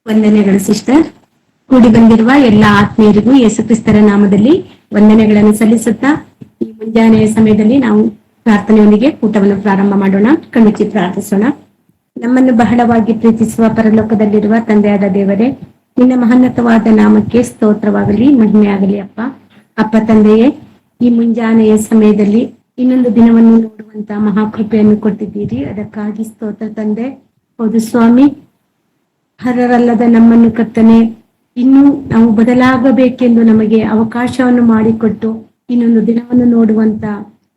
ವಂದನೆಗಳು ಸಿಸ್ಟರ್. ಕೂಡಿ ಬಂದಿರುವ ಎಲ್ಲ ಆತ್ಮೀಯರಿಗೂ ಯೇಸುಕ್ರಿಸ್ತರ ನಾಮದಲ್ಲಿ ವಂದನೆಗಳನ್ನು ಸಲ್ಲಿಸುತ್ತಾ ಈ ಮುಂಜಾನೆಯ ಸಮಯದಲ್ಲಿ ನಾವು ಪ್ರಾರ್ಥನೆಯೊಂದಿಗೆ ಊಟವನ್ನು ಪ್ರಾರಂಭ ಮಾಡೋಣ. ಕಣ್ಣುಚ್ಚಿ ಪ್ರಾರ್ಥಿಸೋಣ. ನಮ್ಮನ್ನು ಬಹಳವಾಗಿ ಪ್ರೀತಿಸುವ ಪರಲೋಕದಲ್ಲಿರುವ ತಂದೆಯಾದ ದೇವರೇ, ನಿನ್ನ ಮಹೋನ್ನತವಾದ ನಾಮಕ್ಕೆ ಸ್ತೋತ್ರವಾಗಲಿ, ಮಹಿಮೆಯಾಗಲಿ. ಅಪ್ಪ ತಂದೆಯೇ, ಈ ಮುಂಜಾನೆಯ ಸಮಯದಲ್ಲಿ ಇನ್ನೊಂದು ದಿನವನ್ನು ನೋಡುವಂತ ಮಹಾಕೃಪೆಯನ್ನು ಕೊಟ್ಟಿದ್ದೀರಿ. ಅದಕ್ಕಾಗಿ ಸ್ತೋತ್ರ ತಂದೆ. ಹೌದು ಸ್ವಾಮಿ, ಅರ್ಹರಲ್ಲದ ನಮ್ಮನ್ನು ಕರ್ತನೆ ಇನ್ನೂ ನಾವು ಬದಲಾಗಬೇಕೆಂದು ನಮಗೆ ಅವಕಾಶವನ್ನು ಮಾಡಿಕೊಟ್ಟು ಇನ್ನೊಂದು ದಿನವನ್ನು ನೋಡುವಂತ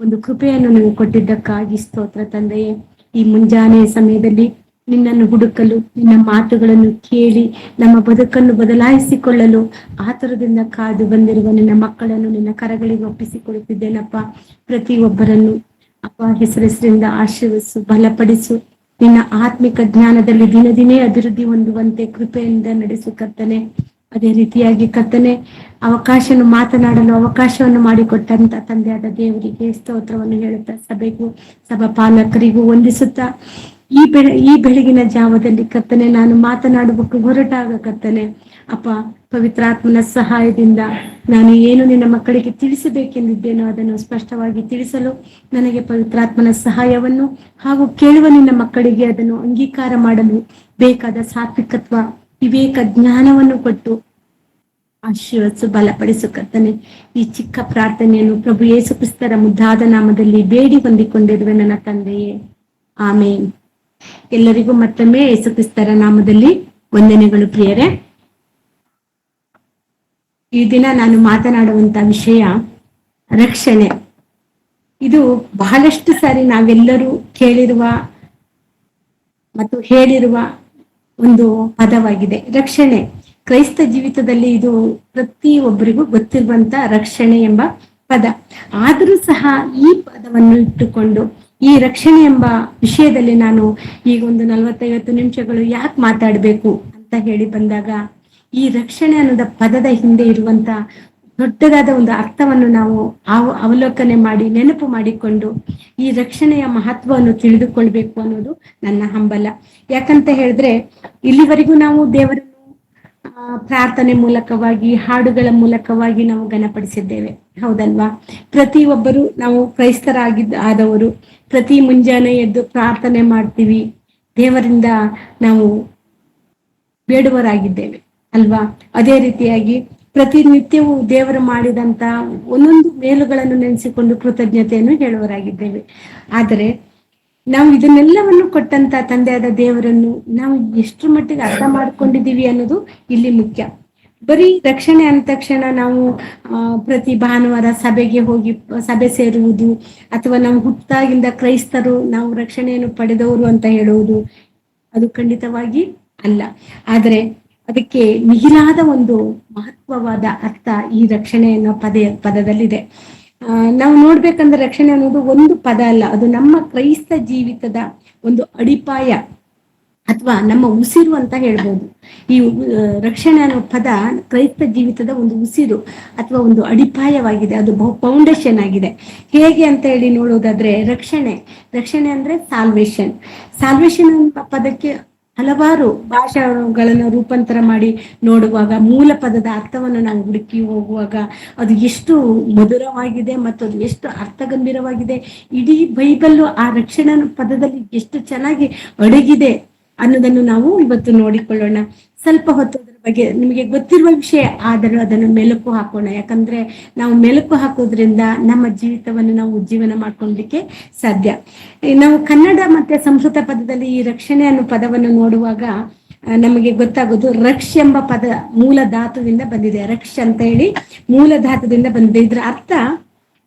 ಒಂದು ಕೃಪೆಯನ್ನು ನೀವು ಕೊಟ್ಟಿದ್ದಕ್ಕಾಗಿ ಸ್ತೋತ್ರ ತಂದೆಯೇ. ಈ ಮುಂಜಾನೆಯ ಸಮಯದಲ್ಲಿ ನಿನ್ನನ್ನು ಹುಡುಕಲು, ನಿನ್ನ ಮಾತುಗಳನ್ನು ಕೇಳಿ ನಮ್ಮ ಬದುಕನ್ನು ಬದಲಾಯಿಸಿಕೊಳ್ಳಲು ಆತುರದಿಂದ ಕಾದು ಬಂದಿರುವ ನಿನ್ನ ಮಕ್ಕಳನ್ನು ನಿನ್ನ ಕರಗಳಿಗೆ ಒಪ್ಪಿಸಿಕೊಳ್ಳುತ್ತಿದ್ದೇನಪ್ಪ. ಪ್ರತಿಯೊಬ್ಬರನ್ನು ಅಪ್ಪ ಹೆಸರಿಂದ ಆಶೀರ್ವದಿಸು, ಬಲಪಡಿಸು. ನಿನ್ನ ಆತ್ಮಿಕ ಜ್ಞಾನದಲ್ಲಿ ದಿನ ದಿನೇ ಅಭಿವೃದ್ಧಿ ಹೊಂದುವಂತೆ ಕೃಪೆಯಿಂದ ನಡೆಸು ಕರ್ತನೆ. ಅದೇ ರೀತಿಯಾಗಿ ಕರ್ತನೆ, ಮಾತನಾಡಲು ಅವಕಾಶವನ್ನು ಮಾಡಿಕೊಟ್ಟಂತ ತಂದೆಯಾದ ದೇವರಿಗೆ ಸ್ತೋತ್ರವನ್ನು ಹೇಳುತ್ತಾ, ಸಭೆಗೂ ಸಭಾ ಪಾಲಕರಿಗೂ ವಂದಿಸುತ್ತಾ ಈ ಬೆಳಗಿನ ಜಾವದಲ್ಲಿ ಕರ್ತನೆ ನಾನು ಮಾತನಾಡಬೇಕು ಹೊರಟಾಗ ಕರ್ತನೆ ಅಪ್ಪ, ಪವಿತ್ರಾತ್ಮನ ಸಹಾಯದಿಂದ ನಾನು ಏನು ನಿನ್ನ ಮಕ್ಕಳಿಗೆ ತಿಳಿಸಬೇಕೆಂದಿದ್ದೇನೋ ಅದನ್ನು ಸ್ಪಷ್ಟವಾಗಿ ತಿಳಿಸಲು ನನಗೆ ಪವಿತ್ರಾತ್ಮನ ಸಹಾಯವನ್ನು ಹಾಗೂ ಕೇಳುವ ನಿನ್ನ ಮಕ್ಕಳಿಗೆ ಅದನ್ನು ಅಂಗೀಕಾರ ಮಾಡಲು ಬೇಕಾದ ಸಾತ್ವಿಕತ್ವ, ವಿವೇಕ, ಜ್ಞಾನವನ್ನು ಕೊಟ್ಟು ಆಶೀರ್ವದಿಸು, ಬಲಪಡಿಸು ಕರ್ತನೆ. ಈ ಚಿಕ್ಕ ಪ್ರಾರ್ಥನೆಯನ್ನು ಪ್ರಭು ಯೇಸು ಕ್ರಿಸ್ತರ ಮುದ್ದಾದ ನಾಮದಲ್ಲಿ ಬೇಡಿ ಹೊಂದಿಕೊಂಡಿರುವೆ ನನ್ನ ತಂದೆಯೇ, ಆಮೇನ್. ಎಲ್ಲರಿಗೂ ಮತ್ತೊಮ್ಮೆ ಯೇಸು ಕ್ರಿಸ್ತರ ನಾಮದಲ್ಲಿ ವಂದನೆಗಳು ಪ್ರಿಯರೇ. ಈ ದಿನ ನಾನು ಮಾತನಾಡುವಂತ ವಿಷಯ ರಕ್ಷಣೆ. ಇದು ಬಹಳಷ್ಟು ಸಾರಿ ನಾವೆಲ್ಲರೂ ಕೇಳಿರುವ ಮತ್ತು ಹೇಳಿರುವ ಒಂದು ಪದವಾಗಿದೆ, ರಕ್ಷಣೆ. ಕ್ರೈಸ್ತ ಜೀವಿತದಲ್ಲಿ ಇದು ಪ್ರತಿಯೊಬ್ಬರಿಗೂ ಗೊತ್ತಿರುವಂತ ರಕ್ಷಣೆ ಎಂಬ ಪದ. ಆದರೂ ಸಹ ಈ ಪದವನ್ನು ಇಟ್ಟುಕೊಂಡು ಈ ರಕ್ಷಣೆ ಎಂಬ ವಿಷಯದಲ್ಲಿ ನಾನು ಈಗ ಒಂದು 40-50 ನಿಮಿಷಗಳು ಯಾಕೆ ಮಾತಾಡಬೇಕು ಅಂತ ಹೇಳಿ ಬಂದಾಗ, ಈ ರಕ್ಷಣೆ ಅನ್ನೋದ ಪದದ ಹಿಂದೆ ಇರುವಂತ ದೊಡ್ಡದಾದ ಒಂದು ಅರ್ಥವನ್ನು ನಾವು ಅವಲೋಕನೆ ಮಾಡಿ ನೆನಪು ಮಾಡಿಕೊಂಡು ಈ ರಕ್ಷಣೆಯ ಮಹತ್ವವನ್ನು ತಿಳಿದುಕೊಳ್ಬೇಕು ಅನ್ನೋದು ನನ್ನ ಹಂಬಲ. ಯಾಕಂತ ಹೇಳಿದ್ರೆ, ಇಲ್ಲಿವರೆಗೂ ನಾವು ದೇವರನ್ನು ಪ್ರಾರ್ಥನೆ ಮೂಲಕವಾಗಿ, ಹಾಡುಗಳ ಮೂಲಕವಾಗಿ ನಾವು ಘನಪಡಿಸಿದ್ದೇವೆ, ಹೌದಲ್ವಾ? ಪ್ರತಿಯೊಬ್ಬರು ನಾವು ಆದವರು ಪ್ರತಿ ಮುಂಜಾನೆ ಎದ್ದು ಪ್ರಾರ್ಥನೆ ಮಾಡ್ತೀವಿ, ದೇವರಿಂದ ನಾವು ಬೇಡುವರಾಗಿದ್ದೇವೆ ಅಲ್ವಾ? ಅದೇ ರೀತಿಯಾಗಿ ಪ್ರತಿನಿತ್ಯವೂ ದೇವರು ಮಾಡಿದಂತ ಒಂದೊಂದು ಮೇಲುಗಳನ್ನು ನೆನೆಸಿಕೊಂಡು ಕೃತಜ್ಞತೆಯನ್ನು ಹೇಳುವರಾಗಿದ್ದೇವೆ. ಆದರೆ ನಾವು ಇದನ್ನೆಲ್ಲವನ್ನು ಕೊಟ್ಟಂತ ತಂದೆಯಾದ ದೇವರನ್ನು ನಾವು ಎಷ್ಟು ಮಟ್ಟಿಗೆ ಅರ್ಥ ಮಾಡ್ಕೊಂಡಿದೀವಿ ಅನ್ನೋದು ಇಲ್ಲಿ ಮುಖ್ಯ. ಬರೀ ರಕ್ಷಣೆ ಅಂದ ತಕ್ಷಣ ನಾವು ಪ್ರತಿ ಭಾನುವಾರ ಸಭೆಗೆ ಹೋಗಿ ಸಭೆ ಸೇರುವುದು, ಅಥವಾ ನಾವು ಹುಟ್ಟಾಗಿಂದ ಕ್ರೈಸ್ತರು ನಾವು ರಕ್ಷಣೆಯನ್ನು ಪಡೆದವರು ಅಂತ ಹೇಳುವುದು ಅದು ಖಂಡಿತವಾಗಿ ಅಲ್ಲ. ಆದರೆ ಅದಕ್ಕೆ ಮಿಗಿಲಾದ ಒಂದು ಮಹತ್ವವಾದ ಅರ್ಥ ಈ ರಕ್ಷಣೆ ಅನ್ನೋ ಪದದಲ್ಲಿದೆ. ನಾವು ನೋಡ್ಬೇಕಂದ್ರೆ ರಕ್ಷಣೆ ಅನ್ನೋದು ಒಂದು ಪದ ಅಲ್ಲ, ಅದು ನಮ್ಮ ಕ್ರೈಸ್ತ ಜೀವಿತದ ಒಂದು ಅಡಿಪಾಯ ಅಥವಾ ನಮ್ಮ ಉಸಿರು ಅಂತ ಹೇಳ್ಬೋದು. ಈ ರಕ್ಷಣೆ ಅನ್ನೋ ಪದ ಕ್ರೈಸ್ತ ಜೀವಿತದ ಒಂದು ಉಸಿರು ಅಥವಾ ಒಂದು ಅಡಿಪಾಯವಾಗಿದೆ, ಅದು ಫೌಂಡೇಶನ್ ಆಗಿದೆ. ಹೇಗೆ ಅಂತ ಹೇಳಿ ನೋಡೋದಾದ್ರೆ, ರಕ್ಷಣೆ ಅಂದ್ರೆ ಸಾಲ್ವೇಶನ್ ಅನ್ನೋ ಪದಕ್ಕೆ ಹಲವಾರು ಭಾಷೆಗಳನ್ನು ರೂಪಾಂತರ ಮಾಡಿ ನೋಡುವಾಗ ಮೂಲ ಪದದ ಅರ್ಥವನ್ನು ನಾವು ಹುಡುಕಿ ಹೋಗುವಾಗ ಅದು ಎಷ್ಟು ಮಧುರವಾಗಿದೆ ಮತ್ತು ಅದು ಎಷ್ಟು ಅರ್ಥಗಂಭೀರವಾಗಿದೆ. ಇಡೀ ಬೈಬಲ್ಲು ಆ ರಕ್ಷಣಾ ಪದದಲ್ಲಿ ಎಷ್ಟು ಚೆನ್ನಾಗಿ ಅಡಗಿದೆ ಅನ್ನೋದನ್ನು ನಾವು ಇವತ್ತು ನೋಡಿಕೊಳ್ಳೋಣ. ಸ್ವಲ್ಪ ಹೊತ್ತು ಅದರ ಬಗ್ಗೆ ನಿಮಗೆ ಗೊತ್ತಿರುವ ವಿಷಯ ಆದರೂ ಅದನ್ನು ಮೆಲುಕು ಹಾಕೋಣ. ಯಾಕಂದ್ರೆ ನಾವು ಮೆಲುಕು ಹಾಕೋದ್ರಿಂದ ನಮ್ಮ ಜೀವಿತವನ್ನು ನಾವು ಉಜ್ಜೀವನ ಮಾಡ್ಕೊಳ್ಳಿಕ್ಕೆ ಸಾಧ್ಯ. ನಾವು ಕನ್ನಡ ಮತ್ತೆ ಸಂಸ್ಕೃತ ಪದದಲ್ಲಿ ಈ ರಕ್ಷಣೆ ಅನ್ನೋ ಪದವನ್ನು ನೋಡುವಾಗ ನಮಗೆ ಗೊತ್ತಾಗೋದು, ರಕ್ಷ್ ಎಂಬ ಪದ ಮೂಲ ಧಾತುವಿಂದ ಬಂದಿದೆ. ರಕ್ಷ್ ಅಂತ ಹೇಳಿ ಮೂಲ ಧಾತುದಿಂದ ಬಂದಿದೆ. ಇದರ ಅರ್ಥ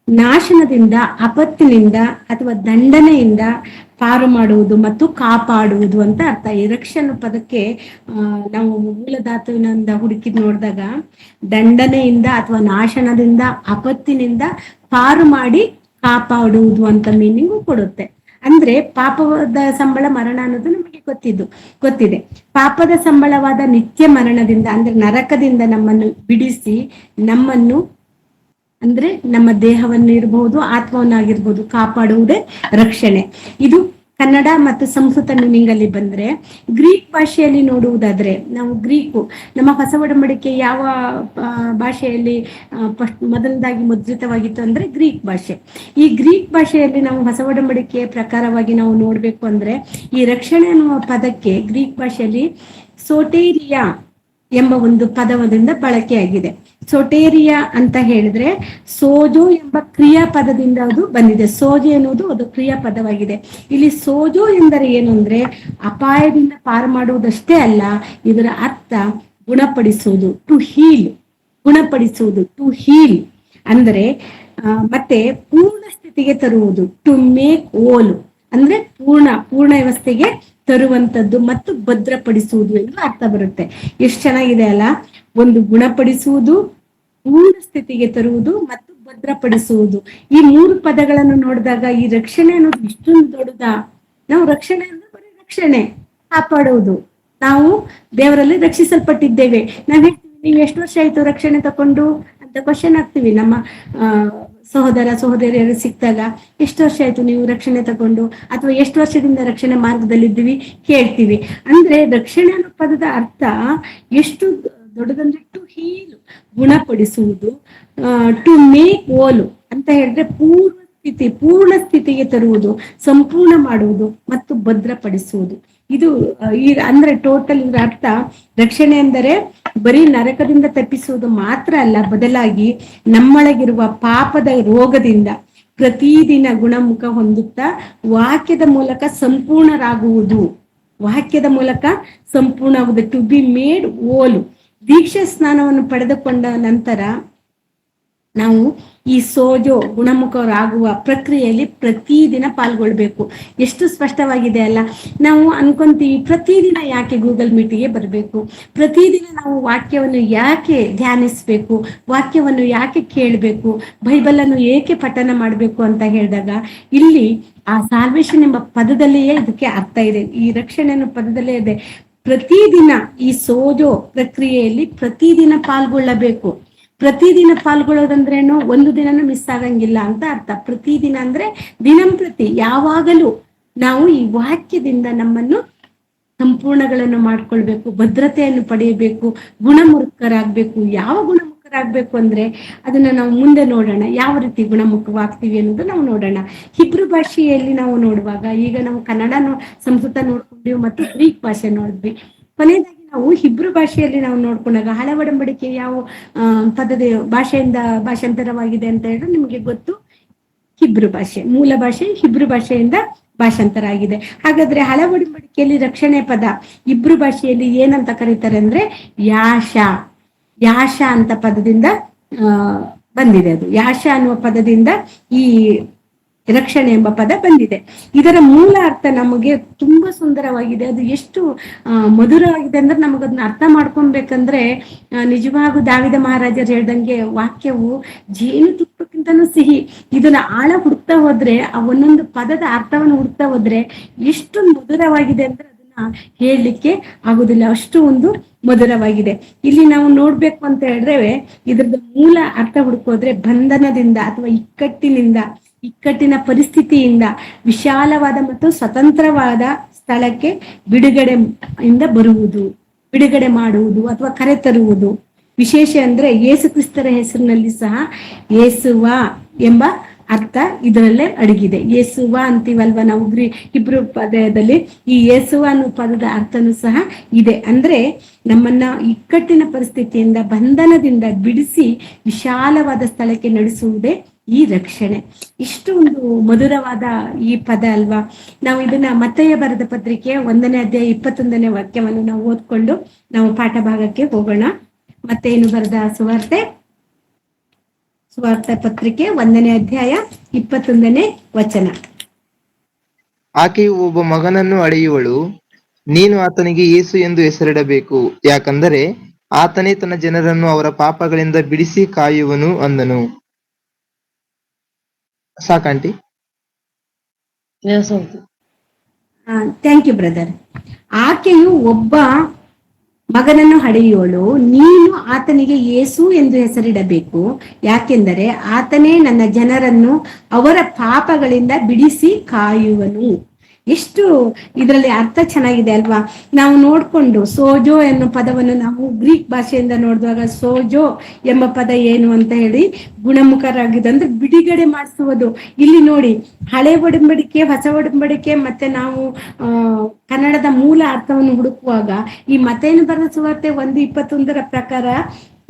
ನಾಶನದಿಂದ, ಆಪತ್ತಿನಿಂದ ಅಥವಾ ದಂಡನೆಯಿಂದ ಪಾರು ಮಾಡುವುದು ಮತ್ತು ಕಾಪಾಡುವುದು ಅಂತ ಅರ್ಥ. ಈ ರಕ್ಷಣೆ ಪದಕ್ಕೆ ನಾವು ಮೂಲ ಧಾತುವಿನಿಂದ ಹುಡುಕಿದ್ ನೋಡಿದಾಗ ದಂಡನೆಯಿಂದ ಅಥವಾ ನಾಶನದಿಂದ, ಆಪತ್ತಿನಿಂದ ಪಾರು ಮಾಡಿ ಕಾಪಾಡುವುದು ಅಂತ ಮೀನಿಂಗು ಕೊಡುತ್ತೆ. ಅಂದ್ರೆ ಪಾಪದ ಸಂಬಳ ಮರಣ ಅನ್ನೋದು ನಮಗೆ ಗೊತ್ತಿದೆ. ಪಾಪದ ಸಂಬಳವಾದ ನಿತ್ಯ ಮರಣದಿಂದ ಅಂದ್ರೆ ನರಕದಿಂದ ನಮ್ಮನ್ನು ಬಿಡಿಸಿ ನಮ್ಮನ್ನು ಅಂದ್ರೆ ನಮ್ಮ ದೇಹವನ್ನು ಇರಬಹುದು, ಆತ್ಮವನ್ನಾಗಿರ್ಬೋದು, ಕಾಪಾಡುವುದೇ ರಕ್ಷಣೆ. ಇದು ಕನ್ನಡ ಮತ್ತು ಸಂಸ್ಕೃತ ಮೀನಿಂಗ್ ಅಲ್ಲಿ ಬಂದ್ರೆ, ಗ್ರೀಕ್ ಭಾಷೆಯಲ್ಲಿ ನೋಡುವುದಾದ್ರೆ ನಾವು ಗ್ರೀಕು, ನಮ್ಮ ಹೊಸ ಒಡಂಬಡಿಕೆ ಯಾವ ಭಾಷೆಯಲ್ಲಿ ಮೊದಲದಾಗಿ ಮುದ್ರಿತವಾಗಿತ್ತು ಅಂದ್ರೆ ಗ್ರೀಕ್ ಭಾಷೆ. ಈ ಗ್ರೀಕ್ ಭಾಷೆಯಲ್ಲಿ ನಾವು ಹೊಸ ಒಡಂಬಡಿಕೆಯ ಪ್ರಕಾರವಾಗಿ ನಾವು ನೋಡ್ಬೇಕು ಅಂದ್ರೆ, ಈ ರಕ್ಷಣೆ ಅನ್ನುವ ಪದಕ್ಕೆ ಗ್ರೀಕ್ ಭಾಷೆಯಲ್ಲಿ ಸೋಟೇರಿಯಾ ಎಂಬ ಒಂದು ಪದದಿಂದ ಬಳಕೆಯಾಗಿದೆ. ಸೊಟೇರಿಯಾ ಅಂತ ಹೇಳಿದ್ರೆ ಸೋಜೋ ಎಂಬ ಕ್ರಿಯಾಪದದಿಂದ ಅದು ಬಂದಿದೆ. ಸೋಜೆ ಎನ್ನುವುದು ಅದು ಕ್ರಿಯಾಪದವಾಗಿದೆ. ಇಲ್ಲಿ ಸೋಜೋ ಎಂದರೆ ಏನು ಅಂದ್ರೆ, ಅಪಾಯದಿಂದ ಪಾರು ಮಾಡುವುದಷ್ಟೇ ಅಲ್ಲ, ಇದರ ಅರ್ಥ ಗುಣಪಡಿಸುವುದು, ಟು ಹೀಲ್, ಗುಣಪಡಿಸುವುದು, ಟು ಹೀಲ್ ಅಂದ್ರೆ ಮತ್ತೆ ಪೂರ್ಣ ಸ್ಥಿತಿಗೆ ತರುವುದು, ಟು ಮೇಕ್ ಓಲ್ ಅಂದ್ರೆ ಪೂರ್ಣ ವ್ಯವಸ್ಥೆಗೆ ತರುವಂತದ್ದು ಮತ್ತು ಭದ್ರಪಡಿಸುವುದು ಎಂದು ಅರ್ಥ ಬರುತ್ತೆ. ಎಷ್ಟು ಚೆನ್ನಾಗಿದೆ ಅಲ್ಲ, ಒಂದು ಗುಣಪಡಿಸುವುದು, ಪೂರ್ಣ ಸ್ಥಿತಿಗೆ ತರುವುದು ಮತ್ತು ಭದ್ರಪಡಿಸುವುದು. ಈ 3 ಪದಗಳನ್ನು ನೋಡಿದಾಗ ಈ ರಕ್ಷಣೆ ಅನ್ನೋದು ಇಷ್ಟೊಂದು ದೊಡ್ಡದ. ನಾವು ರಕ್ಷಣೆ ಅಂದ್ರೆ ಬರೀ ರಕ್ಷಣೆ, ಕಾಪಾಡುವುದು, ನಾವು ದೇವರಲ್ಲಿ ರಕ್ಷಿಸಲ್ಪಟ್ಟಿದ್ದೇವೆ. ನಾವ್ ಹೇಳ್ತೀವಿ, ನೀವು ಎಷ್ಟು ವರ್ಷ ಆಯ್ತು ರಕ್ಷಣೆ ತಕೊಂಡು ಅಂತ ಕ್ವಶನ್ ಆಗ್ತೀವಿ ನಮ್ಮ ಸಹೋದರ ಸಹೋದರಿಯರು ಸಿಕ್ತಾಗ. ಎಷ್ಟು ವರ್ಷ ಆಯ್ತು ನೀವು ರಕ್ಷಣೆ ತಗೊಂಡು, ಅಥವಾ ಎಷ್ಟು ವರ್ಷದಿಂದ ರಕ್ಷಣೆ ಮಾರ್ಗದಲ್ಲಿದ್ದೀವಿ ಕೇಳ್ತೀವಿ. ಅಂದ್ರೆ ರಕ್ಷಣೆ ಅನ್ನೋ ಪದದ ಅರ್ಥ ಎಷ್ಟು ದೊಡ್ಡದಂದ್ರೆ, ಟು ಹೀಲ್ ಗುಣಪಡಿಸುವುದು, ಟು ಮೇಕ್ ಓಲು ಅಂತ ಹೇಳಿದ್ರೆ ಪೂರ್ಣ ಸ್ಥಿತಿಗೆ ತರುವುದು, ಸಂಪೂರ್ಣ ಮಾಡುವುದು ಮತ್ತು ಭದ್ರಪಡಿಸುವುದು. ಇದು ಅಂದ್ರೆ ಟೋಟಲ್ ಇದ್ರ ಅರ್ಥ, ರಕ್ಷಣೆ ಎಂದರೆ ಬರೀ ನರಕದಿಂದ ತಪ್ಪಿಸುವುದು ಮಾತ್ರ ಅಲ್ಲ, ಬದಲಾಗಿ ನಮ್ಮೊಳಗಿರುವ ಪಾಪದ ರೋಗದಿಂದ ಪ್ರತಿದಿನ ಗುಣಮುಖ ಹೊಂದುತ್ತಾ ವಾಕ್ಯದ ಮೂಲಕ ಸಂಪೂರ್ಣರಾಗುವುದು. ವಾಕ್ಯದ ಮೂಲಕ ಸಂಪೂರ್ಣವಾಗುವುದು, ಟು ಬಿ ಮೇಡ್ ಓಲ್. ದೀಕ್ಷಾ ಸ್ನಾನವನ್ನು ಪಡೆದುಕೊಂಡ ನಂತರ ನಾವು ಈ ಸೋಜೋ ಗುಣಮುಖರಾಗುವ ಪ್ರಕ್ರಿಯೆಯಲ್ಲಿ ಪ್ರತಿದಿನ ಪಾಲ್ಗೊಳ್ಬೇಕು. ಎಷ್ಟು ಸ್ಪಷ್ಟವಾಗಿದೆ ಅಲ್ಲ. ನಾವು ಅನ್ಕೊಂತೀವಿ, ಪ್ರತಿದಿನ ಯಾಕೆ ಗೂಗಲ್ ಮೀಟಿಗೆ ಬರಬೇಕು, ಪ್ರತಿದಿನ ನಾವು ವಾಕ್ಯವನ್ನು ಯಾಕೆ ಧ್ಯಾನಿಸ್ಬೇಕು, ವಾಕ್ಯವನ್ನು ಯಾಕೆ ಕೇಳಬೇಕು, ಬೈಬಲ್ ಅನ್ನು ಏಕೆ ಪಠನ ಮಾಡಬೇಕು ಅಂತ ಹೇಳಿದಾಗ, ಇಲ್ಲಿ ಆ ಸಾಲ್ವೇಷನ್ ಎಂಬ ಪದದಲ್ಲಿಯೇ ಇದಕ್ಕೆ ಅರ್ಥ ಇದೆ. ಈ ರಕ್ಷಣೆ ಅನ್ನೋ ಪದದಲ್ಲೇ ಇದೆ. ಪ್ರತಿದಿನ ಈ ಸೋಜೋ ಪ್ರಕ್ರಿಯೆಯಲ್ಲಿ ಪ್ರತಿದಿನ ಪಾಲ್ಗೊಳ್ಳಬೇಕು. ಪ್ರತಿದಿನ ಪಾಲ್ಗೊಳ್ಳೋದಂದ್ರೇನು, ಒಂದು ದಿನನೂ ಮಿಸ್ ಆಗಂಗಿಲ್ಲ ಅಂತ ಅರ್ಥ. ಪ್ರತಿದಿನ ಅಂದ್ರೆ ದಿನಂಪ್ರತಿ, ಯಾವಾಗಲೂ ನಾವು ಈ ವಾಕ್ಯದಿಂದ ನಮ್ಮನ್ನು ಸಂಪೂರ್ಣಗಳನ್ನು ಮಾಡ್ಕೊಳ್ಬೇಕು, ಭದ್ರತೆಯನ್ನು ಪಡೆಯಬೇಕು, ಗುಣಮುಖರಾಗ್ಬೇಕು. ಯಾವ ಗುಣಮುಖರಾಗ್ಬೇಕು ಅಂದ್ರೆ ಅದನ್ನ ನಾವು ಮುಂದೆ ನೋಡೋಣ, ಯಾವ ರೀತಿ ಗುಣಮುಖವಾಗ್ತೀವಿ ಅನ್ನೋದು ನಾವು ನೋಡೋಣ. ಹಿಬ್ರು ಭಾಷೆಯಲ್ಲಿ ನಾವು ನೋಡುವಾಗ, ಈಗ ನಾವು ಕನ್ನಡ ಸಂಸ್ಕೃತ ನೋಡ್ಕೊಂಡ್ವಿ ಮತ್ತು ಗ್ರೀಕ್ ಭಾಷೆ ನೋಡಿದ್ವಿ. ಕೊನೆಯದಾಗಿ ನಾವು ಹಿಬ್ರು ಭಾಷೆಯಲ್ಲಿ ನಾವು ನೋಡ್ಕೊಂಡಾಗ, ಹಳೆ ಒಡಂಬಡಿಕೆ ಯಾವ ಪದದ ಭಾಷೆಯಿಂದ ಭಾಷಾಂತರವಾಗಿದೆ ಅಂತ ಹೇಳಿದ್ರೆ ನಿಮಗೆ ಗೊತ್ತು, ಹಿಬ್ರು ಭಾಷೆ. ಮೂಲ ಭಾಷೆ ಹಿಬ್ರು ಭಾಷೆಯಿಂದ ಭಾಷಾಂತರ ಆಗಿದೆ. ಹಾಗಾದ್ರೆ ಹಳೆ ಒಡಂಬಡಿಕೆಯಲ್ಲಿ ರಕ್ಷಣೆ ಪದ ಇಬ್ರು ಭಾಷೆಯಲ್ಲಿ ಏನಂತ ಕರೀತಾರೆ ಅಂದ್ರೆ ಯಾಶ ಅಂತ ಪದದಿಂದ ಬಂದಿದೆ. ಅದು ಯಾಶ ಅನ್ನುವ ಪದದಿಂದ ಈ ರಕ್ಷಣೆ ಎಂಬ ಪದ ಬಂದಿದೆ. ಇದರ ಮೂಲ ಅರ್ಥ ನಮಗೆ ತುಂಬಾ ಸುಂದರವಾಗಿದೆ. ಅದು ಎಷ್ಟು ಮಧುರವಾಗಿದೆ ಅಂದ್ರೆ ನಮಗದನ್ನ ಅರ್ಥ ಮಾಡ್ಕೊಬೇಕಂದ್ರೆ, ನಿಜವಾಗೂ ದಾವಿದ ಮಹಾರಾಜರು ಹೇಳ್ದಂಗೆ ವಾಕ್ಯವು ಜೇನು ತುಪ್ಪಕ್ಕಿಂತನೂ ಸಿಹಿ. ಇದನ್ನ ಆಳ ಹುಡುಕ್ತಾ ಹೋದ್ರೆ, ಆ ಒಂದೊಂದು ಪದದ ಅರ್ಥವನ್ನು ಹುಡುಕ್ತಾ ಹೋದ್ರೆ ಎಷ್ಟು ಮಧುರವಾಗಿದೆ ಅಂದ್ರೆ ಅದನ್ನ ಹೇಳಲಿಕ್ಕೆ ಆಗುದಿಲ್ಲ, ಅಷ್ಟು ಒಂದು ಮಧುರವಾಗಿದೆ. ಇಲ್ಲಿ ನಾವು ನೋಡ್ಬೇಕು ಅಂತ ಹೇಳಿದ್ರೆ, ಇದ್ರದ್ದು ಮೂಲ ಅರ್ಥ ಹುಡುಕೋದ್ರೆ ಬಂಧನದಿಂದ ಅಥವಾ ಇಕ್ಕಟ್ಟಿನ ಪರಿಸ್ಥಿತಿಯಿಂದ ವಿಶಾಲವಾದ ಮತ್ತು ಸ್ವತಂತ್ರವಾದ ಸ್ಥಳಕ್ಕೆ ಬಿಡುಗಡೆ ಮಾಡುವುದು ಅಥವಾ ಕರೆತರುವುದು. ವಿಶೇಷ ಅಂದ್ರೆ ಯೇಸು ಕ್ರಿಸ್ತರ ಹೆಸರಿನಲ್ಲಿ ಸಹ ಯೇಸುವ ಎಂಬ ಅರ್ಥ ಇದರಲ್ಲೇ ಅಡಗಿದೆ. ಯೇಸುವ ಅಂತೀವಲ್ವ ನಾವು ಇಬ್ರು ಪದದಲ್ಲಿ, ಈ ಯೇಸುವ ಅನ್ನೋ ಪದದ ಅರ್ಥನೂ ಸಹ ಇದೆ. ಅಂದ್ರೆ ನಮ್ಮನ್ನ ಇಕ್ಕಟ್ಟಿನ ಪರಿಸ್ಥಿತಿಯಿಂದ, ಬಂಧನದಿಂದ ಬಿಡಿಸಿ ವಿಶಾಲವಾದ ಸ್ಥಳಕ್ಕೆ ನಡೆಸುವುದೇ ಈ ರಕ್ಷಣೆ. ಇಷ್ಟು ಒಂದು ಮಧುರವಾದ ಈ ಪದ ಅಲ್ವಾ. ನಾವು ಇದನ್ನ ಮತ್ತಯ್ಯ ಬರೆದ ಪತ್ರಿಕೆ 1ನೇ ಅಧ್ಯಾಯ 21ನೇ ವಾಕ್ಯವನ್ನು ನಾವು ಓದ್ಕೊಂಡು ನಾವು ಪಾಠ ಭಾಗಕ್ಕೆ ಹೋಗೋಣ. ಮತ್ತೇನು ಬರೆದ ಸುವಾರ್ತೆ ಪತ್ರಿಕೆ 1ನೇ ಅಧ್ಯಾಯ 21ನೇ ವಚನ. ಆಕೆಯು ಒಬ್ಬ ಮಗನನ್ನು ಅಳೆಯುವಳು, ನೀನು ಆತನಿಗೆ ಯೇಸು ಎಂದು ಹೆಸರಿಡಬೇಕು, ಯಾಕಂದರೆ ಆತನೇ ತನ್ನ ಜನರನ್ನು ಅವರ ಪಾಪಗಳಿಂದ ಬಿಡಿಸಿ ಕಾಯುವನು ಅಂದನು. ಸಾಕಂಟಿ? Thank you brother. ಆಕೆಯು ಒಬ್ಬ ಮಗನನ್ನು ಹಡೆಯುವಳು, ನೀನು ಆತನಿಗೆ ಯೇಸು ಎಂದು ಹೆಸರಿಡಬೇಕು, ಯಾಕೆಂದರೆ ಆತನೇ ನನ್ನ ಜನರನ್ನು ಅವರ ಪಾಪಗಳಿಂದ ಬಿಡಿಸಿ ಕಾಯುವನು. ಎಷ್ಟು ಇದರಲ್ಲಿ ಅರ್ಥ ಚೆನ್ನಾಗಿದೆ ಅಲ್ವಾ? ನಾವು ನೋಡ್ಕೊಂಡು ಸೋಜೋ ಎನ್ನೋ ಪದವನ್ನು ನಾವು ಗ್ರೀಕ್ ಭಾಷೆಯಿಂದ ನೋಡಿದಾಗ ಸೋಜೋ ಎಂಬ ಪದ ಏನು ಅಂತ ಹೇಳಿ ಗುಣಮುಖರಾಗಿದೆ ಅಂದ್ರೆ ಬಿಡುಗಡೆ ಮಾಡಿಸುವುದು. ಇಲ್ಲಿ ನೋಡಿ, ಹಳೆ ಒಡಂಬಡಿಕೆ, ಹೊಸ ಒಡಂಬಡಿಕೆ ಮತ್ತೆ ನಾವು ಕನ್ನಡದ ಮೂಲ ಅರ್ಥವನ್ನು ಹುಡುಕುವಾಗ ಈ ಮತ್ತೇನು ಬರೆದ ಸುವಾರ್ತೆ 1:21 ಪ್ರಕಾರ,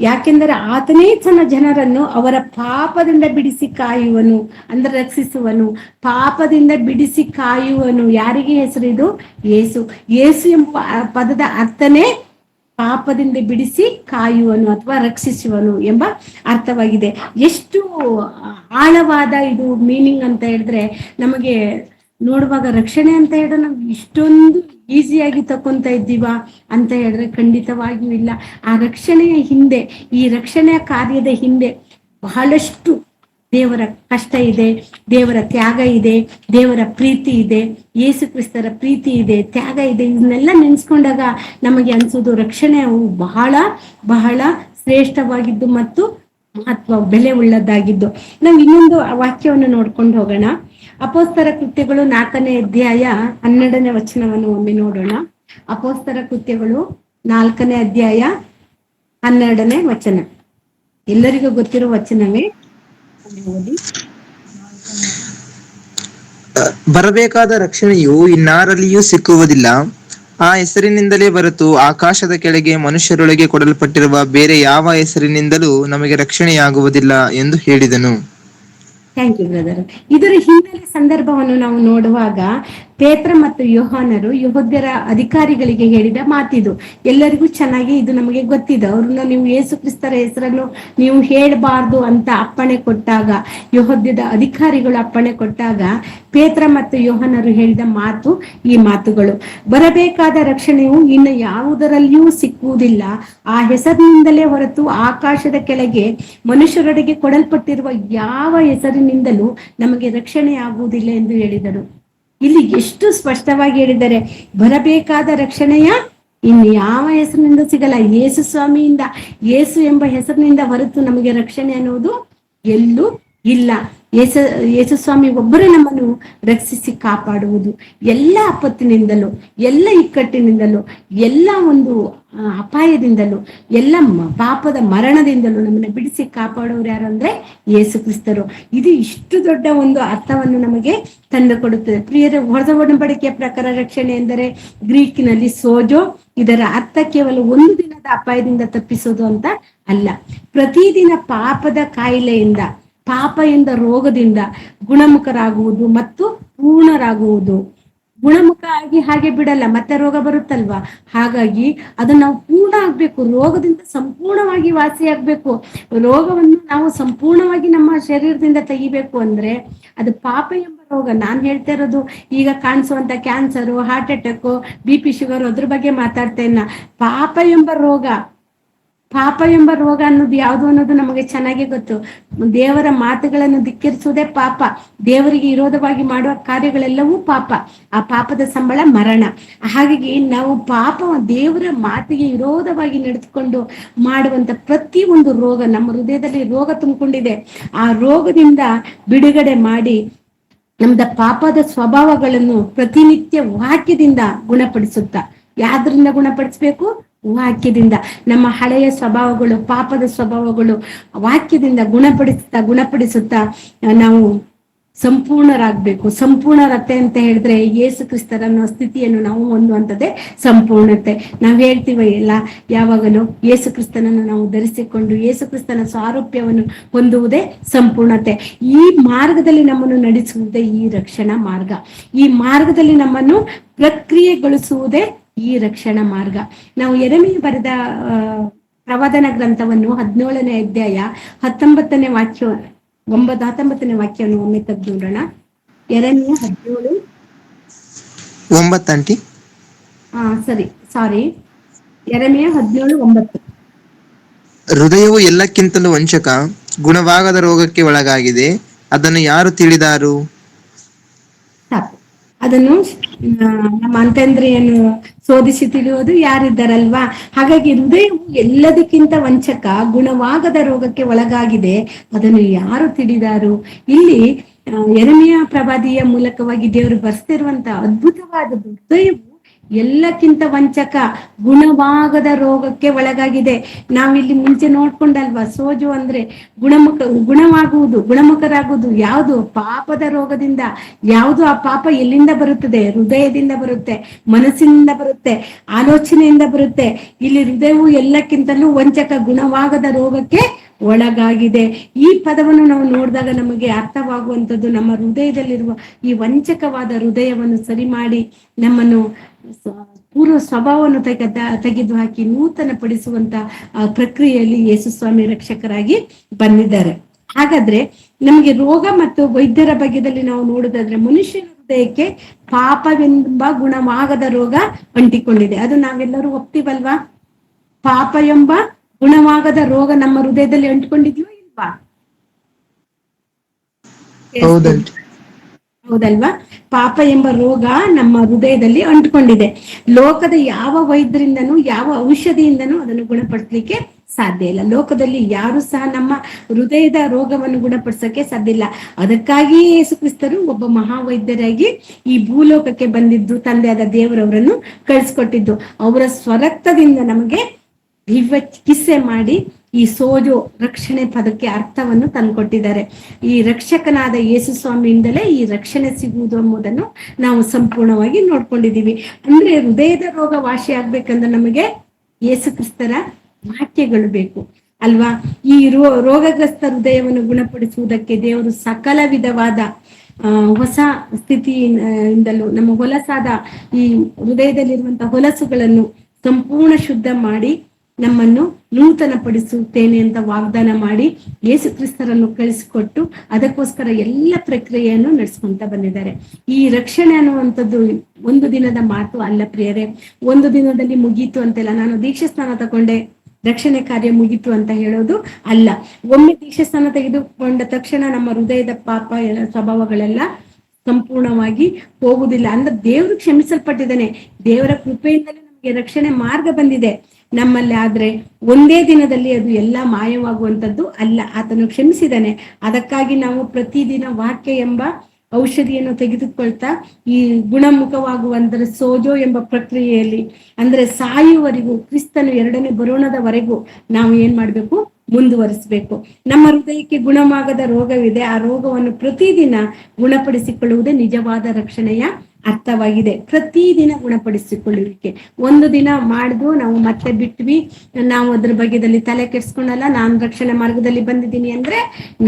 ಯಾಕೆಂದರೆ ಆತನೇ ತನ್ನ ಜನರನ್ನು ಅವರ ಪಾಪದಿಂದ ಬಿಡಿಸಿ ಕಾಯುವನು ಅಂದ್ರೆ ರಕ್ಷಿಸುವನು. ಪಾಪದಿಂದ ಬಿಡಿಸಿ ಕಾಯುವನು ಯಾರಿಗೆ ಹೆಸರಿದು? ಯೇಸು. ಯೇಸು ಎಂಬ ಪದದ ಅರ್ಥನೇ ಪಾಪದಿಂದ ಬಿಡಿಸಿ ಕಾಯುವನು ಅಥವಾ ರಕ್ಷಿಸುವನು ಎಂಬ ಅರ್ಥವಾಗಿದೆ. ಎಷ್ಟು ಆಳವಾದ ಇದು ಮೀನಿಂಗ್ ಅಂತ ಹೇಳಿದ್ರೆ, ನಮಗೆ ನೋಡುವಾಗ ರಕ್ಷಣೆ ಅಂತ ಹೇಳಿದ್ರೆ ನಾವು ಇಷ್ಟೊಂದು ಈಸಿಯಾಗಿ ತಕೊಂತ ಇದ್ದೀವ ಅಂತ ಹೇಳಿದ್ರೆ ಖಂಡಿತವಾಗಿಯೂ ಇಲ್ಲ. ಆ ರಕ್ಷಣೆಯ ಹಿಂದೆ, ಈ ರಕ್ಷಣೆಯ ಕಾರ್ಯದ ಹಿಂದೆ ಬಹಳಷ್ಟು ದೇವರ ಕಷ್ಟ ಇದೆ, ದೇವರ ತ್ಯಾಗ ಇದೆ, ದೇವರ ಪ್ರೀತಿ ಇದೆ, ಯೇಸು ಕ್ರಿಸ್ತರ ಪ್ರೀತಿ ಇದೆ, ತ್ಯಾಗ ಇದೆ. ಇದನ್ನೆಲ್ಲ ನೆನೆಸ್ಕೊಂಡಾಗ ನಮಗೆ ಅನ್ಸೋದು ರಕ್ಷಣೆಯು ಬಹಳ ಬಹಳ ಶ್ರೇಷ್ಠವಾಗಿದ್ದು ಮತ್ತು ಮಹತ್ವ ಬೆಲೆ ಉಳ್ಳದ್ದಾಗಿದ್ದು. ನಾವು ಇನ್ನೊಂದು ವಾಕ್ಯವನ್ನು ನೋಡ್ಕೊಂಡು ಹೋಗೋಣ. ಅಪೊಸ್ತರ ಕೃತ್ಯಗಳು 4ನೇ ಅಧ್ಯಾಯ 12ನೇ ವಚನವನ್ನು ಒಮ್ಮೆ ನೋಡೋಣ. ಅಪೊಸ್ತರ ಕೃತ್ಯಗಳು 4ನೇ ಅಧ್ಯಾಯ 12ನೇ ವಚನ. ಎಲ್ಲರಿಗೂ ಗೊತ್ತಿರುವ ವಚನವೇ. ಬರಬೇಕಾದ ರಕ್ಷಣೆಯು ಇನ್ನಾರಲ್ಲಿಯೂ ಸಿಕ್ಕುವುದಿಲ್ಲ. ಆ ಹೆಸರಿನಿಂದಲೇ ಹೊರತು ಆಕಾಶದ ಕೆಳಗೆ ಮನುಷ್ಯರೊಳಗೆ ಕೊಡಲ್ಪಟ್ಟಿರುವ ಬೇರೆ ಯಾವ ಹೆಸರಿನಿಂದಲೂ ನಮಗೆ ರಕ್ಷಣೆಯಾಗುವುದಿಲ್ಲ ಎಂದು ಹೇಳಿದನು. Thank you brother. ಇದರ ಹಿನ್ನೆಲೆ ಸಂದರ್ಭವನ್ನು ನಾವು ನೋಡುವಾಗ ಪೇತ್ರ ಮತ್ತು ಯೋಹಾನರು ಯೆಹೂದ್ಯರ ಅಧಿಕಾರಿಗಳಿಗೆ ಹೇಳಿದ ಮಾತಿದು. ಎಲ್ಲರಿಗೂ ಚೆನ್ನಾಗಿ ಇದು ನಮಗೆ ಗೊತ್ತಿದೆ. ಅವ್ರನ್ನ ನೀವು ಯೇಸು ಕ್ರಿಸ್ತರ ಹೆಸರನ್ನು ನೀವು ಹೇಳಬಾರ್ದು ಅಂತ ಅಪ್ಪಣೆ ಕೊಟ್ಟಾಗ, ಯೆಹೂದ್ಯದ ಅಧಿಕಾರಿಗಳು ಅಪ್ಪಣೆ ಕೊಟ್ಟಾಗ ಪೇತ್ರ ಮತ್ತು ಯೋಹಾನರು ಹೇಳಿದ ಮಾತು ಈ ಮಾತುಗಳು. ಬರಬೇಕಾದ ರಕ್ಷಣೆಯು ಇನ್ನು ಯಾವುದರಲ್ಲಿಯೂ ಸಿಕ್ಕುವುದಿಲ್ಲ. ಆ ಹೆಸರಿನಿಂದಲೇ ಹೊರತು ಆಕಾಶದ ಕೆಳಗೆ ಮನುಷ್ಯರೊಡೆಗೆ ಕೊಡಲ್ಪಟ್ಟಿರುವ ಯಾವ ಹೆಸರಿನಿಂದಲೂ ನಮಗೆ ರಕ್ಷಣೆ ಆಗುವುದಿಲ್ಲ ಎಂದು ಹೇಳಿದರು. ಇಲ್ಲಿ ಎಷ್ಟು ಸ್ಪಷ್ಟವಾಗಿ ಹೇಳಿದ್ದಾರೆ, ಬರಬೇಕಾದ ರಕ್ಷಣೆಯ ಇನ್ನು ಯಾವ ಹೆಸರಿನಿಂದ ಸಿಗಲ್ಲ, ಯೇಸು ಸ್ವಾಮಿಯಿಂದ, ಯೇಸು ಎಂಬ ಹೆಸರಿನಿಂದ ಹೊರತು ನಮಗೆ ರಕ್ಷಣೆ ಅನ್ನುವುದು ಎಲ್ಲೂ ಇಲ್ಲ. ಯೇಸು ಸ್ವಾಮಿ ಒಬ್ಬರೇ ನಮ್ಮನ್ನು ರಕ್ಷಿಸಿ ಕಾಪಾಡುವುದು. ಎಲ್ಲ ಆಪತ್ತಿನಿಂದಲೂ, ಎಲ್ಲ ಇಕ್ಕಟ್ಟಿನಿಂದಲೂ, ಎಲ್ಲ ಒಂದು ಅಪಾಯದಿಂದಲೂ, ಎಲ್ಲ ಪಾಪದ ಮರಣದಿಂದಲೂ ನಮ್ಮನ್ನು ಬಿಡಿಸಿ ಕಾಪಾಡೋರು ಯಾರು ಅಂದ್ರೆ ಯೇಸು ಕ್ರಿಸ್ತರು. ಇದು ಇಷ್ಟು ದೊಡ್ಡ ಒಂದು ಅರ್ಥವನ್ನು ನಮಗೆ ತಂದು ಕೊಡುತ್ತದೆ. ಪ್ರಿಯರ, ಹೊಸ ಒಡಂಬಡಿಕೆಯ ಪ್ರಕಾರ ರಕ್ಷಣೆ ಎಂದರೆ ಗ್ರೀಕಿನಲ್ಲಿ ಸೋಜೋ. ಇದರ ಅರ್ಥ ಕೇವಲ ಒಂದು ದಿನದ ಅಪಾಯದಿಂದ ತಪ್ಪಿಸೋದು ಅಂತ ಅಲ್ಲ. ಪ್ರತಿದಿನ ಪಾಪದ ಕಾಯಿಲೆಯಿಂದ, ಪಾಪ ಎಂದ ರೋಗದಿಂದ ಗುಣಮುಖರಾಗುವುದು ಮತ್ತು ಪೂರ್ಣರಾಗುವುದು. ಗುಣಮುಖ ಆಗಿ ಹಾಗೆ ಬಿಡಲ್ಲ, ಮತ್ತೆ ರೋಗ ಬರುತ್ತಲ್ವಾ. ಹಾಗಾಗಿ ಅದನ್ನ ನಾವು ಪೂರ್ಣ ಆಗ್ಬೇಕು, ರೋಗದಿಂದ ಸಂಪೂರ್ಣವಾಗಿ ವಾಸಿಯಾಗ್ಬೇಕು. ರೋಗವನ್ನು ನಾವು ಸಂಪೂರ್ಣವಾಗಿ ನಮ್ಮ ಶರೀರದಿಂದ ತೆಗಿಬೇಕು ಅಂದ್ರೆ ಅದು ಪಾಪ ಎಂಬ ರೋಗ. ನಾನ್ ಹೇಳ್ತಾ ಇರೋದು ಈಗ ಕಾಣಿಸುವಂತ cancer, heart attack, BP, sugar ಅದ್ರ ಬಗ್ಗೆ ಮಾತಾಡ್ತೇನೆ. ಪಾಪ ಎಂಬ ರೋಗ, ಪಾಪ ಎಂಬ ರೋಗ ಅನ್ನೋದು ಯಾವುದು ಅನ್ನೋದು ನಮಗೆ ಚೆನ್ನಾಗಿ ಗೊತ್ತು. ದೇವರ ಮಾತುಗಳನ್ನು ಧಿಕ್ಕರಿಸುವುದೇ ಪಾಪ. ದೇವರಿಗೆ ವಿರೋಧವಾಗಿ ಮಾಡುವ ಕಾರ್ಯಗಳೆಲ್ಲವೂ ಪಾಪ. ಆ ಪಾಪದ ಸಂಬಳ ಮರಣ. ಹಾಗಾಗಿ ನಾವು ಪಾಪ, ದೇವರ ಮಾತಿಗೆ ವಿರೋಧವಾಗಿ ನಡೆದುಕೊಂಡು ಮಾಡುವಂತ ಪ್ರತಿ ಒಂದು ರೋಗ, ನಮ್ಮ ಹೃದಯದಲ್ಲಿ ರೋಗ ತುಂಬಿಕೊಂಡಿದೆ. ಆ ರೋಗದಿಂದ ಬಿಡುಗಡೆ ಮಾಡಿ ನಮ್ದ ಪಾಪದ ಸ್ವಭಾವಗಳನ್ನು ಪ್ರತಿನಿತ್ಯ ವಾಕ್ಯದಿಂದ ಗುಣಪಡಿಸುತ್ತಾ. ಯಾವ್ದ್ರಿಂದ ಗುಣಪಡಿಸ್ಬೇಕು? ವಾಕ್ಯದಿಂದ. ನಮ್ಮ ಹಳೆಯ ಸ್ವಭಾವಗಳು, ಪಾಪದ ಸ್ವಭಾವಗಳು ವಾಕ್ಯದಿಂದ ಗುಣಪಡಿಸುತ್ತಾ ನಾವು ಸಂಪೂರ್ಣರಾಗ್ಬೇಕು. ಸಂಪೂರ್ಣರತೆ ಅಂತ ಹೇಳಿದ್ರೆ ಯೇಸು ಕ್ರಿಸ್ತರನ್ನೋ ಸ್ಥಿತಿಯನ್ನು ನಾವು ಹೊಂದುವಂಥದ್ದೇ ಸಂಪೂರ್ಣತೆ. ನಾವ್ ಹೇಳ್ತೀವಿ ಎಲ್ಲ ಯಾವಾಗಲೂ, ಯೇಸು ಕ್ರಿಸ್ತನನ್ನು ನಾವು ಧರಿಸಿಕೊಂಡು ಯೇಸು ಕ್ರಿಸ್ತನ ಸಾರೂಪ್ಯವನ್ನು ಹೊಂದುವುದೇ ಸಂಪೂರ್ಣತೆ. ಈ ಮಾರ್ಗದಲ್ಲಿ ನಮ್ಮನ್ನು ನಡೆಸುವುದೇ ಈ ರಕ್ಷಣಾ ಮಾರ್ಗ. ಈ ಮಾರ್ಗದಲ್ಲಿ ನಮ್ಮನ್ನು ಪ್ರಕ್ರಿಯೆಗೊಳಿಸುವುದೇ ಈ ರಕ್ಷಣಾ ಮಾರ್ಗ. ನಾವು ಯೆರೆಮೀಯ ಬರೆದ ಪ್ರವಾದನ ಗ್ರಂಥವನ್ನು 17ನೇ ಅಧ್ಯಾಯ 19ನೇ ವಾಕ್ಯ 19ನೇ ವಾಕ್ಯವನ್ನು ಒಮ್ಮೆ ತೆಗೆದು ನೋಡೋಣ. ಯೆರೆಮೀಯ 17:9. ಯೆರೆಮೀಯ 17:9. ಹೃದಯವು ಎಲ್ಲಕ್ಕಿಂತಲೂ ವಂಚಕ, ಗುಣವಾಗದ ರೋಗಕ್ಕೆ ಒಳಗಾಗಿದೆ, ಅದನ್ನು ಯಾರು ತಿಳಿದಾರು? ಅದನ್ನು ನಮ್ಮ ಅಂತಂದ್ರೆಯನ್ನು ಶೋಧಿಸಿ ತಿಳಿಯೋದು ಯಾರಿದ್ದಾರಲ್ವಾ. ಹಾಗಾಗಿ ಹೃದಯವು ಎಲ್ಲದಕ್ಕಿಂತ ವಂಚಕ, ಗುಣವಾಗದ ರೋಗಕ್ಕೆ ಒಳಗಾಗಿದೆ, ಅದನ್ನು ಯಾರು ತಿಳಿದಾರು? ಇಲ್ಲಿ ಯೆರೆಮೀಯ ಪ್ರವಾದಿಯ ಮೂಲಕವಾಗಿ ದೇವರು ಬರ್ಸ್ತಿರುವಂತ ಅದ್ಭುತವಾದ ಹೃದಯವು ಎಲ್ಲಕ್ಕಿಂತ ವಂಚಕ, ಗುಣವಾಗದ ರೋಗಕ್ಕೆ ಒಳಗಾಗಿದೆ. ನಾವಿಲ್ಲಿ ಮುಂಚೆ ನೋಡ್ಕೊಂಡಲ್ವಾ, ಸೋಜು ಅಂದ್ರೆ ಗುಣಮುಖರಾಗುವುದು ಯಾವುದು? ಪಾಪದ ರೋಗದಿಂದ. ಯಾವುದು ಆ ಪಾಪ ಎಲ್ಲಿಂದ ಬರುತ್ತದೆ? ಹೃದಯದಿಂದ ಬರುತ್ತೆ, ಮನಸ್ಸಿನಿಂದ ಬರುತ್ತೆ, ಆಲೋಚನೆಯಿಂದ ಬರುತ್ತೆ. ಇಲ್ಲಿ ಹೃದಯವು ಎಲ್ಲಕ್ಕಿಂತಲೂ ವಂಚಕ, ಗುಣವಾಗದ ರೋಗಕ್ಕೆ ಒಳಗಾಗಿದೆ. ಈ ಪದವನ್ನು ನಾವು ನೋಡಿದಾಗ ನಮಗೆ ಅರ್ಥವಾಗುವಂಥದ್ದು, ನಮ್ಮ ಹೃದಯದಲ್ಲಿರುವ ಈ ವಂಚಕವಾದ ಹೃದಯವನ್ನು ಸರಿ ಮಾಡಿ ನಮ್ಮನ್ನು ಪೂರ್ವ ಸ್ವಭಾವವನ್ನು ತೆಗೆದು ಹಾಕಿ ನೂತನ ಪಡಿಸುವಂತ ಪ್ರಕ್ರಿಯೆಯಲ್ಲಿ ಯೇಸು ಸ್ವಾಮಿ ರಕ್ಷಕರಾಗಿ ಬಂದಿದ್ದಾರೆ. ಹಾಗಾದ್ರೆ ನಮಗೆ ರೋಗ ಮತ್ತು ವೈದ್ಯರ ಬಗ್ಗೆದಲ್ಲಿ ನಾವು ನೋಡುದಾದ್ರೆ, ಮನುಷ್ಯನ ಹೃದಯಕ್ಕೆ ಪಾಪವೆಂಬ ಗುಣವಾಗದ ರೋಗ ಅಂಟಿಕೊಂಡಿದೆ. ಅದು ನಾವೆಲ್ಲರೂ ಒಪ್ತೀವಲ್ವಾ? ಪಾಪ ಎಂಬ ಗುಣವಾಗದ ರೋಗ ನಮ್ಮ ಹೃದಯದಲ್ಲಿ ಅಂಟಿಕೊಂಡಿದ್ಯೋ ಇಲ್ವಾ? ಹೌದಲ್ವಾ? ಪಾಪ ಎಂಬ ರೋಗ ನಮ್ಮ ಹೃದಯದಲ್ಲಿ ಅಂಟಿಕೊಂಡಿದೆ. ಲೋಕದ ಯಾವ ವೈದ್ಯರಿಂದನೂ ಯಾವ ಔಷಧಿಯಿಂದನೂ ಅದನ್ನು ಗುಣಪಡಿಸ್ಲಿಕ್ಕೆ ಸಾಧ್ಯ ಇಲ್ಲ. ಲೋಕದಲ್ಲಿ ಯಾರು ಸಹ ನಮ್ಮ ಹೃದಯದ ರೋಗವನ್ನು ಗುಣಪಡಿಸಕ್ಕೆ ಸಾಧ್ಯ ಇಲ್ಲ. ಅದಕ್ಕಾಗಿಯೇ ಯೇಸು ಕ್ರಿಸ್ತರು ಒಬ್ಬ ಮಹಾವೈದ್ಯರಾಗಿ ಈ ಭೂಲೋಕಕ್ಕೆ ಬಂದಿದ್ದು, ತಂದೆಯಾದ ದೇವರವರನ್ನು ಕಳಿಸ್ಕೊಟ್ಟಿದ್ದು. ಅವರ ಸ್ವರಕ್ತದಿಂದ ನಮಗೆ ದಿವ್ಯ ಚಿಕಿತ್ಸೆ ಮಾಡಿ ಈ ಸೋಜು ರಕ್ಷಣೆ ಪದಕ್ಕೆ ಅರ್ಥವನ್ನು ತಂದುಕೊಟ್ಟಿದ್ದಾರೆ. ಈ ರಕ್ಷಕನಾದ ಯೇಸು ಸ್ವಾಮಿಯಿಂದಲೇ ಈ ರಕ್ಷಣೆ ಸಿಗುವುದು ಎಂಬುದನ್ನು ನಾವು ಸಂಪೂರ್ಣವಾಗಿ ನೋಡ್ಕೊಂಡಿದೀವಿ. ಅಂದ್ರೆ ಹೃದಯದ ರೋಗ ವಾಸಿ ಆಗ್ಬೇಕಂದ್ರೆ ನಮಗೆ ಯೇಸು ಕ್ರಿಸ್ತರ ವಾಕ್ಯಗಳು ಬೇಕು ಅಲ್ವಾ? ಈ ರೋಗಗ್ರಸ್ತ ಹೃದಯವನ್ನು ಗುಣಪಡಿಸುವುದಕ್ಕೆ ದೇವರು ಸಕಲ ವಿಧವಾದ ಹೊಸ ಸ್ಥಿತಿಯಿಂದಲೂ ನಮ್ಮ ಹೊಲಸಾದ ಈ ಹೃದಯದಲ್ಲಿರುವಂತಹ ಹೊಲಸುಗಳನ್ನು ಸಂಪೂರ್ಣ ಶುದ್ಧ ಮಾಡಿ ನಮ್ಮನ್ನು ನೂತನ ಪಡಿಸುತ್ತೇನೆ ಅಂತ ವಾಗ್ದಾನ ಮಾಡಿ ಯೇಸು ಕ್ರಿಸ್ತರನ್ನು ಕಳಿಸಿಕೊಟ್ಟು ಅದಕ್ಕೋಸ್ಕರ ಎಲ್ಲ ಪ್ರಕ್ರಿಯೆಯನ್ನು ನಡೆಸ್ಕೊಂತ ಬಂದಿದ್ದಾರೆ. ಈ ರಕ್ಷಣೆ ಅನ್ನುವಂಥದ್ದು ಒಂದು ದಿನದ ಮಾತು ಅಲ್ಲ ಪ್ರಿಯರೇ. ಒಂದು ದಿನದಲ್ಲಿ ಮುಗೀತು ಅಂತೆಲ್ಲ, ನಾನು ದೀಕ್ಷಾ ಸ್ನಾನ ತಗೊಂಡೆ ರಕ್ಷಣೆ ಕಾರ್ಯ ಮುಗೀತು ಅಂತ ಹೇಳೋದು ಅಲ್ಲ. ಒಮ್ಮೆ ದೀಕ್ಷಾ ಸ್ನಾನ ತೆಗೆದುಕೊಂಡ ತಕ್ಷಣ ನಮ್ಮ ಹೃದಯದ ಪಾಪ ಸ್ವಭಾವಗಳೆಲ್ಲ ಸಂಪೂರ್ಣವಾಗಿ ಹೋಗುವುದಿಲ್ಲ. ಅಂದ್ರೆ ದೇವರು ಕ್ಷಮಿಸಲ್ಪಟ್ಟಿದ್ದಾನೆ. ದೇವರ ಕೃಪೆಯಿಂದಲೇ ನಮಗೆ ರಕ್ಷಣೆ ಮಾರ್ಗ ಬಂದಿದೆ ನಮ್ಮಲ್ಲಿ. ಆದ್ರೆ ಒಂದೇ ದಿನದಲ್ಲಿ ಅದು ಎಲ್ಲ ಮಾಯವಾಗುವಂಥದ್ದು ಅಲ್ಲ. ಆತನು ಕ್ಷಮಿಸಿದಾನೆ. ಅದಕ್ಕಾಗಿ ನಾವು ಪ್ರತಿದಿನ ವಾಕ್ಯ ಎಂಬ ಔಷಧಿಯನ್ನು ತೆಗೆದುಕೊಳ್ತಾ ಈ ಗುಣಮುಖವಾಗುವಂದ್ರೆ ಸೋಜೋ ಎಂಬ ಪ್ರಕ್ರಿಯೆಯಲ್ಲಿ, ಅಂದ್ರೆ ಸಾಯುವವರೆಗೂ, ಕ್ರಿಸ್ತನು ಎರಡನೇ ಬರೋಣದವರೆಗೂ ನಾವು ಏನ್ ಮಾಡ್ಬೇಕು? ಮುಂದುವರಿಸಬೇಕು. ನಮ್ಮ ಹೃದಯಕ್ಕೆ ಗುಣವಾಗದ ರೋಗವಿದೆ. ಆ ರೋಗವನ್ನು ಪ್ರತಿದಿನ ಗುಣಪಡಿಸಿಕೊಳ್ಳುವುದೇ ನಿಜವಾದ ರಕ್ಷಣೆಯ ಅರ್ಥವಾಗಿದೆ. ಪ್ರತಿದಿನ ಗುಣಪಡಿಸಿಕೊಳ್ಳುವಿಕೆ. ಒಂದು ದಿನ ಮಾಡಿದ್ವು, ನಾವು ಮತ್ತೆ ಬಿಟ್ವಿ, ನಾವು ಅದ್ರ ಬಗ್ಗೆದಲ್ಲಿ ತಲೆ ಕೆಡ್ಸ್ಕೊಂಡಲ್ಲ, ನಾನು ರಕ್ಷಣೆ ಮಾರ್ಗದಲ್ಲಿ ಬಂದಿದ್ದೀನಿ ಅಂದ್ರೆ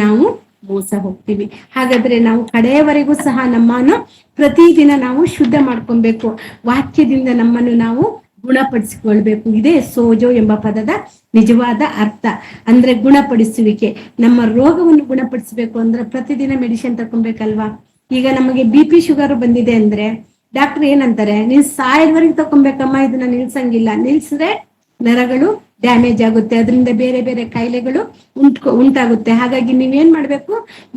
ನಾವು ಮೋಸ ಹೋಗ್ತೀವಿ. ಹಾಗಾದ್ರೆ ನಾವು ಕಡೆಯವರೆಗೂ ಸಹ ನಮ್ಮನ್ನು ಪ್ರತಿದಿನ ನಾವು ಶುದ್ಧ ಮಾಡ್ಕೊಬೇಕು. ವಾಕ್ಯದಿಂದ ನಮ್ಮನ್ನು ನಾವು ಗುಣಪಡಿಸಿಕೊಳ್ಬೇಕು. ಇದೇ ಸೋಜೋ ಎಂಬ ಪದದ ನಿಜವಾದ ಅರ್ಥ. ಅಂದ್ರೆ ಗುಣಪಡಿಸುವಿಕೆ. ನಮ್ಮ ರೋಗವನ್ನು ಗುಣಪಡಿಸಬೇಕು ಅಂದ್ರೆ ಪ್ರತಿದಿನ ಮೆಡಿಸಿನ್ ತಕೊಬೇಕಲ್ವಾ? ಈಗ ನಮಗೆ BP ಶುಗರ್ ಬಂದಿದೆ ಅಂದ್ರೆ ಡಾಕ್ಟರ್ ಏನಂತಾರೆ? ನೀನ್ ಸಾಯೋದ್ವರೆಗೆ ತಕೊಬೇಕಮ್ಮ, ಇದನ್ನ ನಿಲ್ಸಂಗಿಲ್ಲ. ನಿಲ್ಸಿದ್ರೆ ನರಗಳು ಡ್ಯಾಮೇಜ್ ಆಗುತ್ತೆ, ಅದರಿಂದ ಬೇರೆ ಬೇರೆ ಕಾಯಿಲೆಗಳು ಉಂಟಾಗುತ್ತೆ. ಹಾಗಾಗಿ ನೀವೇನ್ ಮಾಡ್ಬೇಕು?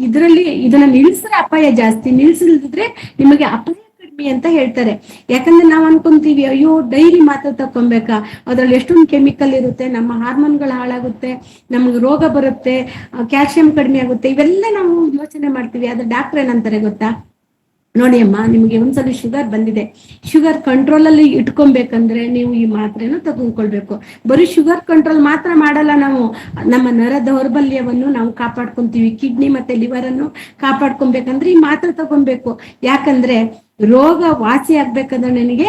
ಇದನ್ನ ನಿಲ್ಸಿದ್ರೆ ಅಪಾಯ ಜಾಸ್ತಿ, ನಿಲ್ಸಿದ್ರೆ ನಿಮಗೆ ಅಪಾಯ ಕಡಿಮೆ ಅಂತ ಹೇಳ್ತಾರೆ. ಯಾಕಂದ್ರೆ ನಾವ್ ಅನ್ಕೊಂತೀವಿ, ಅಯ್ಯೋ ಡೈಲಿ ಮಾತ್ರ ತಕೊಬೇಕಾ, ಅದ್ರಲ್ಲಿ ಎಷ್ಟೊಂದು ಕೆಮಿಕಲ್ ಇರುತ್ತೆ, ನಮ್ಮ ಹಾರ್ಮೋನ್ಗಳು ಹಾಳಾಗುತ್ತೆ, ನಮ್ಗೆ ರೋಗ ಬರುತ್ತೆ, ಕ್ಯಾಲ್ಸಿಯಂ ಕಡಿಮೆ ಆಗುತ್ತೆ, ಇವೆಲ್ಲ ನಾವು ಯೋಚನೆ ಮಾಡ್ತೀವಿ. ಆದ್ರೆ ಡಾಕ್ಟರ್ ಏನಂತಾರೆ ಗೊತ್ತಾ? ನೋಡಿ ಅಮ್ಮ, ನಿಮ್ಗೆ ಒಂದ್ಸಲ ಶುಗರ್ ಬಂದಿದೆ, ಶುಗರ್ ಕಂಟ್ರೋಲ್ ಅಲ್ಲಿ ಇಟ್ಕೊಬೇಕಂದ್ರೆ ನೀವು ಈ ಮಾತ್ರೆನ ತಗೊಂಡ್ಕೊಳ್ಬೇಕು. ಬರೀ ಶುಗರ್ ಕಂಟ್ರೋಲ್ ಮಾತ್ರ ಮಾಡಲ್ಲ ನಾವು, ನಮ್ಮ ನರ ದೌರ್ಬಲ್ಯವನ್ನು ನಾವು ಕಾಪಾಡ್ಕೊಂತೀವಿ. ಕಿಡ್ನಿ ಮತ್ತೆ ಲಿವರ್ ಅನ್ನು ಕಾಪಾಡ್ಕೊಬೇಕಂದ್ರೆ ಈ ಮಾತ್ರೆ ತಗೊಬೇಕು. ಯಾಕಂದ್ರೆ ರೋಗ ವಾಸಿ ಆಗ್ಬೇಕಂದ್ರೆ ನನಗೆ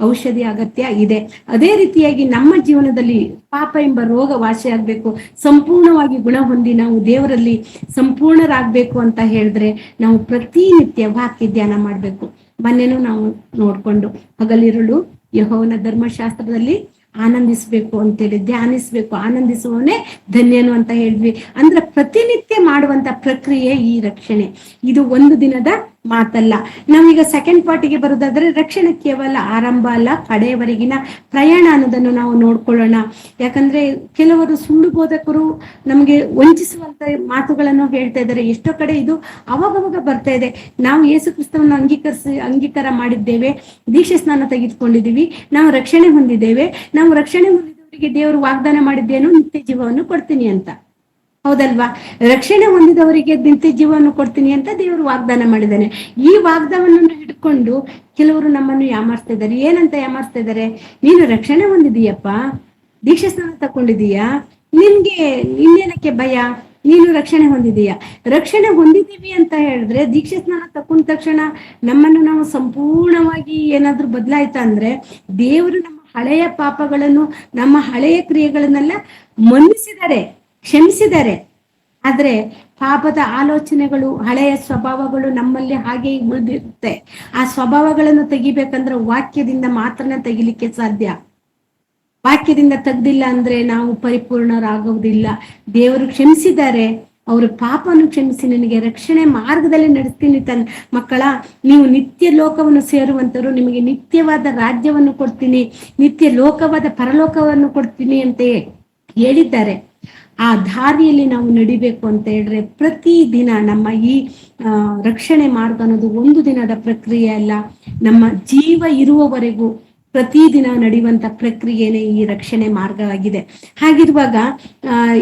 ಔಷಧಿ ಅಗತ್ಯ ಇದೆ. ಅದೇ ರೀತಿಯಾಗಿ ನಮ್ಮ ಜೀವನದಲ್ಲಿ ಪಾಪ ಎಂಬ ರೋಗ ವಾಸಿ ಆಗ್ಬೇಕು, ಸಂಪೂರ್ಣವಾಗಿ ಗುಣ ಹೊಂದಿ ನಾವು ದೇವರಲ್ಲಿ ಸಂಪೂರ್ಣರಾಗ್ಬೇಕು ಅಂತ ಹೇಳಿದ್ರೆ ನಾವು ಪ್ರತಿನಿತ್ಯ ವಾಕ್ಯ ಧ್ಯಾನ ಮಾಡ್ಬೇಕು. ಮೊನ್ನೆನೂ ನಾವು ನೋಡ್ಕೊಂಡು ಹಗಲಿರುಳು ಯೆಹೋವನ ಧರ್ಮಶಾಸ್ತ್ರದಲ್ಲಿ ಆನಂದಿಸ್ಬೇಕು ಅಂತೇಳಿ, ಧ್ಯಾನಿಸ್ಬೇಕು. ಆನಂದಿಸುವವನೇ ಧನ್ಯನು ಅಂತ ಹೇಳಿದ್ವಿ. ಅಂದ್ರೆ ಪ್ರತಿನಿತ್ಯ ಮಾಡುವಂತ ಪ್ರಕ್ರಿಯೆ ಈ ರಕ್ಷಣೆ. ಇದು ಒಂದು ದಿನದ ಮಾತಲ್ಲ. ನಾವೀಗ ಸೆಕೆಂಡ್ ಪಾರ್ಟಿಗೆ ಬರೋದಾದ್ರೆ, ರಕ್ಷಣೆ ಕೇವಲ ಆರಂಭ ಅಲ್ಲ, ಕಡೆಯವರೆಗಿನ ಪ್ರಯಾಣ ಅನ್ನೋದನ್ನು ನಾವು ನೋಡ್ಕೊಳ್ಳೋಣ. ಯಾಕಂದ್ರೆ ಕೆಲವರು ಸುಳ್ಳು ಬೋಧಕರು ನಮ್ಗೆ ವಂಚಿಸುವಂತ ಮಾತುಗಳನ್ನು ಹೇಳ್ತಾ ಇದ್ದಾರೆ. ಎಷ್ಟೋ ಕಡೆ ಇದು ಅವಾಗವಾಗ ಬರ್ತಾ ಇದೆ. ನಾವು ಯೇಸು ಕ್ರಿಸ್ತವನ್ನು ಅಂಗೀಕಾರ ಮಾಡಿದ್ದೇವೆ, ದೀಕ್ಷೆ ಸ್ನಾನ ತೆಗೆದುಕೊಂಡಿದ್ದೀವಿ, ನಾವು ರಕ್ಷಣೆ ಹೊಂದಿದ್ದೇವೆ. ನಾವು ರಕ್ಷಣೆ ಹೊಂದಿದವರಿಗೆ ದೇವರು ವಾಗ್ದಾನ ಮಾಡಿದ್ದೇನು? ನಿತ್ಯ ಜೀವವನ್ನು ಕೊಡ್ತೀನಿ ಅಂತ. ಹೌದಲ್ವಾ? ರಕ್ಷಣೆ ಹೊಂದಿದವರಿಗೆ ನಿತ್ಯ ಜೀವವನ್ನು ಕೊಡ್ತೀನಿ ಅಂತ ದೇವರು ವಾಗ್ದಾನ ಮಾಡಿದ್ದಾನೆ. ಈ ವಾಗ್ದಾನವನ್ನು ಹಿಡ್ಕೊಂಡು ಕೆಲವರು ನಮ್ಮನ್ನು ಯಾಮಾರಿಸ್ತಾ ಇದ್ದಾರೆ. ಏನಂತ ಯಾಮಾರಿಸ್ತಾ ಇದ್ದಾರೆ? ನೀನು ರಕ್ಷಣೆ ಹೊಂದಿದೀಯಪ್ಪ, ದೀಕ್ಷಾ ಸ್ನಾನ ತಕೊಂಡಿದೀಯಾ, ನಿನ್ಗೆ ಇನ್ನೇನಕ್ಕೆ ಭಯ, ನೀನು ರಕ್ಷಣೆ ಹೊಂದಿದೀಯ. ರಕ್ಷಣೆ ಹೊಂದಿದೀವಿ ಅಂತ ಹೇಳಿದ್ರೆ ದೀಕ್ಷಾ ಸ್ನಾನ ತಕೊಂಡ ತಕ್ಷಣ ನಮ್ಮನ್ನು ನಾವು ಸಂಪೂರ್ಣವಾಗಿ ಏನಾದ್ರೂ ಬದಲಾಯ್ತಾ ಅಂದ್ರೆ ದೇವರು ನಮ್ಮ ಹಳೆಯ ಪಾಪಗಳನ್ನು, ನಮ್ಮ ಹಳೆಯ ಕ್ರಿಯೆಗಳನ್ನೆಲ್ಲ ಮನ್ನಿಸಿದ್ದಾರೆ, ಕ್ಷಮಿಸಿದ್ದಾರೆ. ಆದ್ರೆ ಪಾಪದ ಆಲೋಚನೆಗಳು, ಹಳೆಯ ಸ್ವಭಾವಗಳು ನಮ್ಮಲ್ಲಿ ಹಾಗೆ ಉಳಿದಿರುತ್ತೆ. ಆ ಸ್ವಭಾವಗಳನ್ನು ತೆಗಿಬೇಕಂದ್ರೆ ವಾಕ್ಯದಿಂದ ಮಾತ್ರನೇ ತೆಗಿಲಿಕ್ಕೆ ಸಾಧ್ಯ. ವಾಕ್ಯದಿಂದ ತೆಗ್ದಿಲ್ಲ ಅಂದ್ರೆ ನಾವು ಪರಿಪೂರ್ಣರಾಗುವುದಿಲ್ಲ. ದೇವರು ಕ್ಷಮಿಸಿದ್ದಾರೆ, ಅವರು ಪಾಪವನ್ನು ಕ್ಷಮಿಸಿ ನಿನಗೆ ರಕ್ಷಣೆ ಮಾರ್ಗದಲ್ಲಿ ನಡೆಸ್ತೀನಿ ಮಕ್ಕಳ, ನೀವು ನಿತ್ಯ ಲೋಕವನ್ನು ಸೇರುವಂತರು, ನಿಮಗೆ ನಿತ್ಯವಾದ ರಾಜ್ಯವನ್ನು ಕೊಡ್ತೀನಿ, ನಿತ್ಯ ಲೋಕವಾದ ಪರಲೋಕವನ್ನು ಕೊಡ್ತೀನಿ ಅಂತ ಹೇಳಿದ್ದಾರೆ. ಆ ದಾರಿಯಲ್ಲಿ ನಾವು ನಡಿಬೇಕು ಅಂತ ಹೇಳಿದ್ರೆ ಪ್ರತಿದಿನ ನಮ್ಮ ಈ ರಕ್ಷಣೆ ಮಾರ್ಗ ಅನ್ನೋದು ಒಂದು ದಿನದ ಪ್ರಕ್ರಿಯೆ ಅಲ್ಲ, ನಮ್ಮ ಜೀವ ಇರುವವರೆಗೂ ಪ್ರತಿದಿನ ನಡೆಯುವಂತ ಪ್ರಕ್ರಿಯೆನೇ ಈ ರಕ್ಷಣೆ ಮಾರ್ಗವಾಗಿದೆ. ಹಾಗಿರುವಾಗ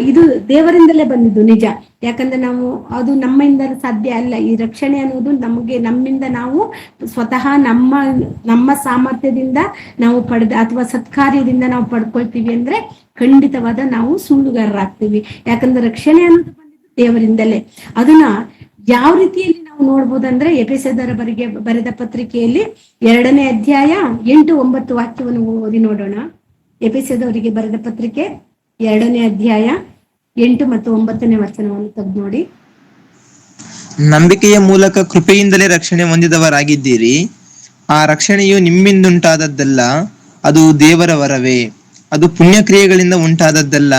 ಇದು ದೇವರಿಂದಲೇ ಬಂದಿದ್ದು ನಿಜ. ಯಾಕಂದ್ರೆ ನಾವು ಅದು ನಮ್ಮಿಂದ ಸಾಧ್ಯ ಅಲ್ಲ. ಈ ರಕ್ಷಣೆ ಅನ್ನೋದು ನಮ್ಮಿಂದ ನಾವು ಸ್ವತಃ ನಮ್ಮ ಸಾಮರ್ಥ್ಯದಿಂದ ನಾವು ಪಡೆದ ಅಥವಾ ಸತ್ಕಾರ್ಯದಿಂದ ನಾವು ಪಡ್ಕೊಳ್ತೀವಿ ಅಂದ್ರೆ ಖಂಡಿತವಾದ ನಾವು ಸುಳ್ಳುಗಾರರಾಗ್ತೀವಿ. ಯಾಕಂದ್ರೆ ರಕ್ಷಣೆ ಅನ್ನೋದು ಬಂದಿದ್ದು ದೇವರಿಂದಲೇ. ಅದನ್ನ ಯಾವ ರೀತಿಯಲ್ಲಿ ನಾವು ನೋಡ್ಬೋದಂದ್ರೆ ಎಫೆಸದರ ಬರೆದ ಪತ್ರಿಕೆಯಲ್ಲಿ 2ನೇ ಅಧ್ಯಾಯ 8-9 ವಾಕ್ಯವನ್ನು ಓದಿ ನೋಡೋಣ. ಎಫೆಸದವರಿಗೆ ಬರೆದ ಪತ್ರಿಕೆ 2ನೇ ಅಧ್ಯಾಯ 8 ಮತ್ತು 9ನೇ ವಚನವನ್ನು ತೆಗೆದು ನೋಡಿ. ನಂಬಿಕೆಯ ಮೂಲಕ ಕೃಪೆಯಿಂದಲೇ ರಕ್ಷಣೆ ಹೊಂದಿದವರಾಗಿದ್ದೀರಿ. ಆ ರಕ್ಷಣೆಯು ನಿಮ್ಮಿಂದುಂಟಾದದ್ದಲ್ಲ, ಅದು ದೇವರ ವರವೇ. ಅದು ಪುಣ್ಯಕ್ರಿಯೆಗಳಿಂದ ಉಂಟಾದದ್ದಲ್ಲ,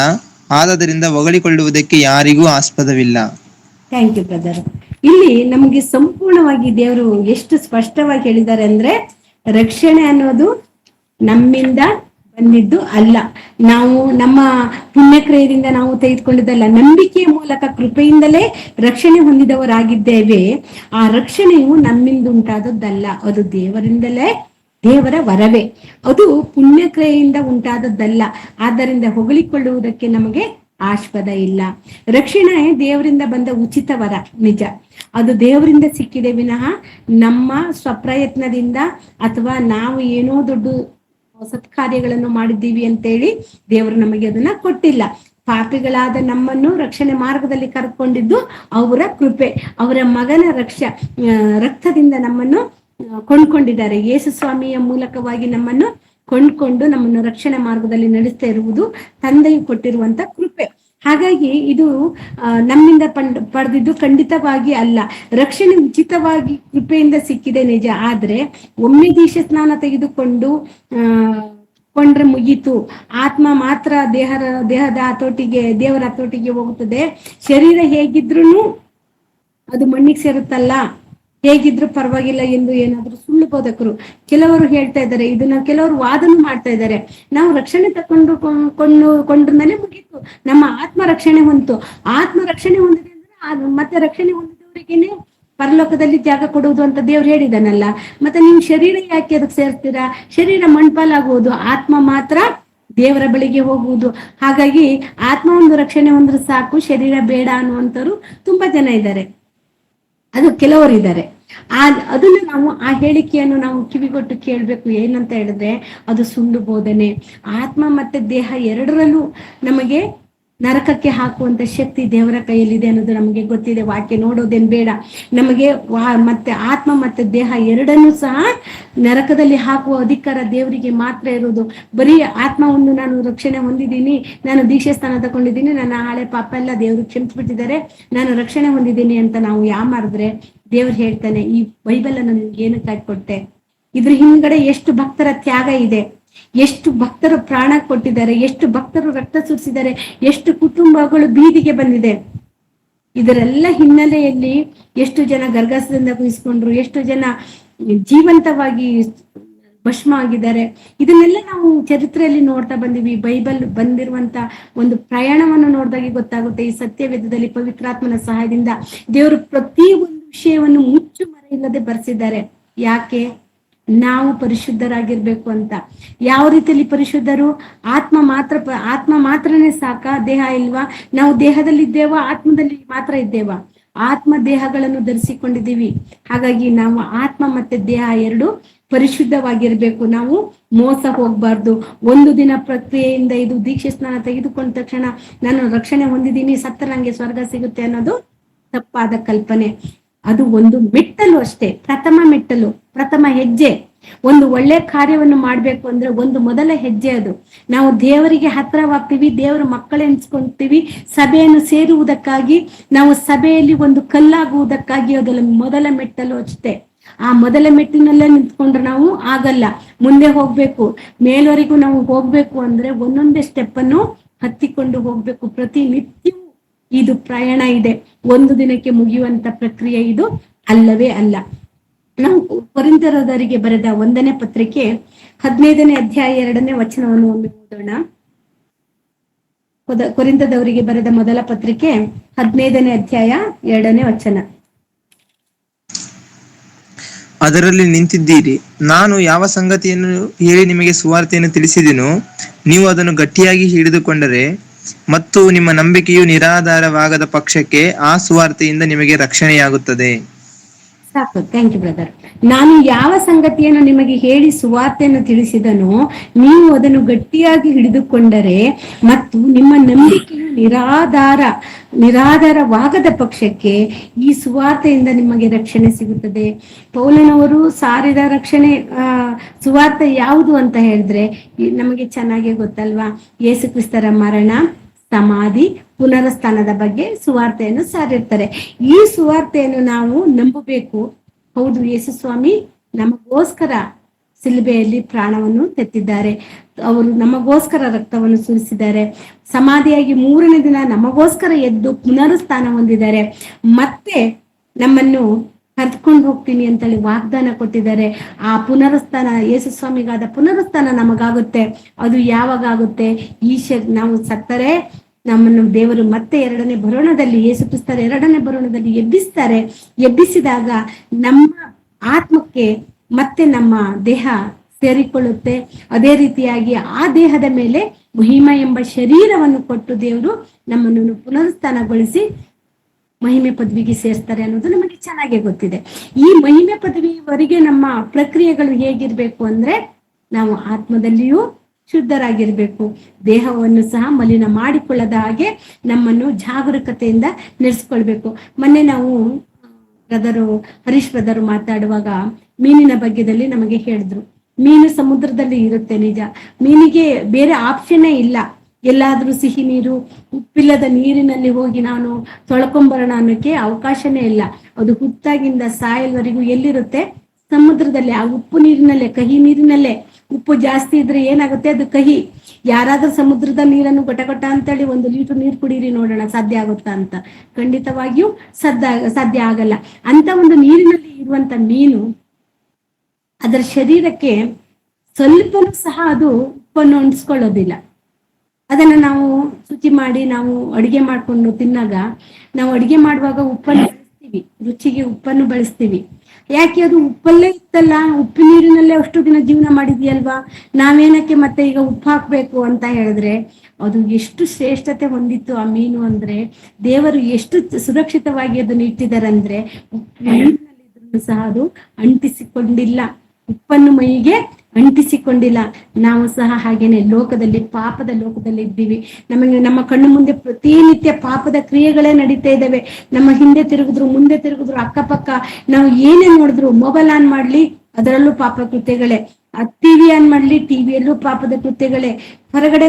ಆದದರಿಂದ ಹೊಗಳಿಕೊಳ್ಳುವುದಕ್ಕೆ ಯಾರಿಗೂ ಆಸ್ಪದವಿಲ್ಲ. Thank you brother. ಇಲ್ಲಿ ನಮಗೆ ಸಂಪೂರ್ಣವಾಗಿ ದೇವರು ಎಷ್ಟು ಸ್ಪಷ್ಟವಾಗಿ ಹೇಳಿದ್ದಾರೆ ಅಂದ್ರೆ ರಕ್ಷಣೆ ಅನ್ನೋದು ನಮ್ಮಿಂದ ಬಂದಿದ್ದು ಅಲ್ಲ, ನಾವು ನಮ್ಮ ಪುಣ್ಯಕ್ರಿಯೆಯಿಂದ ನಾವು ತೆಗೆದುಕೊಂಡಿದ್ದಲ್ಲ, ನಂಬಿಕೆಯ ಮೂಲಕ ಕೃಪೆಯಿಂದಲೇ ರಕ್ಷಣೆ ಹೊಂದಿದವರಾಗಿದ್ದೇವೆ. ಆ ರಕ್ಷಣೆಯು ನಮ್ಮಿಂದ ಉಂಟಾದದ್ದಲ್ಲ, ಅದು ದೇವರಿಂದಲೇ, ದೇವರ ವರವೇ. ಅದು ಪುಣ್ಯಕ್ರಿಯೆಯಿಂದ ಉಂಟಾದದ್ದಲ್ಲ, ಆದ್ದರಿಂದ ಹೊಗಳಿಕೊಳ್ಳುವುದಕ್ಕೆ ನಮಗೆ ಆಸ್ಪದ ಇಲ್ಲ. ರಕ್ಷಣೆ ದೇವರಿಂದ ಬಂದ ಉಚಿತ ವರ ನಿಜ, ಅದು ದೇವರಿಂದ ಸಿಕ್ಕಿದೆ ವಿನಃ ನಮ್ಮ ಸ್ವಪ್ರಯತ್ನದಿಂದ ಅಥವಾ ನಾವು ಏನೋ ದೊಡ್ಡ ಸತ್ಕಾರ್ಯಗಳನ್ನು ಮಾಡಿದ್ದೀವಿ ಅಂತೇಳಿ ದೇವರು ನಮಗೆ ಅದನ್ನ ಕೊಟ್ಟಿಲ್ಲ. ಪಾಪಿಗಳಾದ ನಮ್ಮನ್ನು ರಕ್ಷಣೆ ಮಾರ್ಗದಲ್ಲಿ ಕರ್ಕೊಂಡಿದ್ದು ಅವರ ಕೃಪೆ, ಅವರ ಮಗನ ರಕ್ತದಿಂದ ನಮ್ಮನ್ನು ಕೊಂಡ್ಕೊಂಡಿದ್ದಾರೆ. ಯೇಸು ಸ್ವಾಮಿಯ ಮೂಲಕವಾಗಿ ನಮ್ಮನ್ನು ಕೊಂಡ್ಕೊಂಡು ನಮ್ಮನ್ನು ರಕ್ಷಣೆ ಮಾರ್ಗದಲ್ಲಿ ನಡೆಸ್ತಾ ಇರುವುದು ತಂದೆಯು ಕೊಟ್ಟಿರುವಂತ ಕೃಪೆ. ಹಾಗಾಗಿ ಇದು ನಮ್ಮಿಂದ ಪಡೆದಿದ್ದು ಖಂಡಿತವಾಗಿ ಅಲ್ಲ. ರಕ್ಷಣೆ ಉಚಿತವಾಗಿ ಕೃಪೆಯಿಂದ ಸಿಕ್ಕಿದೆ ನಿಜ, ಆದ್ರೆ ಒಮ್ಮೆ ದೀಕ್ಷಾ ಸ್ನಾನ ತೆಗೆದುಕೊಂಡು ಕೊಂಡ್ರೆ ಮುಗೀತು. ಆತ್ಮ ಮಾತ್ರ ದೇಹದ ಹತೋಟಿಗೆ, ದೇವರ ಹತೋಟಿಗೆ ಹೋಗುತ್ತದೆ. ಶರೀರ ಹೇಗಿದ್ರು ಅದು ಮಣ್ಣಿಗೆ ಸೇರುತ್ತಲ್ಲ, ಹೇಗಿದ್ರು ಪರವಾಗಿಲ್ಲ ಎಂದು ಏನಾದ್ರು ಸುಳ್ಳು ಬೋಧಕರು ಕೆಲವರು ಹೇಳ್ತಾ ಇದ್ದಾರೆ. ಇದನ್ನ ಕೆಲವರು ವಾದನು ಮಾಡ್ತಾ ಇದ್ದಾರೆ. ನಾವು ರಕ್ಷಣೆ ಕೊಂಡ್ರ ಮೇಲೆ ಮುಗೀತು, ನಮ್ಮ ಆತ್ಮ ರಕ್ಷಣೆ ಹೊಂತು. ಆತ್ಮ ರಕ್ಷಣೆ ಹೊಂದಿದೆ ಅಂದ್ರೆ ಮತ್ತೆ ರಕ್ಷಣೆ ಹೊಂದಿದವರಿಗೇನೆ ಪರಲೋಕದಲ್ಲಿ ಜಾಗ ಕೊಡುವುದು ಅಂತ ದೇವ್ರು ಹೇಳಿದಾನಲ್ಲ. ಮತ್ತೆ ನೀವು ಶರೀರ ಯಾಕೆ ಅದಕ್ಕೆ ಸೇರ್ತೀರಾ? ಶರೀರ ಮಣ್ಪಾಲಾಗುವುದು, ಆತ್ಮ ಮಾತ್ರ ದೇವರ ಬಳಿಗೆ ಹೋಗುವುದು. ಹಾಗಾಗಿ ಆತ್ಮ ಒಂದು ರಕ್ಷಣೆ ಹೊಂದ್ರೆ ಸಾಕು, ಶರೀರ ಬೇಡ ಅನ್ನುವಂಥವ್ರು ತುಂಬಾ ಜನ ಇದ್ದಾರೆ, ಅದು ಕೆಲವರು ಇದ್ದಾರೆ. ಅದನ್ನ ನಾವು ಆ ಹೇಳಿಕೆಯನ್ನು ನಾವು ಕಿವಿಗೊಟ್ಟು ಕೇಳ್ಬೇಕು. ಏನಂತ ಹೇಳಿದ್ರೆ ಅದು ಸುಳ್ಳು ಬೋಧನೆ. ಆತ್ಮ ಮತ್ತೆ ದೇಹ ಎರಡರಲ್ಲೂ ನಮಗೆ ನರಕಕ್ಕೆ ಹಾಕುವಂತ ಶಕ್ತಿ ದೇವರ ಕೈಯಲ್ಲಿದೆ ಅನ್ನೋದು ನಮಗೆ ಗೊತ್ತಿದೆ. ವಾಕ್ಯ ನೋಡೋದೇನ್ ಬೇಡ ನಮಗೆ. ಮತ್ತೆ ಆತ್ಮ ಮತ್ತೆ ದೇಹ ಎರಡನ್ನೂ ಸಹ ನರಕದಲ್ಲಿ ಹಾಕುವ ಅಧಿಕಾರ ದೇವರಿಗೆ ಮಾತ್ರ ಇರೋದು. ಬರೀ ಆತ್ಮವನ್ನು ನಾನು ರಕ್ಷಣೆ ಹೊಂದಿದ್ದೀನಿ, ನಾನು ದೀಕ್ಷಾ ಸ್ಥಾನ ತಗೊಂಡಿದ್ದೀನಿ, ನನ್ನ ಹಳೆ ಪಾಪ ಎಲ್ಲ ದೇವರು ಕ್ಷಮಿಸ್ಬಿಟ್ಟಿದ್ದಾರೆ, ನಾನು ರಕ್ಷಣೆ ಹೊಂದಿದ್ದೀನಿ ಅಂತ ನಾವು ಯಾಮಾರಿದ್ರೆ ದೇವ್ರು ಹೇಳ್ತಾನೆ, ಈ ಬೈಬಲ್ ಅನ್ನು ನಿಮ್ಗೆ ಏನಕ್ಕೆ ಕೊಟ್ಟೆ? ಇದ್ರ ಹಿಂದ್ಗಡೆ ಎಷ್ಟು ಭಕ್ತರ ತ್ಯಾಗ ಇದೆ, ಎಷ್ಟು ಭಕ್ತರು ಪ್ರಾಣ ಕೊಟ್ಟಿದ್ದಾರೆ, ಎಷ್ಟು ಭಕ್ತರು ರಕ್ತ ಸುರಿಸಿದ್ದಾರೆ, ಎಷ್ಟು ಕುಟುಂಬಗಳು ಬೀದಿಗೆ ಬಂದಿದೆ. ಇದರೆಲ್ಲ ಹಿನ್ನೆಲೆಯಲ್ಲಿ ಎಷ್ಟು ಜನ ಗರ್ಗಸದಿಂದ ಕುಯಿಸ್ಕೊಂಡ್ರು, ಎಷ್ಟು ಜನ ಜೀವಂತವಾಗಿ ಭಸ್ಮ ಆಗಿದ್ದಾರೆ. ಇದನ್ನೆಲ್ಲ ನಾವು ಚರಿತ್ರೆಯಲ್ಲಿ ನೋಡ್ತಾ ಬಂದಿವಿ. ಬೈಬಲ್ ಬಂದಿರುವಂತ ಒಂದು ಪ್ರಯಾಣವನ್ನು ನೋಡಿದಾಗ ಗೊತ್ತಾಗುತ್ತೆ. ಈ ಸತ್ಯವೇದದಲ್ಲಿ ಪವಿತ್ರಾತ್ಮನ ಸಹಾಯದಿಂದ ದೇವರು ಪ್ರತಿ ಒಂದು ವಿಷಯವನ್ನು ಮುಚ್ಚು ಮರೆ ಇಲ್ಲದೆ ಬರೆಸಿದ್ದಾರೆ. ಯಾಕೆ? ನಾವು ಪರಿಶುದ್ಧರಾಗಿರ್ಬೇಕು ಅಂತ. ಯಾವ ರೀತಿಯಲ್ಲಿ ಪರಿಶುದ್ಧರು? ಆತ್ಮ ಮಾತ್ರನೇ ಸಾಕ, ದೇಹ ಇಲ್ವಾ? ನಾವು ದೇಹದಲ್ಲಿದ್ದೇವಾ, ಆತ್ಮದಲ್ಲಿ ಮಾತ್ರ ಇದ್ದೇವಾ? ಆತ್ಮ ದೇಹಗಳನ್ನು ಧರಿಸಿಕೊಂಡಿದ್ದೀವಿ. ಹಾಗಾಗಿ ನಾವು ಆತ್ಮ ಮತ್ತೆ ದೇಹ ಎರಡು ಪರಿಶುದ್ಧವಾಗಿರ್ಬೇಕು. ನಾವು ಮೋಸ ಹೋಗ್ಬಾರ್ದು. ಒಂದು ದಿನ ಪ್ರಕ್ರಿಯೆಯಿಂದ ಇದು ದೀಕ್ಷೆ ಸ್ನಾನ ತೆಗೆದುಕೊಂಡ ತಕ್ಷಣ ನಾನು ರಕ್ಷಣೆ ಹೊಂದಿದ್ದೀನಿ, ಸತ್ತ ನಂಗೆ ಸ್ವರ್ಗ ಸಿಗುತ್ತೆ ಅನ್ನೋದು ತಪ್ಪಾದ ಕಲ್ಪನೆ. ಅದು ಒಂದು ಮೆಟ್ಟಲು ಅಷ್ಟೇ, ಪ್ರಥಮ ಮೆಟ್ಟಲು, ಪ್ರಥಮ ಹೆಜ್ಜೆ. ಒಂದು ಒಳ್ಳೆ ಕಾರ್ಯವನ್ನು ಮಾಡ್ಬೇಕು ಅಂದ್ರೆ ಒಂದು ಮೊದಲ ಹೆಜ್ಜೆ ಅದು. ನಾವು ದೇವರಿಗೆ ಹತ್ತಿರವಾಗ್ತೀವಿ, ದೇವರ ಮಕ್ಕಳೆನ್ಸ್ಕೊಂತೀವಿ, ಸಭೆಯನ್ನು ಸೇರುವುದಕ್ಕಾಗಿ, ನಾವು ಸಭೆಯಲ್ಲಿ ಒಂದು ಕಲ್ಲಾಗುವುದಕ್ಕಾಗಿ ಅದರ ಮೊದಲ ಮೆಟ್ಟಲು ಅಷ್ಟೇ. ಆ ಮೊದಲ ಮೆಟ್ಟಿನಲ್ಲೇ ನಿಂತ್ಕೊಂಡ್ರೆ ನಾವು ಆಗಲ್ಲ, ಮುಂದೆ ಹೋಗ್ಬೇಕು. ಮೇಲ್ವರೆಗೂ ನಾವು ಹೋಗ್ಬೇಕು ಅಂದ್ರೆ ಒಂದೊಂದೇ ಸ್ಟೆಪ್ ಅನ್ನು ಹತ್ತಿಕೊಂಡು ಹೋಗ್ಬೇಕು. ಪ್ರತಿನಿತ್ಯವೂ ಇದು ಪ್ರಯಾಣ ಇದೆ, ಒಂದು ದಿನಕ್ಕೆ ಮುಗಿಯುವಂತ ಪ್ರಕ್ರಿಯೆ ಇದು ಅಲ್ಲವೇ ಅಲ್ಲ. ನಾವು ಕೊರಿಂಥದವರಿಗೆ ಬರೆದ 1ನೇ ಪತ್ರಿಕೆ 15ನೇ ಅಧ್ಯಾಯ 2ನೇ ವಚನವನ್ನು ಒಮ್ಮೆ ಓದೋಣ. ಕೊರಿಂಥದವರಿಗೆ ಬರೆದ ಮೊದಲ ಪತ್ರಿಕೆ 15ನೇ ಅಧ್ಯಾಯ 2ನೇ ವಚನ. ಅದರಲ್ಲಿ ನಿಂತಿದ್ದೀರಿ. ನಾನು ಯಾವ ಸಂಗತಿಯನ್ನು ಹೇಳಿ ನಿಮಗೆ ಸುವಾರ್ತೆಯನ್ನು ತಿಳಿಸಿದೆನೋ ನೀವು ಅದನ್ನು ಗಟ್ಟಿಯಾಗಿ ಹಿಡಿದುಕೊಂಡರೆ ಮತ್ತು ನಿಮ್ಮ ನಂಬಿಕೆಯು ನಿರಾಧಾರವಾಗದ ಪಕ್ಷಕ್ಕೆ ಆ ಸುವಾರ್ತೆಯಿಂದ ನಿಮಗೆ ರಕ್ಷಣೆಯಾಗುತ್ತದೆ. ಸಾಕು, ಥ್ಯಾಂಕ್ ಯು ಬ್ರದರ್. ನಾನು ಯಾವ ಸಂಗತಿಯನ್ನು ನಿಮಗೆ ಹೇಳಿ ಸುವಾರ್ತೆಯನ್ನು ತಿಳಿಸಿದನೋ ನೀವು ಅದನ್ನು ಗಟ್ಟಿಯಾಗಿ ಹಿಡಿದುಕೊಂಡರೆ ಮತ್ತು ನಿಮ್ಮ ನಂಬಿಕೆಯು ನಿರಾಧಾರವಾಗದ ಪಕ್ಷಕ್ಕೆ ಈ ಸುವಾರ್ತೆಯಿಂದ ನಿಮಗೆ ರಕ್ಷಣೆ ಸಿಗುತ್ತದೆ. ಪೌಲನವರು ಸಾರಿದ ರಕ್ಷಣೆ ಸುವಾರ್ತೆ ಯಾವುದು ಅಂತ ಹೇಳಿದ್ರೆ ನಮಗೆ ಚೆನ್ನಾಗಿ ಗೊತ್ತಲ್ವಾ? ಯೇಸು ಕ್ರಿಸ್ತರ ಮರಣ, ಸಮಾಧಿ, ಪುನರುತ್ಥಾನದ ಬಗ್ಗೆ ಸುವಾರ್ತೆಯನ್ನು ಸಾರಿರ್ತಾರೆ. ಈ ಸುವಾರ್ತೆಯನ್ನು ನಾವು ನಂಬಬೇಕು. ಹೌದು, ಯೇಸು ಸ್ವಾಮಿ ನಮಗೋಸ್ಕರ ಸಿಲುಬೆಯಲ್ಲಿ ಪ್ರಾಣವನ್ನು ತೆತ್ತಿದ್ದಾರೆ, ಅವರು ನಮಗೋಸ್ಕರ ರಕ್ತವನ್ನು ಸುರಿಸಿದ್ದಾರೆ, ಸಮಾಧಿಯಾಗಿ 3ನೇ ದಿನ ನಮಗೋಸ್ಕರ ಎದ್ದು ಪುನರುತ್ಥಾನ ಹೊಂದಿದ್ದಾರೆ, ಮತ್ತೆ ನಮ್ಮನ್ನು ಕರ್ಕೊಂಡು ಹೋಗ್ತೀನಿ ಅಂತೇಳಿ ವಾಗ್ದಾನ ಕೊಟ್ಟಿದ್ದಾರೆ. ಆ ಪುನರುತ್ಥಾನ, ಯೇಸು ಸ್ವಾಮಿಗಾದ ಪುನರುತ್ಥಾನ ನಮಗಾಗುತ್ತೆ. ಅದು ಯಾವಾಗ ಆಗುತ್ತೆ? ನಾವು ಸತ್ತರೆ ನಮ್ಮನ್ನು ದೇವರು ಮತ್ತೆ 2ನೇ ಬರೋಣದಲ್ಲಿ, ಯೇಸು ಕ್ರಿಸ್ತರ 2ನೇ ಬರೋಣದಲ್ಲಿ ಎಬ್ಬಿಸ್ತಾರೆ. ಎಬ್ಬಿಸಿದಾಗ ನಮ್ಮ ಆತ್ಮಕ್ಕೆ ಮತ್ತೆ ನಮ್ಮ ದೇಹ ಸೇರಿಕೊಳ್ಳುತ್ತೆ. ಅದೇ ರೀತಿಯಾಗಿ ಆ ದೇಹದ ಮೇಲೆ ಮಹಿಮಾ ಎಂಬ ಶರೀರವನ್ನು ಕೊಟ್ಟು ದೇವರು ನಮ್ಮನ್ನು ಪುನರುತ್ಥಾನಗೊಳಿಸಿ ಮಹಿಮೆ ಪದವಿಗೆ ಸೇರಿಸ್ತಾರೆ ಅನ್ನೋದು ನಮಗೆ ಚೆನ್ನಾಗಿ ಗೊತ್ತಿದೆ. ಈ ಮಹಿಮೆ ಪದವಿವರೆಗೆ ನಮ್ಮ ಪ್ರಕ್ರಿಯೆಗಳು ಹೇಗಿರ್ಬೇಕು ಅಂದ್ರೆ ನಾವು ಆತ್ಮದಲ್ಲಿಯೂ ಶುದ್ಧರಾಗಿರ್ಬೇಕು, ದೇಹವನ್ನು ಸಹ ಮಲಿನ ಮಾಡಿಕೊಳ್ಳದ ಹಾಗೆ ನಮ್ಮನ್ನು ಜಾಗರೂಕತೆಯಿಂದ ನಡೆಸ್ಕೊಳ್ಬೇಕು. ಮೊನ್ನೆ ನಾವು ಹರೀಶ್ ಬ್ರದರು ಮಾತಾಡುವಾಗ ಮೀನಿನ ಬಗ್ಗೆದಲ್ಲಿ ನಮಗೆ ಹೇಳಿದ್ರು. ಮೀನು ಸಮುದ್ರದಲ್ಲಿ ಇರುತ್ತೆ, ನಿಜ. ಮೀನಿಗೆ ಬೇರೆ ಆಪ್ಷನ್ನೇ ಇಲ್ಲ. ಎಲ್ಲಾದ್ರೂ ಸಿಹಿ ನೀರು, ಉಪ್ಪಿಲ್ಲದ ನೀರಿನಲ್ಲಿ ಹೋಗಿ ನಾನು ತೊಳ್ಕೊಂಬರೋಣ ಅನ್ನೋಕೆ ಅವಕಾಶನೇ ಇಲ್ಲ. ಅದು ಹುಟ್ಟಾಗಿಂದ ಸಾಯಲ್ವರೆಗೂ ಎಲ್ಲಿರುತ್ತೆ? ಸಮುದ್ರದಲ್ಲಿ. ಆ ಉಪ್ಪು ನೀರಿನಲ್ಲೇ, ಕಹಿ ನೀರಿನಲ್ಲೇ. ಉಪ್ಪು ಜಾಸ್ತಿ ಇದ್ರೆ ಏನಾಗುತ್ತೆ? ಅದು ಕಹಿ. ಯಾರಾದ್ರೂ ಸಮುದ್ರದ ನೀರನ್ನು ಗೊಟ ಅಂತೇಳಿ 1 ಲೀಟರ್ ನೀರು ಕುಡೀರಿ ನೋಡೋಣ, ಸಾಧ್ಯ ಆಗುತ್ತಾ ಅಂತ? ಖಂಡಿತವಾಗಿಯೂ ಸಾಧ್ಯ ಆಗಲ್ಲ. ಅಂತ ಒಂದು ನೀರಿನಲ್ಲಿ ಇರುವಂತ ಮೀನು ಅದರ ಶರೀರಕ್ಕೆ ಸ್ವಲ್ಪನೂ ಸಹ ಅದು ಉಪ್ಪನ್ನು ಅಂಟಿಸ್ಕೊಳ್ಳೋದಿಲ್ಲ. ಅದನ್ನ ನಾವು ಶುಚಿ ಮಾಡಿ ನಾವು ಅಡಿಗೆ ಮಾಡ್ಕೊಂಡು ತಿನ್ನಾಗ, ನಾವು ಅಡಿಗೆ ಮಾಡುವಾಗ ಉಪ್ಪನ್ನು ಬಳಸ್ತೀವಿ, ರುಚಿಗೆ ಉಪ್ಪನ್ನು ಬಳಸ್ತೀವಿ. ಯಾಕೆ? ಅದು ಉಪ್ಪಲ್ಲೇ ಇತ್ತಲ್ಲ, ಉಪ್ಪು ನೀರಿನಲ್ಲೇ ಅಷ್ಟು ದಿನ ಜೀವನ ಮಾಡಿದ್ಯಲ್ವಾ, ನಾವೇನಕ್ಕೆ ಮತ್ತೆ ಈಗ ಉಪ್ಪು ಹಾಕ್ಬೇಕು ಅಂತ ಹೇಳಿದ್ರೆ, ಅದು ಎಷ್ಟು ಶ್ರೇಷ್ಠತೆ ಹೊಂದಿತ್ತು ಆ ಮೀನು ಅಂದ್ರೆ, ದೇವರು ಎಷ್ಟು ಸುರಕ್ಷಿತವಾಗಿ ಅದನ್ನು ಇಟ್ಟಿದಾರಂದ್ರೆ ಉಪ್ಪು ನೀರಿನಲ್ಲಿದ್ರೂ ಸಹ ಅದು ಅಂಟಿಸಿಕೊಂಡಿಲ್ಲ, ಉಪ್ಪನ್ನು ಮೈಗೆ ಅಂಟಿಸಿಕೊಂಡಿಲ್ಲ. ನಾವು ಸಹ ಹಾಗೇನೆ ಲೋಕದಲ್ಲಿ, ಪಾಪದ ಲೋಕದಲ್ಲಿ ಇದ್ದೀವಿ. ನಮ್ಮ ಕಣ್ಣು ಮುಂದೆ ಪ್ರತಿನಿತ್ಯ ಪಾಪದ ಕ್ರಿಯೆಗಳೇ ನಡೀತಾ ಇದ್ದಾವೆ. ನಮ್ಮ ಹಿಂದೆ ತಿರುಗಿದ್ರು, ಮುಂದೆ ತಿರುಗಿದ್ರು, ಅಕ್ಕಪಕ್ಕ ನಾವು ಏನೇ ನೋಡಿದ್ರು, ಮೊಬೈಲ್ ಆನ್ ಮಾಡ್ಲಿ ಅದರಲ್ಲೂ ಪಾಪ ಕೃತ್ಯಗಳೇ, ಟಿವಿ ಆನ್ ಮಾಡ್ಲಿ ಟಿವಿಯಲ್ಲೂ ಪಾಪದ ಕೃತ್ಯಗಳೇ, ಹೊರಗಡೆ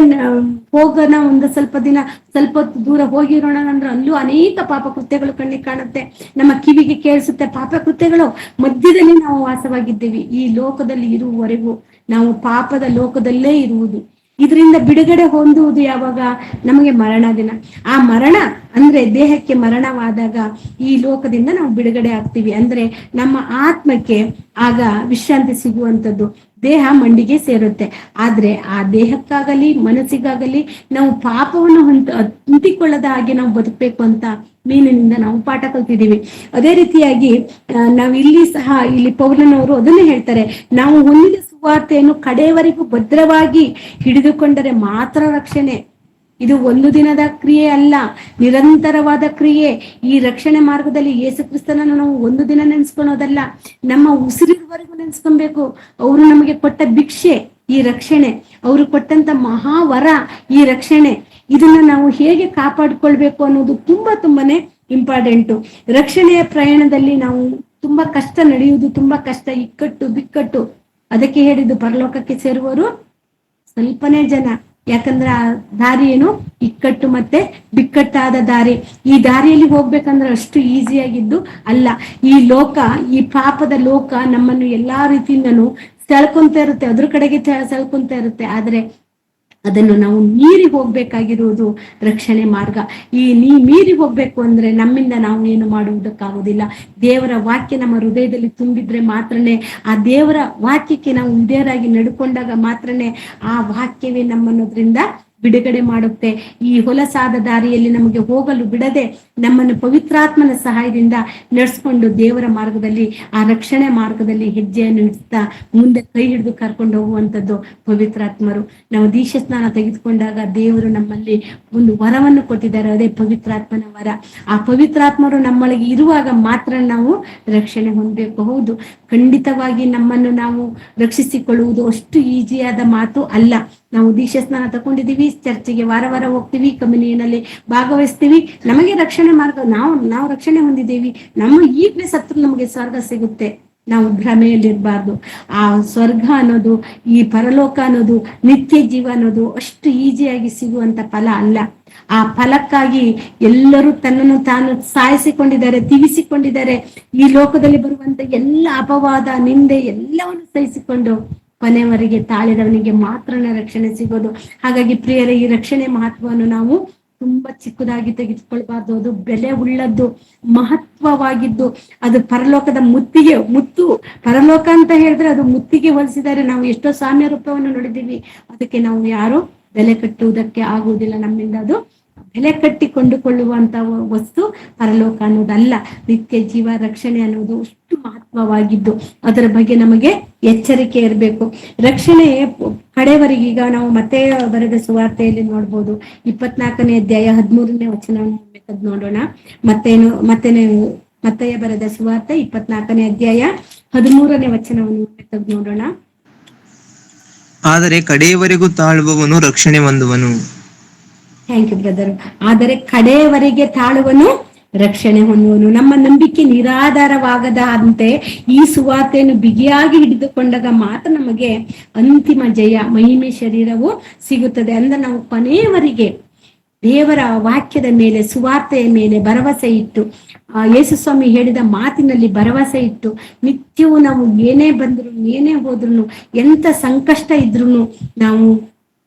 ಹೋಗೋಣ ಸ್ವಲ್ಪ ಹೊತ್ತು ದೂರ ಹೋಗಿರೋಣ ಅಂದ್ರೆ ಅಲ್ಲೂ ಅನೇಕ ಪಾಪ ಕೃತ್ಯಗಳು ಕಣ್ಣಿಗೆ ಕಾಣುತ್ತೆ, ನಮ್ಮ ಕಿವಿಗೆ ಕೇಳಿಸುತ್ತೆ ಪಾಪ ಕೃತ್ಯಗಳು. ಮಧ್ಯದಲ್ಲಿ ನಾವು ವಾಸವಾಗಿದ್ದೀವಿ. ಈ ಲೋಕದಲ್ಲಿ ಇರುವವರೆಗೂ ನಾವು ಪಾಪದ ಲೋಕದಲ್ಲೇ ಇರುವುದು. ಇದರಿಂದ ಬಿಡುಗಡೆ ಹೊಂದುವುದು ಯಾವಾಗ? ನಮಗೆ ಮರಣ ದಿನ. ಆ ಮರಣ ಅಂದ್ರೆ ದೇಹಕ್ಕೆ ಮರಣವಾದಾಗ ಈ ಲೋಕದಿಂದ ನಾವು ಬಿಡುಗಡೆ ಆಗ್ತೀವಿ. ಅಂದ್ರೆ ನಮ್ಮ ಆತ್ಮಕ್ಕೆ ಆಗ ವಿಶ್ರಾಂತಿ ಸಿಗುವಂಥದ್ದು. ದೇಹ ಮಂಡಿಗೆ ಸೇರುತ್ತೆ. ಆದ್ರೆ ಆ ದೇಹಕ್ಕಾಗಲಿ ಮನಸ್ಸಿಗಾಗಲಿ ನಾವು ಪಾಪವನ್ನು ಅಂಟಿಕೊಳ್ಳದ ಹಾಗೆ ನಾವು ಬದುಕಬೇಕು ಅಂತ ಮೀನಿನಿಂದ ನಾವು ಪಾಠ ಕಲ್ತಿದ್ದೀವಿ. ಅದೇ ರೀತಿಯಾಗಿ ನಾವು ಇಲ್ಲಿ ಸಹ ಇಲ್ಲಿ ಪೌಲನವರು ಅದನ್ನೇ ಹೇಳ್ತಾರೆ, ನಾವು ಹೊಂದಿದ ಸುವಾರ್ತೆಯನ್ನು ಕಡೆಯವರೆಗೂ ಭದ್ರವಾಗಿ ಹಿಡಿದುಕೊಂಡರೆ ಮಾತ್ರ ರಕ್ಷಣೆ. ಇದು ಒಂದು ದಿನದ ಕ್ರಿಯೆ ಅಲ್ಲ, ನಿರಂತರವಾದ ಕ್ರಿಯೆ. ಈ ರಕ್ಷಣೆ ಮಾರ್ಗದಲ್ಲಿ ಯೇಸು ಕ್ರಿಸ್ತನನ್ನು ನಾವು ಒಂದು ದಿನ ನೆನ್ಸ್ಕೊಳೋದಲ್ಲ, ನಮ್ಮ ಉಸಿರಿರುವವರೆಗೂ ನೆನ್ಸ್ಕೊಬೇಕು. ಅವರು ನಮಗೆ ಕೊಟ್ಟ ಭಿಕ್ಷೆ ಈ ರಕ್ಷಣೆ, ಅವರು ಕೊಟ್ಟಂತ ಮಹಾವರ ಈ ರಕ್ಷಣೆ. ಇದನ್ನ ನಾವು ಹೇಗೆ ಕಾಪಾಡ್ಕೊಳ್ಬೇಕು ಅನ್ನೋದು ತುಂಬಾನೇ ಇಂಪಾರ್ಟೆಂಟು. ರಕ್ಷಣೆಯ ಪ್ರಯಾಣದಲ್ಲಿ ನಾವು ತುಂಬಾ ಕಷ್ಟ ನಡೆಯುವುದು, ತುಂಬಾ ಕಷ್ಟ, ಇಕ್ಕಟ್ಟು ಬಿಕ್ಕಟ್ಟು. ಅದಕ್ಕೆ ಹೇಳಿದ್ದು ಪರಲೋಕಕ್ಕೆ ಸೇರುವವರು ಸ್ವಲ್ಪನೇ ಜನ. ಯಾಕಂದ್ರೆ ಆ ದಾರಿ ಏನು, ಇಕ್ಕಟ್ಟು ಮತ್ತೆ ಬಿಕ್ಕಟ್ಟಾದ ದಾರಿ. ಈ ದಾರಿಯಲ್ಲಿ ಹೋಗ್ಬೇಕಂದ್ರೆ ಅಷ್ಟು ಈಸಿಯಾಗಿದ್ದು ಅಲ್ಲ. ಈ ಲೋಕ, ಈ ಪಾಪದ ಲೋಕ ನಮ್ಮನ್ನು ಎಲ್ಲಾ ರೀತಿಯಿಂದನೂ ಸೆಳ್ಕೊಂತ ಇರುತ್ತೆ, ಅದ್ರ ಕಡೆಗೆ ಸೆಳ್ಕೊಂತ ಇರುತ್ತೆ. ಆದ್ರೆ ಅದನ್ನು ನಾವು ಮೀರಿ ಹೋಗ್ಬೇಕಾಗಿರುವುದು ರಕ್ಷಣೆ ಮಾರ್ಗ. ಮೀರಿ ಹೋಗ್ಬೇಕು ಅಂದ್ರೆ ನಮ್ಮಿಂದ ನಾವು ಏನು ಮಾಡುವುದಕ್ಕಾಗೋದಿಲ್ಲ. ದೇವರ ವಾಕ್ಯ ನಮ್ಮ ಹೃದಯದಲ್ಲಿ ತುಂಬಿದ್ರೆ ಮಾತ್ರನೇ, ಆ ದೇವರ ವಾಕ್ಯಕ್ಕೆ ನಾವು ವಿಧೇಯರಾಗಿ ನಡ್ಕೊಂಡಾಗ ಮಾತ್ರನೇ ಆ ವಾಕ್ಯವೇ ನಮ್ಮನ್ನೋದ್ರಿಂದ ಬಿಡುಗಡೆ ಮಾಡುತ್ತೆ. ಈ ಹೊಲಸಾದ ದಾರಿಯಲ್ಲಿ ನಮಗೆ ಹೋಗಲು ಬಿಡದೆ ನಮ್ಮನ್ನು ಪವಿತ್ರಾತ್ಮನ ಸಹಾಯದಿಂದ ನಡೆಸ್ಕೊಂಡು ದೇವರ ಮಾರ್ಗದಲ್ಲಿ, ಆ ರಕ್ಷಣೆ ಮಾರ್ಗದಲ್ಲಿ ಹೆಜ್ಜೆಯನ್ನು ಇಡ್ತಾ ಮುಂದೆ ಕೈ ಹಿಡಿದು ಕರ್ಕೊಂಡು ಹೋಗುವಂಥದ್ದು ಪವಿತ್ರಾತ್ಮರು. ನಾವು ದೀಕ್ಷಾ ಸ್ನಾನ ತೆಗೆದುಕೊಂಡಾಗ ದೇವರು ನಮ್ಮಲ್ಲಿ ಒಂದು ವರವನ್ನು ಕೊಟ್ಟಿದ್ದಾರೆ, ಅದೇ ಪವಿತ್ರಾತ್ಮನ ವರ. ಆ ಪವಿತ್ರಾತ್ಮರು ನಮ್ಮೊಳಗೆ ಇರುವಾಗ ಮಾತ್ರ ನಾವು ರಕ್ಷಣೆ ಹೊಂದಬೇಕು. ಹೌದು, ಖಂಡಿತವಾಗಿ ನಮ್ಮನ್ನು ನಾವು ರಕ್ಷಿಸಿಕೊಳ್ಳುವುದು ಅಷ್ಟು ಈಜಿಯಾದ ಮಾತು ಅಲ್ಲ. ನಾವು ದೀಕ್ಷಾ ಸ್ನಾನ ತಗೊಂಡಿದೀವಿ, ಚರ್ಚಿಗೆ ವಾರ ಹೋಗ್ತೀವಿ, ಕಮ್ಯುನಿಯನಲ್ಲಿ ಭಾಗವಹಿಸ್ತೀವಿ, ನಮಗೆ ರಕ್ಷಣೆ ಮಾರ್ಗ, ನಾವು ರಕ್ಷಣೆ ಹೊಂದಿದ್ದೀವಿ, ನಮ್ಮ ಈಗಲೇ ಸತ್ರು ನಮಗೆ ಸ್ವರ್ಗ ಸಿಗುತ್ತೆ. ನಾವು ಭ್ರಮೆಯಲ್ಲಿರ್ಬಾರ್ದು. ಆ ಸ್ವರ್ಗ ಅನ್ನೋದು, ಈ ಪರಲೋಕ ಅನ್ನೋದು, ನಿತ್ಯ ಜೀವ ಅನ್ನೋದು ಅಷ್ಟು ಈಜಿಯಾಗಿ ಸಿಗುವಂತ ಫಲ ಅಲ್ಲ. ಆ ಫಲಕ್ಕಾಗಿ ಎಲ್ಲರೂ ತನ್ನನ್ನು ತಾನು ಸಾಯಿಸಿಕೊಂಡಿದ್ದಾರೆ, ತಿವಿಸಿಕೊಂಡಿದ್ದಾರೆ. ಈ ಲೋಕದಲ್ಲಿ ಬರುವಂತ ಎಲ್ಲ ಅಪವಾದ, ನಿಂದೆ ಎಲ್ಲವನ್ನು ಸಹಿಸಿಕೊಂಡು ಕೊನೆವರೆಗೆ ತಾಳಿದವನಿಗೆ ಮಾತ್ರನೇ ರಕ್ಷಣೆ ಸಿಗೋದು. ಹಾಗಾಗಿ ಪ್ರಿಯರೇ, ಈ ರಕ್ಷಣೆ ಮಹತ್ವವನ್ನು ನಾವು ತುಂಬಾ ಚಿಕ್ಕದಾಗಿ ತೆಗೆದುಕೊಳ್ಬಾರ್ದು. ಅದು ಬೆಲೆ ಉಳ್ಳದ್ದು, ಮಹತ್ವವಾಗಿದ್ದು. ಅದು ಪರಲೋಕದ ಮುತ್ತು. ಪರಲೋಕ ಅಂತ ಹೇಳಿದ್ರೆ ಅದು ಮುತ್ತಿಗೆ ಹೋಲಿಸಿದರೆ ನಾವು ಎಷ್ಟೋ ಸಾಮ್ಯ ರೂಪವನ್ನು ನೋಡಿದ್ದೀವಿ. ಅದಕ್ಕೆ ನಾವು ಯಾರು ಬೆಲೆ ಕಟ್ಟುವುದಕ್ಕೆ ಆಗುವುದಿಲ್ಲ. ನಮ್ಮಿಂದ ಅದು ಬೆಲೆ ಕಟ್ಟಿ ಕೊಂಡುಕೊಳ್ಳುವಂತ ವಸ್ತು ಪರಲೋಕ ಅನ್ನೋದಲ್ಲ. ನಿತ್ಯ ಜೀವ ರಕ್ಷಣೆ ಅನ್ನೋದು ಅಷ್ಟು ಮಹತ್ವವಾಗಿದ್ದು ಅದರ ಬಗ್ಗೆ ನಮಗೆ ಎಚ್ಚರಿಕೆ ಇರಬೇಕು. ರಕ್ಷಣೆ ಕಡೆವರೆಗೆ ಈಗ ನಾವು ಮತ್ತೆ ಬರೆದ ಸುವಾರ್ತೆಯಲ್ಲಿ ನೋಡ್ಬೋದು, 24ನೇ ಅಧ್ಯಾಯ 13ನೇ ವಚನವನ್ನು ನೋಡೋಣ. ಮತ್ತೆಯ ಬರೆದ ಸುವಾರ್ತೆ 24ನೇ ಅಧ್ಯಾಯ 13ನೇ ವಚನವನ್ನು ತೆಗೆದು ನೋಡೋಣ. ಆದರೆ ಕಡೆಯವರೆಗೂ ತಾಳುವವನು ರಕ್ಷಣೆ ಹೊಂದುವನು. Thank you brother. ಆದರೆ ಕಡೆಯವರೆಗೆ ತಾಳುವನು ರಕ್ಷಣೆ ಹೊಂದುವನು. ನಮ್ಮ ನಂಬಿಕೆ ನಿರಾಧಾರವಾಗದ ಅಂತೆ ಈ ಸುವಾರ್ತೆಯನ್ನು ಬಿಗಿಯಾಗಿ ಹಿಡಿದುಕೊಂಡಾಗ ಮಾತ್ರ ನಮಗೆ ಅಂತಿಮ ಜಯ, ಮಹಿಮೆ ಶರೀರವು ಸಿಗುತ್ತದೆ. ಅಂದ್ರೆ ನಾವು ಕೊನೆಯವರೆಗೆ ದೇವರ ವಾಕ್ಯದ ಮೇಲೆ, ಸುವಾರ್ತೆಯ ಮೇಲೆ ಭರವಸೆ ಇಟ್ಟು, ಯೇಸು ಸ್ವಾಮಿ ಹೇಳಿದ ಮಾತಿನಲ್ಲಿ ಭರವಸೆ ಇಟ್ಟು, ನಿತ್ಯವೂ ನಾವು ಏನೇ ಬಂದ್ರು, ಏನೇ ಹೋದ್ರು, ಎಂತ ಸಂಕಷ್ಟ ಇದ್ರು ನಾವು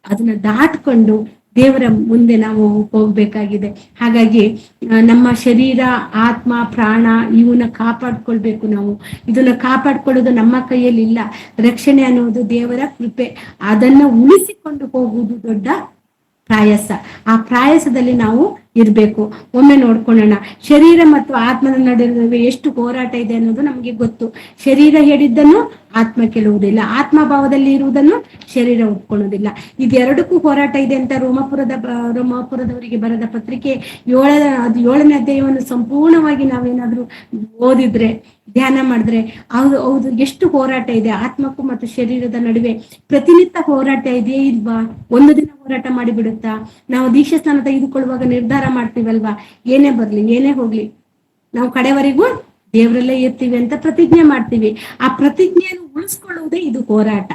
ಅದನ್ನ ದಾಟ್ಕೊಂಡು ದೇವರ ಮುಂದೆ ನಾವು ಹೋಗ್ಬೇಕಾಗಿದೆ. ಹಾಗಾಗಿ ನಮ್ಮ ಶರೀರ, ಆತ್ಮ, ಪ್ರಾಣ ಇವನ್ನ ಕಾಪಾಡ್ಕೊಳ್ಬೇಕು. ನಾವು ಇದನ್ನ ಕಾಪಾಡ್ಕೊಳ್ಳೋದು ನಮ್ಮ ಕೈಯಲ್ಲಿ ಇಲ್ಲ. ರಕ್ಷಣೆ ಅನ್ನೋದು ದೇವರ ಕೃಪೆ. ಅದನ್ನ ಉಳಿಸಿಕೊಂಡು ಹೋಗುವುದು ದೊಡ್ಡ ಪ್ರಾಯಸ. ಆ ಪ್ರಾಯಸದಲ್ಲಿ ನಾವು ಇರ್ಬೇಕು. ಒಮ್ಮೆ ನೋಡ್ಕೊಳ್ಳೋಣ, ಶರೀರ ಮತ್ತು ಆತ್ಮನ ನಡುವೆ ಎಷ್ಟು ಹೋರಾಟ ಇದೆ ಅನ್ನೋದು ನಮಗೆ ಗೊತ್ತು. ಶರೀರ ಹೇಳಿದ್ದನ್ನು ಆತ್ಮ ಕೇಳುವುದಿಲ್ಲ, ಆತ್ಮ ಭಾವದಲ್ಲಿ ಇರುವುದನ್ನು ಶರೀರ ಒಪ್ಕೊಳ್ಳೋದಿಲ್ಲ. ಇದೆರಡಕ್ಕೂ ಹೋರಾಟ ಇದೆ ಅಂತ ರೋಮಾಪುರದವರಿಗೆ ಬರೆದ ಪತ್ರಿಕೆ 7ನೇ ಅಧ್ಯಾಯವನ್ನು ಸಂಪೂರ್ಣವಾಗಿ ನಾವೇನಾದ್ರೂ ಓದಿದ್ರೆ, ಧ್ಯಾನ ಮಾಡಿದ್ರೆ ಹೌದು ಎಷ್ಟು ಹೋರಾಟ ಇದೆ ಆತ್ಮಕ್ಕೂ ಮತ್ತು ಶರೀರದ ನಡುವೆ. ಪ್ರತಿನಿತ್ಯ ಹೋರಾಟ ಇದೆಯೇ ಇಲ್ವಾ? ಒಂದು ದಿನ ಹೋರಾಟ ಮಾಡಿಬಿಡುತ್ತಾ? ನಾವು ದೀಕ್ಷಾ ಸ್ನಾನ ತೆಗೆದುಕೊಳ್ಳುವಾಗ ನಿರ್ಧಾರ ಮಾಡ್ತೀವಲ್ವಾ, ಏನೇ ಬರ್ಲಿ ಏನೇ ಹೋಗ್ಲಿ ನಾವು ಕಡೆವರೆಗೂ ದೇವರಲ್ಲೇ ಇರ್ತೀವಿ ಅಂತ ಪ್ರತಿಜ್ಞೆ ಮಾಡ್ತೀವಿ. ಆ ಪ್ರತಿಜ್ಞೆಯನ್ನು ಉಳಿಸ್ಕೊಳ್ಳುವುದೇ ಇದು ಹೋರಾಟ.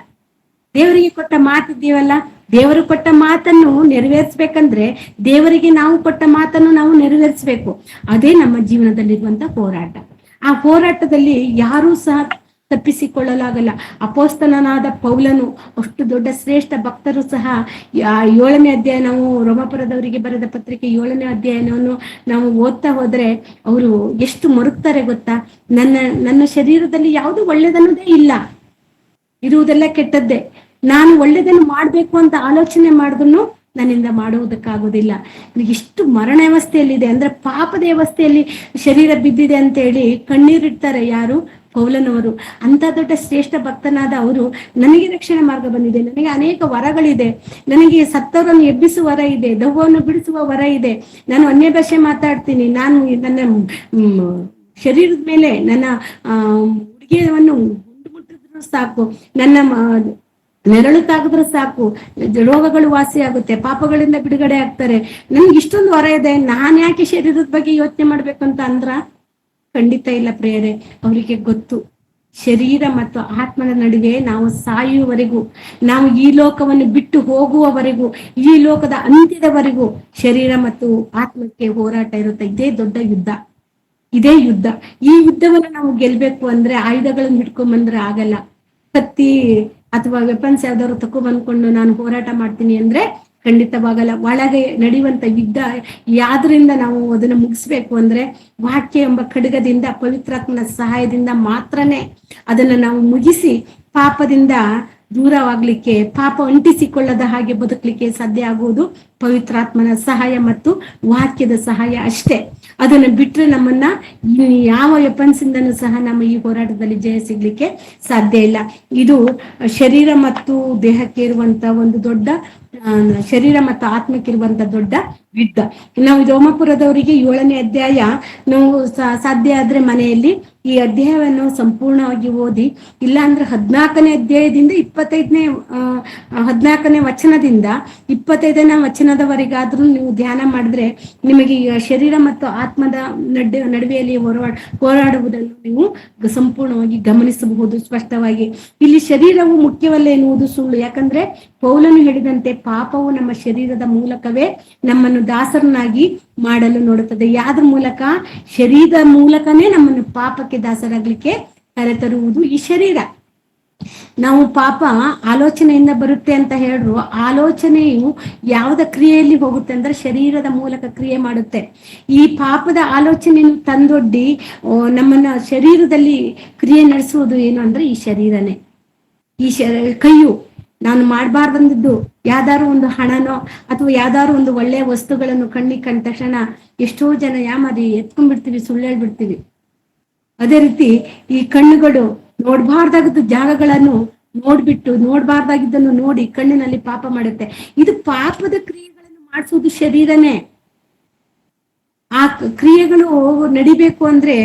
ದೇವರಿಗೆ ಕೊಟ್ಟ ಮಾತಿದ್ದೀವಲ್ಲ, ದೇವರು ಕೊಟ್ಟ ಮಾತನ್ನು ನೆರವೇರಿಸ್ಬೇಕಂದ್ರೆ ದೇವರಿಗೆ ನಾವು ಕೊಟ್ಟ ಮಾತನ್ನು ನಾವು ನೆರವೇರಿಸ್ಬೇಕು. ಅದೇ ನಮ್ಮ ಜೀವನದಲ್ಲಿರುವಂತ ಹೋರಾಟ. ಆ ಹೋರಾಟದಲ್ಲಿ ಯಾರೂ ಸಹ ತಪ್ಪಿಸಿಕೊಳ್ಳಲಾಗಲ್ಲ. ಅಪೊಸ್ತಲನಾದ ಪೌಲನು, ಅಷ್ಟು ದೊಡ್ಡ ಶ್ರೇಷ್ಠ ಭಕ್ತರು ಸಹ 7ನೇ ಅಧ್ಯಾಯ, ನಾವು ರೋಮಾಪುರದವರಿಗೆ ಬರೆದ ಪತ್ರಿಕೆ 7ನೇ ಅಧ್ಯಾಯವನ್ನು ನಾವು ಓದ್ತಾ ಹೋದ್ರೆ ಅವರು ಎಷ್ಟು ಮರುತ್ತಾರೆ ಗೊತ್ತಾ? ನನ್ನ ಶರೀರದಲ್ಲಿ ಯಾವುದು ಒಳ್ಳೇದನ್ನೋದೇ ಇಲ್ಲ, ಇರುವುದೆಲ್ಲ ಕೆಟ್ಟದ್ದೇ. ನಾನು ಒಳ್ಳೆದನ್ನು ಮಾಡ್ಬೇಕು ಅಂತ ಆಲೋಚನೆ ಮಾಡಿದ್ರು ನನ್ನಿಂದ ಮಾಡುವುದಕ್ಕಾಗೋದಿಲ್ಲ. ನನಗಿಷ್ಟು ಮರಣ ವ್ಯವಸ್ಥೆಯಲ್ಲಿದೆ ಅಂದ್ರೆ ಪಾಪದ ವ್ಯವಸ್ಥೆಯಲ್ಲಿ ಶರೀರ ಬಿದ್ದಿದೆ ಅಂತ ಹೇಳಿ ಕಣ್ಣೀರಿಡ್ತಾರೆ ಯಾರು? ಪೌಲನವರು. ಅಂತ ದೊಡ್ಡ ಶ್ರೇಷ್ಠ ಭಕ್ತನಾದ ಅವರು, ನನಗೆ ರಕ್ಷಣೆ ಮಾರ್ಗ ಬಂದಿದೆ, ನನಗೆ ಅನೇಕ ವರಗಳಿದೆ, ನನಗೆ ಸತ್ತವರನ್ನು ಎಬ್ಬಿಸುವ ವರ ಇದೆ, ದೆವ್ವವನ್ನು ಬಿಡಿಸುವ ವರ ಇದೆ, ನಾನು ಅನ್ಯ ಭಾಷೆ ಮಾತಾಡ್ತೀನಿ, ನಾನು ನನ್ನ ಶರೀರದ ಮೇಲೆ ನನ್ನ ಉಡುಗೆಯನ್ನು ಗುಂಡು ಮುಟ್ಟಿದ್ರು ಸಾಕು, ನನ್ನ ನೆರಳು ತಾಗಿದ್ರೆ ಸಾಕು, ರೋಗಗಳು ವಾಸಿ ಆಗುತ್ತೆ, ಪಾಪಗಳಿಂದ ಬಿಡುಗಡೆ ಆಗ್ತಾರೆ, ನನ್ಗೆ ಇಷ್ಟೊಂದು ವರ ಇದೆ, ನಾನ್ ಯಾಕೆ ಶರೀರದ ಬಗ್ಗೆ ಯೋಚನೆ ಮಾಡ್ಬೇಕಂತ ಅಂದ್ರ ಖಂಡಿತ ಇಲ್ಲ ಪ್ರಿಯರೇ. ಅವರಿಗೆ ಗೊತ್ತು, ಶರೀರ ಮತ್ತು ಆತ್ಮನ ನಡುವೆ ನಾವು ಸಾಯುವವರೆಗೂ, ನಾವು ಈ ಲೋಕವನ್ನು ಬಿಟ್ಟು ಹೋಗುವವರೆಗೂ, ಈ ಲೋಕದ ಅಂತ್ಯದವರೆಗೂ ಶರೀರ ಮತ್ತು ಆತ್ಮಕ್ಕೆ ಹೋರಾಟ ಇರುತ್ತೆ. ಇದೇ ದೊಡ್ಡ ಯುದ್ಧ, ಇದೇ ಯುದ್ಧ. ಈ ಯುದ್ಧವನ್ನು ನಾವು ಗೆಲ್ಬೇಕು ಅಂದ್ರೆ ಆಯುಧಗಳನ್ನು ಹಿಡ್ಕೊಂಡ್ಬಂದ್ರೆ ಆಗಲ್ಲ. ಕತ್ತಿ ಅಥವಾ ವೆಪನ್ಸ್ ಯಾವ್ದಾದ್ರು ತಕೊಂಡ್ಬಂದ್ಕೊಂಡು ನಾನು ಹೋರಾಟ ಮಾಡ್ತೀನಿ ಅಂದ್ರೆ ಖಂಡಿತವಾಗಲ್ಲ. ಒಳಗೆ ನಡೆಯುವಂತ ಯುದ್ಧ ಯಾವ್ದ್ರಿಂದ ನಾವು ಅದನ್ನ ಮುಗಿಸ್ಬೇಕು ಅಂದ್ರೆ ವಾಕ್ಯ ಎಂಬ ಖಡ್ಗದಿಂದ, ಪವಿತ್ರಾತ್ಮನ ಸಹಾಯದಿಂದ ಮಾತ್ರನೇ ಅದನ್ನ ನಾವು ಮುಗಿಸಿ ಪಾಪದಿಂದ ದೂರವಾಗ್ಲಿಕ್ಕೆ, ಪಾಪ ಅಂಟಿಸಿಕೊಳ್ಳದ ಹಾಗೆ ಬದುಕಲಿಕ್ಕೆ ಸಾಧ್ಯ ಆಗುವುದು ಪವಿತ್ರಾತ್ಮನ ಸಹಾಯ ಮತ್ತು ವಾಕ್ಯದ ಸಹಾಯ ಅಷ್ಟೇ. ಅದನ್ನ ಬಿಟ್ರೆ ನಮ್ಮನ್ನ ಯಾವ ವೆಪನ್ಸಿಂದನೂ ಸಹ ನಮ್ಮ ಈ ಹೋರಾಟದಲ್ಲಿ ಜಯ ಸಿಗ್ಲಿಕ್ಕೆ ಸಾಧ್ಯ ಇಲ್ಲ. ಇದು ಶರೀರ ಮತ್ತು ದೇಹಕ್ಕೆ ಇರುವಂತ ಒಂದು ದೊಡ್ಡ, ಶರೀರ ಮತ್ತು ಆತ್ಮಕ್ಕೆ ಇರುವಂತ ದೊಡ್ಡ ಯುದ್ಧ. ನಾವು ರೋಮಾಪುರದವರಿಗೆ 7ನೇ ಅಧ್ಯಾಯ ನಾವು ಸಾಧ್ಯ ಆದ್ರೆ ಮನೆಯಲ್ಲಿ ಈ ಅಧ್ಯಾಯವನ್ನು ಸಂಪೂರ್ಣವಾಗಿ ಓದಿ, ಇಲ್ಲ ಅಂದ್ರೆ 14ನೇ ಅಧ್ಯಾಯದಿಂದ 14ನೇ ವಚನದಿಂದ 25ನೇ ವಚನದವರೆಗಾದ್ರೂ ನೀವು ಧ್ಯಾನ ಮಾಡಿದ್ರೆ ನಿಮಗೆ ಈ ಶರೀರ ಮತ್ತು ಆತ್ಮದ ನಡುವೆಯಲ್ಲಿ ಹೋರಾಡುವುದನ್ನು ನೀವು ಸಂಪೂರ್ಣವಾಗಿ ಗಮನಿಸಬಹುದು ಸ್ಪಷ್ಟವಾಗಿ. ಇಲ್ಲಿ ಶರೀರವು ಮುಖ್ಯವಲ್ಲ ಎನ್ನುವುದು ಸುಳ್ಳು. ಯಾಕಂದ್ರೆ ಪೌಲನು ಹೇಳಿದಂತೆ ಪಾಪವು ನಮ್ಮ ಶರೀರದ ಮೂಲಕವೇ ನಮ್ಮನ್ನು ದಾಸರನ್ನಾಗಿ ಮಾಡಲು ನೋಡುತ್ತದೆ. ಯಾವ್ದ್ರ ಮೂಲಕ? ಶರೀರದ ಮೂಲಕನೇ ನಮ್ಮನ್ನು ಪಾಪಕ್ಕೆ ದಾಸರಾಗ್ಲಿಕ್ಕೆ ಕರೆತರುವುದು ಈ ಶರೀರ. ನಾವು ಪಾಪ ಆಲೋಚನೆಯಿಂದ ಬರುತ್ತೆ ಅಂತ ಹೇಳ್ರು, ಆಲೋಚನೆಯು ಯಾವ್ದ ಕ್ರಿಯೆಯಲ್ಲಿ ಹೋಗುತ್ತೆ ಅಂದ್ರೆ ಶರೀರದ ಮೂಲಕ ಕ್ರಿಯೆ ಮಾಡುತ್ತೆ. ಈ ಪಾಪದ ಆಲೋಚನೆಯನ್ನು ತಂದೊಡ್ಡಿ ನಮ್ಮನ್ನ ಶರೀರದಲ್ಲಿ ಕ್ರಿಯೆ ನಡೆಸುವುದು ಏನು ಅಂದ್ರೆ ಈ ಶರೀರನೇ. ಈ ಕೈಯು ನಾನು ಮಾಡಬಾರ್ದಂದಿದ್ದು ಯಾವ್ದಾರು ಒಂದು ಹಣನೋ ಅಥವಾ ಯಾವ್ದಾರು ಒಂದು ಒಳ್ಳೆಯ ವಸ್ತುಗಳನ್ನು ಕಣ್ಣಿಗೆ ಕಂಡ ತಕ್ಷಣ ಎಷ್ಟೋ ಜನ ಯಾಮಾರಿ ಎತ್ಕೊಂಡ್ಬಿಡ್ತೀವಿ, ಸುಳ್ಳು ಹೇಳ್ಬಿಡ್ತೀವಿ. ಅದೇ ರೀತಿ ಈ ಕಣ್ಣುಗಳು ನೋಡ್ಬಾರ್ದಾಗದ ಜಾಗಗಳನ್ನು ನೋಡ್ಬಿಟ್ಟು ನೋಡ್ಬಾರ್ದಾಗಿದ್ದನ್ನು ನೋಡಿ ಕಣ್ಣಿನಲ್ಲಿ ಪಾಪ ಮಾಡುತ್ತೆ. ಇದು ಪಾಪದ ಕ್ರಿಯೆಗಳನ್ನು ಮಾಡಿಸುವುದು ಶರೀರನೇ. ಆ ಕ್ರಿಯೆಗಳು ನಡಿಬೇಕು ಅಂದ್ರೆ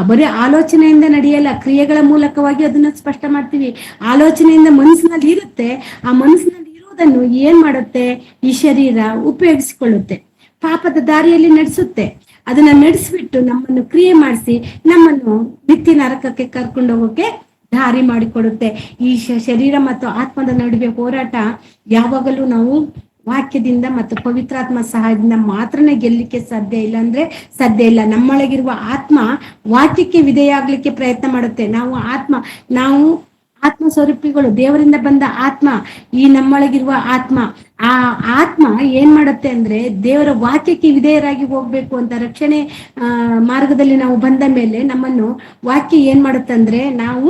ಬರೀ ಆಲೋಚನೆಯಿಂದ ನಡೆಯಲ್ಲ, ಕ್ರಿಯೆಗಳ ಮೂಲಕವಾಗಿ ಅದನ್ನ ಸ್ಪಷ್ಟ ಮಾಡ್ತೀವಿ. ಆಲೋಚನೆಯಿಂದ ಮನಸ್ಸಿನಲ್ಲಿ ಇರುತ್ತೆ, ಆ ಮನಸ್ಸಿನಲ್ಲಿ ಇರುವುದನ್ನು ಏನ್ ಮಾಡುತ್ತೆ ಈ ಶರೀರ ಉಪಯೋಗಿಸಿಕೊಳ್ಳುತ್ತೆ, ಪಾಪದ ದಾರಿಯಲ್ಲಿ ನಡೆಸುತ್ತೆ. ಅದನ್ನ ನಡೆಸ್ಬಿಟ್ಟು ನಮ್ಮನ್ನು ಕ್ರಿಯೆ ಮಾಡಿಸಿ ನಮ್ಮನ್ನು ನಿತ್ಯ ನರಕಕ್ಕೆ ಕರ್ಕೊಂಡು ಹೋಗೋಕೆ ದಾರಿ ಮಾಡಿಕೊಡುತ್ತೆ. ಈ ಶರೀರ ಮತ್ತು ಆತ್ಮದ ನಡುವೆ ಹೋರಾಟ ಯಾವಾಗಲೂ ನಾವು ವಾಕ್ಯದಿಂದ ಮತ್ತು ಪವಿತ್ರಾತ್ಮ ಸಹಾಯದಿಂದ ಮಾತ್ರನೇ ಗೆಲ್ಲಿಕ್ಕೆ ಸಾಧ್ಯ, ಇಲ್ಲ ಅಂದ್ರೆ ಸಾಧ್ಯ ಇಲ್ಲ. ನಮ್ಮೊಳಗಿರುವ ಆತ್ಮ ವಾಕ್ಯಕ್ಕೆ ವಿಧೇಯ ಆಗ್ಲಿಕ್ಕೆ ಪ್ರಯತ್ನ ಮಾಡುತ್ತೆ. ನಾವು ಆತ್ಮ ಸ್ವರೂಪಿಗಳು, ದೇವರಿಂದ ಬಂದ ಆತ್ಮ, ಈ ನಮ್ಮೊಳಗಿರುವ ಆತ್ಮ. ಆ ಆತ್ಮ ಏನ್ ಮಾಡುತ್ತೆ ಅಂದ್ರೆ ದೇವರ ವಾಕ್ಯಕ್ಕೆ ವಿಧೇಯರಾಗಿ ಹೋಗ್ಬೇಕು ಅಂತ ರಕ್ಷಣೆ ಮಾರ್ಗದಲ್ಲಿ ನಾವು ಬಂದ ಮೇಲೆ ನಮ್ಮನ್ನು ವಾಕ್ಯ ಏನ್ ಮಾಡುತ್ತೆ ಅಂದ್ರೆ ನಾವು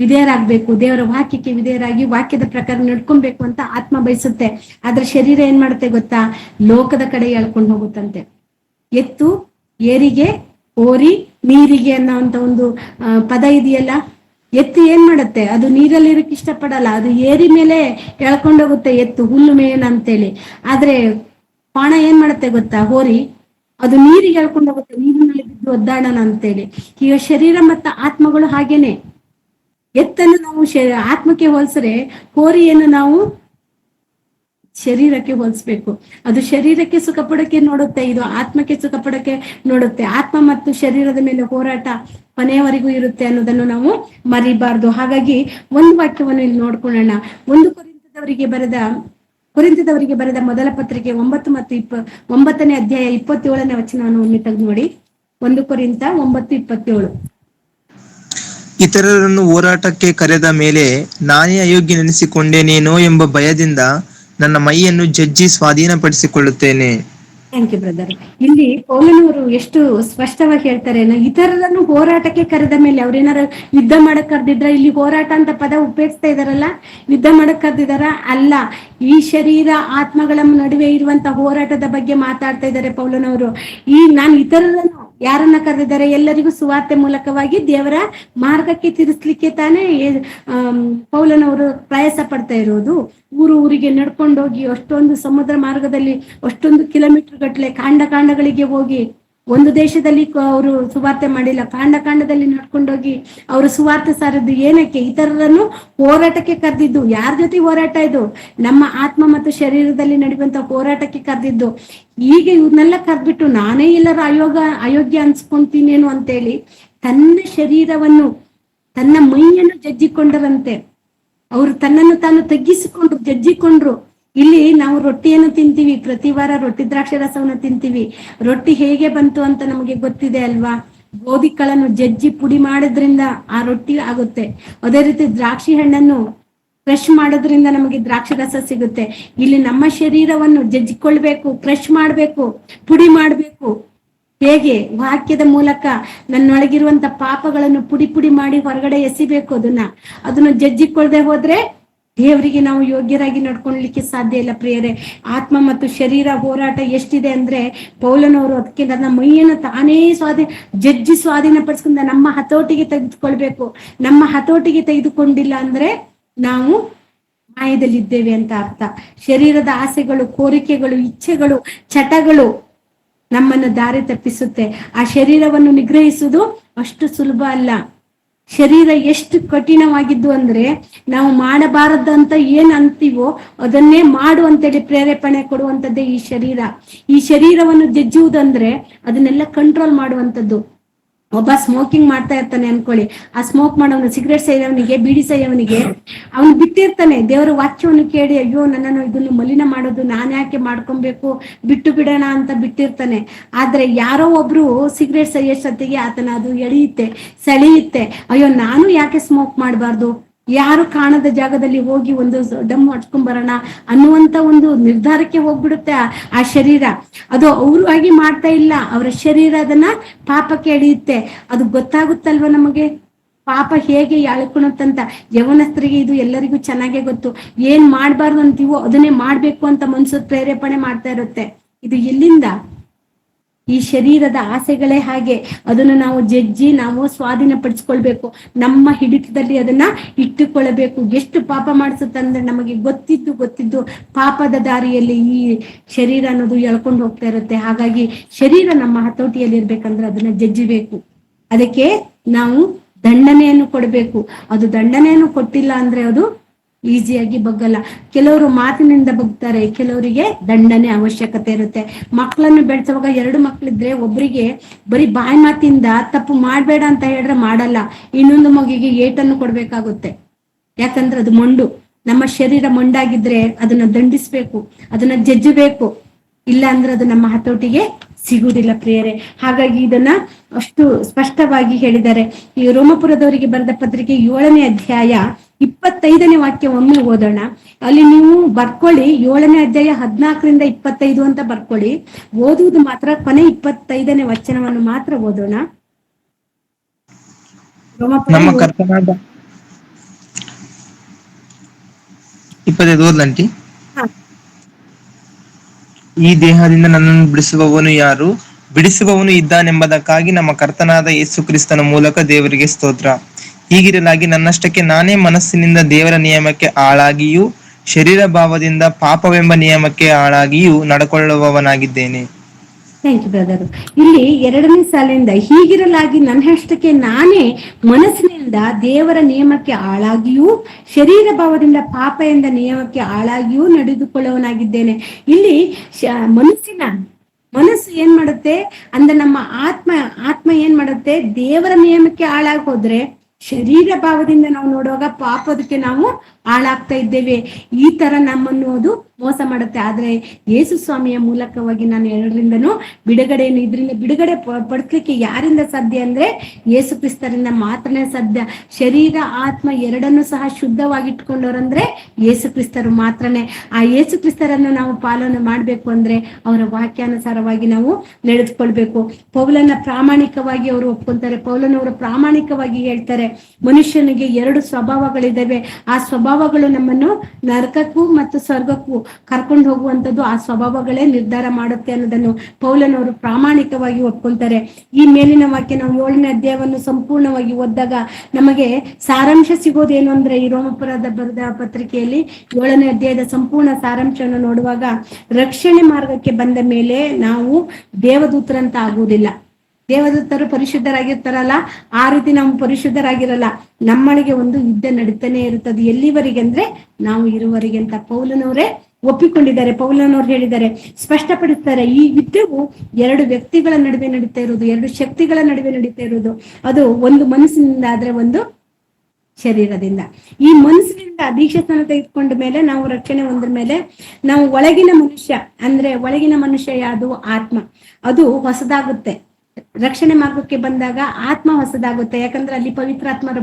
ವಿಧೇಯರಾಗ್ಬೇಕು, ದೇವರ ವಾಕ್ಯಕ್ಕೆ ವಿಧೇಯರಾಗಿ ವಾಕ್ಯದ ಪ್ರಕಾರ ನಡ್ಕೊಬೇಕು ಅಂತ ಆತ್ಮ ಬಯಸುತ್ತೆ. ಆದ್ರೆ ಶರೀರ ಏನ್ ಮಾಡುತ್ತೆ ಗೊತ್ತಾ? ಲೋಕದ ಕಡೆ ಎಳ್ಕೊಂಡು ಹೋಗುತ್ತಂತೆ. ಎತ್ತು ಏರಿಗೆ ಓರಿ ನೀರಿಗೆ ಅನ್ನೋಂತ ಒಂದು ಪದ ಇದೆಯಲ್ಲ, ಎತ್ತು ಏನ್ ಮಾಡುತ್ತೆ? ಅದು ನೀರಲ್ಲಿ ಇರಕ್ಕೆ ಇಷ್ಟಪಡಲ್ಲ, ಅದು ಏರಿ ಮೇಲೆ ಎಳ್ಕೊಂಡೋಗುತ್ತೆ ಎತ್ತು, ಹುಲ್ಲು ಮೇಯಣ ಅಂತೇಳಿ. ಆದ್ರೆ ಪಾಣ ಏನ್ ಮಾಡುತ್ತೆ ಗೊತ್ತಾ? ಹೋರಿ ಅದು ನೀರಿಗೆ ಎಳ್ಕೊಂಡೋಗುತ್ತೆ, ನೀರಿನಲ್ಲಿ ಬಿದ್ದು ಒದ್ದಾಡೋಣ ಅಂತೇಳಿ. ಈಗ ಶರೀರ ಮತ್ತು ಆತ್ಮಗಳು ಹಾಗೇನೆ. ಎತ್ತನ್ನು ನಾವು ಆತ್ಮಕ್ಕೆ ಹೋಲಿಸ್ರೆ ಹೋರಿಯನ್ನು ನಾವು ಶರೀರಕ್ಕೆ ಹೋಲಿಸ್ಬೇಕು. ಅದು ಶರೀರಕ್ಕೆ ಸುಖ ಪಡಕ್ಕೆ ನೋಡುತ್ತೆ, ಇದು ಆತ್ಮಕ್ಕೆ ಸುಖ ಪಡಕ್ಕೆ ನೋಡುತ್ತೆ. ಆತ್ಮ ಮತ್ತು ಶರೀರದ ಮೇಲೆ ಹೋರಾಟ ಕೊನೆಯವರೆಗೂ ಇರುತ್ತೆ ಅನ್ನೋದನ್ನು ನಾವು ಮರಿಬಾರ್ದು. ಹಾಗಾಗಿ ಒಂದು ವಾಕ್ಯವನ್ನು ಇಲ್ಲಿ ನೋಡ್ಕೊಳ್ಳೋಣ. ಕೊರಿಂಥದವರಿಗೆ ಬರೆದ ಮೊದಲ ಪತ್ರಿಕೆ 9 ಮತ್ತು 9ನೇ ಅಧ್ಯಾಯ 27ನೇ ವಚನವನ್ನು ಒಮ್ಮೆ ತೆಗೆದು ನೋಡಿ. 1 ಕೊರಿಂಥ 9:27. ಇತರರನ್ನು ಹೋರಾಟಕ್ಕೆ ಕರೆದ ಮೇಲೆ ನಾನೇ ಅಯೋಗ್ಯನೆನಿಸಿಕೊಂಡೇನೇನೋ ಎಂಬ ಭಯದಿಂದ ನನ್ನ ಮೈಯನ್ನು ಜಜ್ಜಿ ಸ್ವಾಧೀನಪಡಿಸಿಕೊಳ್ಳುತ್ತೇನೆ. Thank you brother. ಇಲ್ಲಿ ಪೌಲನವರು ಎಷ್ಟು ಸ್ಪಷ್ಟವಾಗಿ ಹೇಳ್ತಾರೆ, ಇತರರನ್ನು ಹೋರಾಟಕ್ಕೆ ಕರೆದ ಮೇಲೆ ಅವ್ರೇನಾರ ಯುದ್ಧ ಮಾಡಕ್ ಕರೆದಿದ್ರ, ಇಲ್ಲಿ ಹೋರಾಟ ಅಂತ ಪದ ಉಪಯೋಗಿಸ್ತಾ ಇದಾರಲ್ಲ, ಯುದ್ಧ ಮಾಡಕ್ ಕರೆದಿದಾರ ಅಲ್ಲ, ಈ ಶರೀರ ಆತ್ಮಗಳ ನಡುವೆ ಇರುವಂತ ಹೋರಾಟದ ಬಗ್ಗೆ ಮಾತಾಡ್ತಾ ಇದ್ದಾರೆ ಪೌಲನವರು. ನಾನು ಇತರರನ್ನು ಯಾರನ್ನ ಕರೆದಿದ್ದಾರೆ, ಎಲ್ಲರಿಗೂ ಸುವಾರ್ತೆ ಮೂಲಕವಾಗಿ ದೇವರ ಮಾರ್ಗಕ್ಕೆ ತಿರುಸ್ಲಿಕ್ಕೆ ತಾನೇ ಪೌಲನವರು ಪ್ರಯಾಸ ಪಡ್ತಾ ಇರೋದು. ಊರಿಗೆ ನಡ್ಕೊಂಡೋಗಿ ಅಷ್ಟೊಂದು ಸಮುದ್ರ ಮಾರ್ಗದಲ್ಲಿ ಅಷ್ಟೊಂದು ಕಿಲೋಮೀಟರ್ ಗಟ್ಟಲೆ ಕಾಂಡಗಳಿಗೆ ಹೋಗಿ, ಒಂದು ದೇಶದಲ್ಲಿ ಅವರು ಸುವಾರ್ತೆ ಮಾಡಿಲ್ಲ, ಕಾಂಡದಲ್ಲಿ ನಡ್ಕೊಂಡೋಗಿ ಅವರು ಸುವಾರ್ತೆ ಸಾರಿದ್ದು ಏನಕ್ಕೆ? ಇತರರನ್ನು ಹೋರಾಟಕ್ಕೆ ಕರೆದಿದ್ದು. ಯಾರ ಜೊತೆ ಹೋರಾಟ ಇದು? ನಮ್ಮ ಆತ್ಮ ಮತ್ತು ಶರೀರದಲ್ಲಿ ನಡೆಯುವಂತ ಹೋರಾಟಕ್ಕೆ ಕರೆದಿದ್ದು. ಈಗ ಇವನ್ನೆಲ್ಲ ಕರೆದ್ಬಿಟ್ಟು ನಾನೇ ಎಲ್ಲರ ಅಯೋಗ್ಯ ಅನ್ಸ್ಕೊಂತೀನೇನು ಅಂತೇಳಿ ತನ್ನ ಶರೀರವನ್ನು, ತನ್ನ ಮೈಯನ್ನು ಜಜ್ಜಿಕೊಂಡರಂತೆ. ಅವರು ತನ್ನನ್ನು ತಾನು ತಗ್ಗಿಸಿಕೊಂಡ್ರು, ಜಜ್ಜಿಕೊಂಡ್ರು. ಇಲ್ಲಿ ನಾವು ರೊಟ್ಟಿಯನ್ನು ತಿಂತೀವಿ, ಪ್ರತಿ ವಾರ ರೊಟ್ಟಿ ದ್ರಾಕ್ಷಿ ರಸವನ್ನು ತಿಂತೀವಿ. ರೊಟ್ಟಿ ಹೇಗೆ ಬಂತು ಅಂತ ನಮಗೆ ಗೊತ್ತಿದೆ ಅಲ್ವಾ? ಗೋಧಿ ಕಾಳನ್ನು ಜಜ್ಜಿ ಪುಡಿ ಮಾಡೋದ್ರಿಂದ ಆ ರೊಟ್ಟಿ ಆಗುತ್ತೆ. ಅದೇ ರೀತಿ ದ್ರಾಕ್ಷಿ ಹಣ್ಣನ್ನು ಕ್ರಶ್ ಮಾಡೋದ್ರಿಂದ ನಮಗೆ ದ್ರಾಕ್ಷಿ ರಸ ಸಿಗುತ್ತೆ. ಇಲ್ಲಿ ನಮ್ಮ ಶರೀರವನ್ನು ಜಜ್ಜಿಕೊಳ್ಬೇಕು, ಕ್ರಶ್ ಮಾಡ್ಬೇಕು, ಪುಡಿ ಮಾಡ್ಬೇಕು. ಹೇಗೆ? ವಾಕ್ಯದ ಮೂಲಕ ನನ್ನೊಳಗಿರುವಂತ ಪಾಪಗಳನ್ನು ಪುಡಿ ಮಾಡಿ ಹೊರಗಡೆ ಎಸಿಬೇಕು. ಅದನ್ನ ಜಜ್ಜಿಕೊಳ್ದೆ ಹೋದ್ರೆ ದೇವರಿಗೆ ನಾವು ಯೋಗ್ಯರಾಗಿ ನಡ್ಕೊಳ್ಲಿಕ್ಕೆ ಸಾಧ್ಯ ಇಲ್ಲ ಪ್ರಿಯರೇ. ಆತ್ಮ ಮತ್ತು ಶರೀರ ಹೋರಾಟ ಎಷ್ಟಿದೆ ಅಂದ್ರೆ ಪೌಲನವರು ಅದಕ್ಕೆ ನನ್ನ ಮೈಯನ್ನು ತಾನೇ ಜಜ್ಜಿ ಸ್ವಾಧೀನಪಡಿಸ್ಕೊಂಡ ನಮ್ಮ ಹತೋಟಿಗೆ ತೆಗೆದುಕೊಳ್ಬೇಕು. ನಮ್ಮ ಹತೋಟಿಗೆ ತೆಗೆದುಕೊಂಡಿಲ್ಲ ಅಂದ್ರೆ ನಾವು ಮಾಯದಲ್ಲಿದ್ದೇವೆ ಅಂತ ಅರ್ಥ. ಶರೀರದ ಆಸೆಗಳು, ಕೋರಿಕೆಗಳು, ಇಚ್ಛೆಗಳು, ಚಟಗಳು ನಮ್ಮನ್ನು ದಾರಿ ತಪ್ಪಿಸುತ್ತೆ. ಆ ಶರೀರವನ್ನು ನಿಗ್ರಹಿಸುವುದು ಅಷ್ಟು ಸುಲಭ ಅಲ್ಲ. ಶರೀರ ಎಷ್ಟು ಕಠಿಣವಾಗಿದ್ದು ಅಂದ್ರೆ ನಾವು ಮಾಡಬಾರದಂತ ಏನ್ ಅಂತೀವೋ ಅದನ್ನೇ ಮಾಡು ಅಂತೇಳಿ ಪ್ರೇರೇಪಣೆ ಕೊಡುವಂತದ್ದೇ ಈ ಶರೀರ. ಈ ಶರೀರವನ್ನು ಜಜ್ಜುವುದಂದ್ರೆ ಅದನ್ನೆಲ್ಲ ಕಂಟ್ರೋಲ್ ಮಾಡುವಂಥದ್ದು. ಒಬ್ಬ ಸ್ಮೋಕಿಂಗ್ ಮಾಡ್ತಾ ಇರ್ತಾನೆ ಅನ್ಕೊಳ್ಳಿ, ಆ ಸ್ಮೋಕ್ ಮಾಡೋನು, ಸಿಗರೇಟ್ ಸೇದವನಿಗೆ, ಬೀಡಿ ಸೇದವನಿಗೆ ಅವನು ಬಿಟ್ಟಿರ್ತಾನೆ. ದೇವರ ವಾಕ್ಯವನ್ನು ಕೇಳಿ ಅಯ್ಯೋ ನನ್ನನ್ನು ಇದನ್ನು ಮಲಿನ ಮಾಡೋದು ನಾನು ಯಾಕೆ ಮಾಡ್ಕೊಬೇಕು, ಬಿಟ್ಟು ಬಿಡೋಣ ಅಂತ ಬಿಟ್ಟಿರ್ತಾನೆ. ಆದ್ರೆ ಯಾರೋ ಒಬ್ರು ಸಿಗರೇಟ್ ಸೇಯೋಷ್ಟೊತ್ತಿಗೆ ಆತನ ಅದು ಎಳೆಯುತ್ತೆ, ಸೆಳೆಯುತ್ತೆ. ಅಯ್ಯೋ ನಾನು ಯಾಕೆ ಸ್ಮೋಕ್ ಮಾಡಬಾರ್ದು, ಯಾರು ಕಾಣದ ಜಾಗದಲ್ಲಿ ಹೋಗಿ ಒಂದು ಡಮ್ ಹಚ್ಕೊಂಡ್ ಬರೋಣ ಅನ್ನುವಂತ ಒಂದು ನಿರ್ಧಾರಕ್ಕೆ ಹೋಗ್ಬಿಡುತ್ತೆ ಆ ಶರೀರ. ಅದು ಅವರು ಆಗಿ ಮಾಡ್ತಾ ಇಲ್ಲ, ಅವರ ಶರೀರ ಅದನ್ನ ಪಾಪಕ್ಕೆ ಎಳೆಯುತ್ತೆ. ಅದು ಗೊತ್ತಾಗುತ್ತಲ್ವ ನಮಗೆ ಪಾಪ ಹೇಗೆ ಎಳ್ಕೊಳತ್ತಂತ. ಯವನಸ್ಥರಿಗೆ ಇದು ಎಲ್ಲರಿಗೂ ಚೆನ್ನಾಗೇ ಗೊತ್ತು. ಏನ್ ಮಾಡ್ಬಾರ್ದು ಅಂತೀವೋ ಅದನ್ನೇ ಮಾಡ್ಬೇಕು ಅಂತ ಮನ್ಸು ಪ್ರೇರೇಪಣೆ ಮಾಡ್ತಾ ಇರುತ್ತೆ. ಇದು ಎಲ್ಲಿಂದ? ಈ ಶರೀರದ ಆಸೆಗಳೇ ಹಾಗೆ. ಅದನ್ನು ನಾವು ಜಜ್ಜಿ ನಾವು ಸ್ವಾಧೀನಪಡಿಸ್ಕೊಳ್ಬೇಕು, ನಮ್ಮ ಹಿಡಿತದಲ್ಲಿ ಅದನ್ನ ಇಟ್ಟುಕೊಳ್ಳಬೇಕು. ಎಷ್ಟು ಪಾಪ ಮಾಡಿಸುತ್ತಂದ್ರೆ ನಮಗೆ ಗೊತ್ತಿದ್ದು ಪಾಪದ ದಾರಿಯಲ್ಲಿ ಈ ಶರೀರ ಅನ್ನೋದು ಎಳ್ಕೊಂಡು ಹೋಗ್ತಾ ಇರುತ್ತೆ. ಹಾಗಾಗಿ ಶರೀರ ನಮ್ಮ ಹತೋಟಿಯಲ್ಲಿ ಇರ್ಬೇಕಂದ್ರೆ ಅದನ್ನ ಜಜ್ಜಿಬೇಕು. ಅದಕ್ಕೆ ನಾವು ದಂಡನೆಯನ್ನು ಕೊಡಬೇಕು. ಅದು ದಂಡನೆಯನ್ನು ಕೊಟ್ಟಿಲ್ಲ ಅಂದ್ರೆ ಅದು ಈಸಿಯಾಗಿ ಬಗ್ಗಲ್ಲ. ಕೆಲವರು ಮಾತಿನಿಂದ ಬಗ್ತಾರೆ, ಕೆಲವರಿಗೆ ದಂಡನೆ ಅವಶ್ಯಕತೆ ಇರುತ್ತೆ. ಮಕ್ಕಳನ್ನು ಬೆಳೆಸುವಾಗ 2 ಮಕ್ಳಿದ್ರೆ ಒಬ್ರಿಗೆ ಬರೀ ಬಾಯಿ ಮಾತಿಂದ ತಪ್ಪು ಮಾಡ್ಬೇಡ ಅಂತ ಹೇಳಿದ್ರೆ ಮಾಡಲ್ಲ, ಇನ್ನೊಂದು ಮಗಿಗೆ ಏಟನ್ನು ಕೊಡ್ಬೇಕಾಗುತ್ತೆ. ಯಾಕಂದ್ರೆ ಅದು ಮೊಂಡು. ನಮ್ಮ ಶರೀರ ಮೊಂಡಾಗಿದ್ರೆ ಅದನ್ನ ದಂಡಿಸ್ಬೇಕು, ಅದನ್ನ ಜಜ್ಜಬೇಕು. ಇಲ್ಲ ಅಂದ್ರೆ ಅದು ನಮ್ಮ ಹತೋಟಿಗೆ ಸಿಗುವುದಿಲ್ಲ ಪ್ರಿಯರೇ. ಹಾಗಾಗಿ ಇದನ್ನ ಅಷ್ಟು ಸ್ಪಷ್ಟವಾಗಿ ಹೇಳಿದ್ದಾರೆ. ಈ ರೋಮಪುರದವರಿಗೆ ಬರೆದ ಪತ್ರಿಕೆ 7ನೇ ಅಧ್ಯಾಯ 25ನೇ ವಾಕ್ಯ ಒಮ್ಮೆ ಓದೋಣ. ಅಲ್ಲಿ ನೀವು ಬರ್ಕೊಳ್ಳಿ, 7ನೇ ಅಧ್ಯಾಯ 14ರಿಂದ 25 ಅಂತ ಬರ್ಕೊಳ್ಳಿ. ಓದುವುದು ಮಾತ್ರ ಕೊನೆ 25ನೇ ವಚನವನ್ನು ಮಾತ್ರ ಓದೋಣ. ನಮ್ಮ ಕರ್ತನಾದ 25 ಓದ್ಲಂಟಿ. ಈ ದೇಹದಿಂದ ನನ್ನನ್ನು ಬಿಡಿಸುವವನು ಯಾರು? ಬಿಡಿಸುವವನು ಇದ್ದಾನೆಂಬುದಕ್ಕಾಗಿ ನಮ್ಮ ಕರ್ತನಾದ ಯೇಸು ಕ್ರಿಸ್ತನ ಮೂಲಕ ದೇವರಿಗೆ ಸ್ತೋತ್ರ. ಹೀಗಿರಲಾಗಿ ನನ್ನಷ್ಟಕ್ಕೆ ನಾನೇ ಮನಸ್ಸಿನಿಂದ ದೇವರ ನಿಯಮಕ್ಕೆ ಆಳಾಗಿಯೂ ಶರೀರ ಭಾವದಿಂದ ಪಾಪವೆಂಬ ನಿಯಮಕ್ಕೆ ಆಳಾಗಿಯೂ ನಡ್ಕೊಳ್ಳುವವನಾಗಿದ್ದೇನೆ. Thank you brother. ಇಲ್ಲಿ 2ನೇ ಸಾಲಿನಿಂದ ಹೀಗಿರಲಾಗಿ ನನ್ನಷ್ಟಕ್ಕೆ ನಾನೇ ಮನಸ್ಸಿನಿಂದ ದೇವರ ನಿಯಮಕ್ಕೆ ಆಳಾಗಿಯೂ ಶರೀರ ಭಾವದಿಂದ ಪಾಪ ಎಂದ ನಿಯಮಕ್ಕೆ ಆಳಾಗಿಯೂ ನಡೆದುಕೊಳ್ಳುವನಾಗಿದ್ದೇನೆ. ಇಲ್ಲಿ ಮನಸ್ಸು ಏನ್ ಮಾಡುತ್ತೆ ಅಂದ್ರೆ ನಮ್ಮ ಆತ್ಮ ಏನ್ ಮಾಡುತ್ತೆ? ದೇವರ ನಿಯಮಕ್ಕೆ ಆಳಾಗಿ ಹೋದ್ರೆ ಶರೀರ ಭಾವದಿಂದ ನಾವು ನೋಡುವಾಗ ಪಾಪದಕ್ಕೆ ನಾವು ಹಾಳಾಗ್ತಾ ಇದ್ದೇವೆ. ಈ ತರ ನಮ್ಮನ್ನು ಅದು ಮೋಸ ಮಾಡುತ್ತೆ. ಆದ್ರೆ ಯೇಸು ಸ್ವಾಮಿಯ ಮೂಲಕವಾಗಿ ನಾನು ಎರಡರಿಂದನೂ ಬಿಡುಗಡೆಯನ್ನು, ಇದರಿಂದ ಬಿಡುಗಡೆ ಪಡಿಸ್ಲಿಕ್ಕೆ ಯಾರಿಂದ ಸಾಧ್ಯ ಅಂದ್ರೆ ಯೇಸು ಕ್ರಿಸ್ತರಿಂದ ಮಾತ್ರನೇ ಸಾಧ್ಯ. ಶರೀರ ಆತ್ಮ ಎರಡನ್ನೂ ಸಹ ಶುದ್ಧವಾಗಿಟ್ಕೊಂಡವ್ರಂದ್ರೆ ಯೇಸು ಕ್ರಿಸ್ತರು ಮಾತ್ರನೇ. ಆ ಯೇಸು ಕ್ರಿಸ್ತರನ್ನು ನಾವು ಪಾಲನೆ ಮಾಡ್ಬೇಕು ಅಂದ್ರೆ ಅವರ ವಾಕ್ಯಾನುಸಾರವಾಗಿ ನಾವು ನಡೆದುಕೊಳ್ಬೇಕು. ಪೌಲನ ಪ್ರಾಮಾಣಿಕವಾಗಿ ಅವರು ಒಪ್ಕೊಂತಾರೆ. ಪೌಲನವರು ಪ್ರಾಮಾಣಿಕವಾಗಿ ಹೇಳ್ತಾರೆ, ಮನುಷ್ಯನಿಗೆ ಎರಡು ಸ್ವಭಾವಗಳಿದ್ದಾವೆ. ಆ ಸ್ವಭಾವಗಳು ನಮ್ಮನ್ನು ನರಕಕ್ಕೂ ಮತ್ತು ಸ್ವರ್ಗಕ್ಕೂ ಕರ್ಕೊಂಡು ಹೋಗುವಂಥದ್ದು ಆ ಸ್ವಭಾವಗಳೇ ನಿರ್ಧಾರ ಮಾಡುತ್ತೆ ಅನ್ನೋದನ್ನು ಪೌಲನವರು ಪ್ರಾಮಾಣಿಕವಾಗಿ ಒಪ್ಕೊಂತಾರೆ. ಈ ಮೇಲಿನ ವಾಕ್ಯ ನಾವು 7ನೇ ಅಧ್ಯಾಯವನ್ನು ಸಂಪೂರ್ಣವಾಗಿ ಓದಿದಾಗ ನಮಗೆ ಸಾರಾಂಶ ಸಿಗೋದೇನು ಅಂದ್ರೆ, ಈ ರೋಮಪುರದ ಬರೆದ ಪತ್ರಿಕೆಯಲ್ಲಿ 7ನೇ ಅಧ್ಯಾಯದ ಸಂಪೂರ್ಣ ಸಾರಾಂಶವನ್ನು ನೋಡುವಾಗ, ರಕ್ಷಣೆ ಮಾರ್ಗಕ್ಕೆ ಬಂದ ಮೇಲೆ ನಾವು ದೇವದೂತರಂತ ಆಗುವುದಿಲ್ಲ. ದೇವದೂತರು ಪರಿಶುದ್ಧರಾಗಿರ್ತಾರಲ್ಲ, ಆ ರೀತಿ ನಾವು ಪರಿಶುದ್ಧರಾಗಿರಲ್ಲ. ನಮ್ಮೊಳಗೆ ಒಂದು ಯುದ್ಧ ನಡೀತಾನೆ ಇರುತ್ತದೆ. ಎಲ್ಲಿವರೆಗೆ ಅಂದ್ರೆ ನಾವು ಇರುವವರೆಗೆ ಅಂತ ಪೌಲನವರೇ ಒಪ್ಪಿಕೊಂಡಿದ್ದಾರೆ. ಪೌಲನವ್ರು ಹೇಳಿದ್ದಾರೆ, ಸ್ಪಷ್ಟಪಡಿಸ್ತಾರೆ, ಈ ಯುದ್ಧವು ಎರಡು ವ್ಯಕ್ತಿಗಳ ನಡುವೆ ನಡೀತಾ ಇರೋದು, ಎರಡು ಶಕ್ತಿಗಳ ನಡುವೆ ನಡೀತಾ ಇರೋದು. ಅದು ಒಂದು ಮನಸ್ಸಿನಿಂದ ಆದ್ರೆ ಒಂದು ಶರೀರದಿಂದ. ಈ ಮನಸ್ಸಿನಿಂದ ದೀಕ್ಷಾಸ್ನಾನ ತೆಗೆದುಕೊಂಡ ಮೇಲೆ ನಾವು ರಕ್ಷಣೆ ಹೊಂದ ಮೇಲೆ ನಾವು ಒಳಗಿನ ಮನುಷ್ಯ ಅಂದ್ರೆ ಒಳಗಿನ ಮನುಷ್ಯ ಯಾವುದು? ಆತ್ಮ. ಅದು ಹೊಸದಾಗುತ್ತೆ. ರಕ್ಷಣೆ ಮಾರ್ಗಕ್ಕೆ ಬಂದಾಗ ಆತ್ಮ ಹೊಸದಾಗುತ್ತೆ. ಯಾಕಂದ್ರೆ ಅಲ್ಲಿ ಪವಿತ್ರಾತ್ಮರು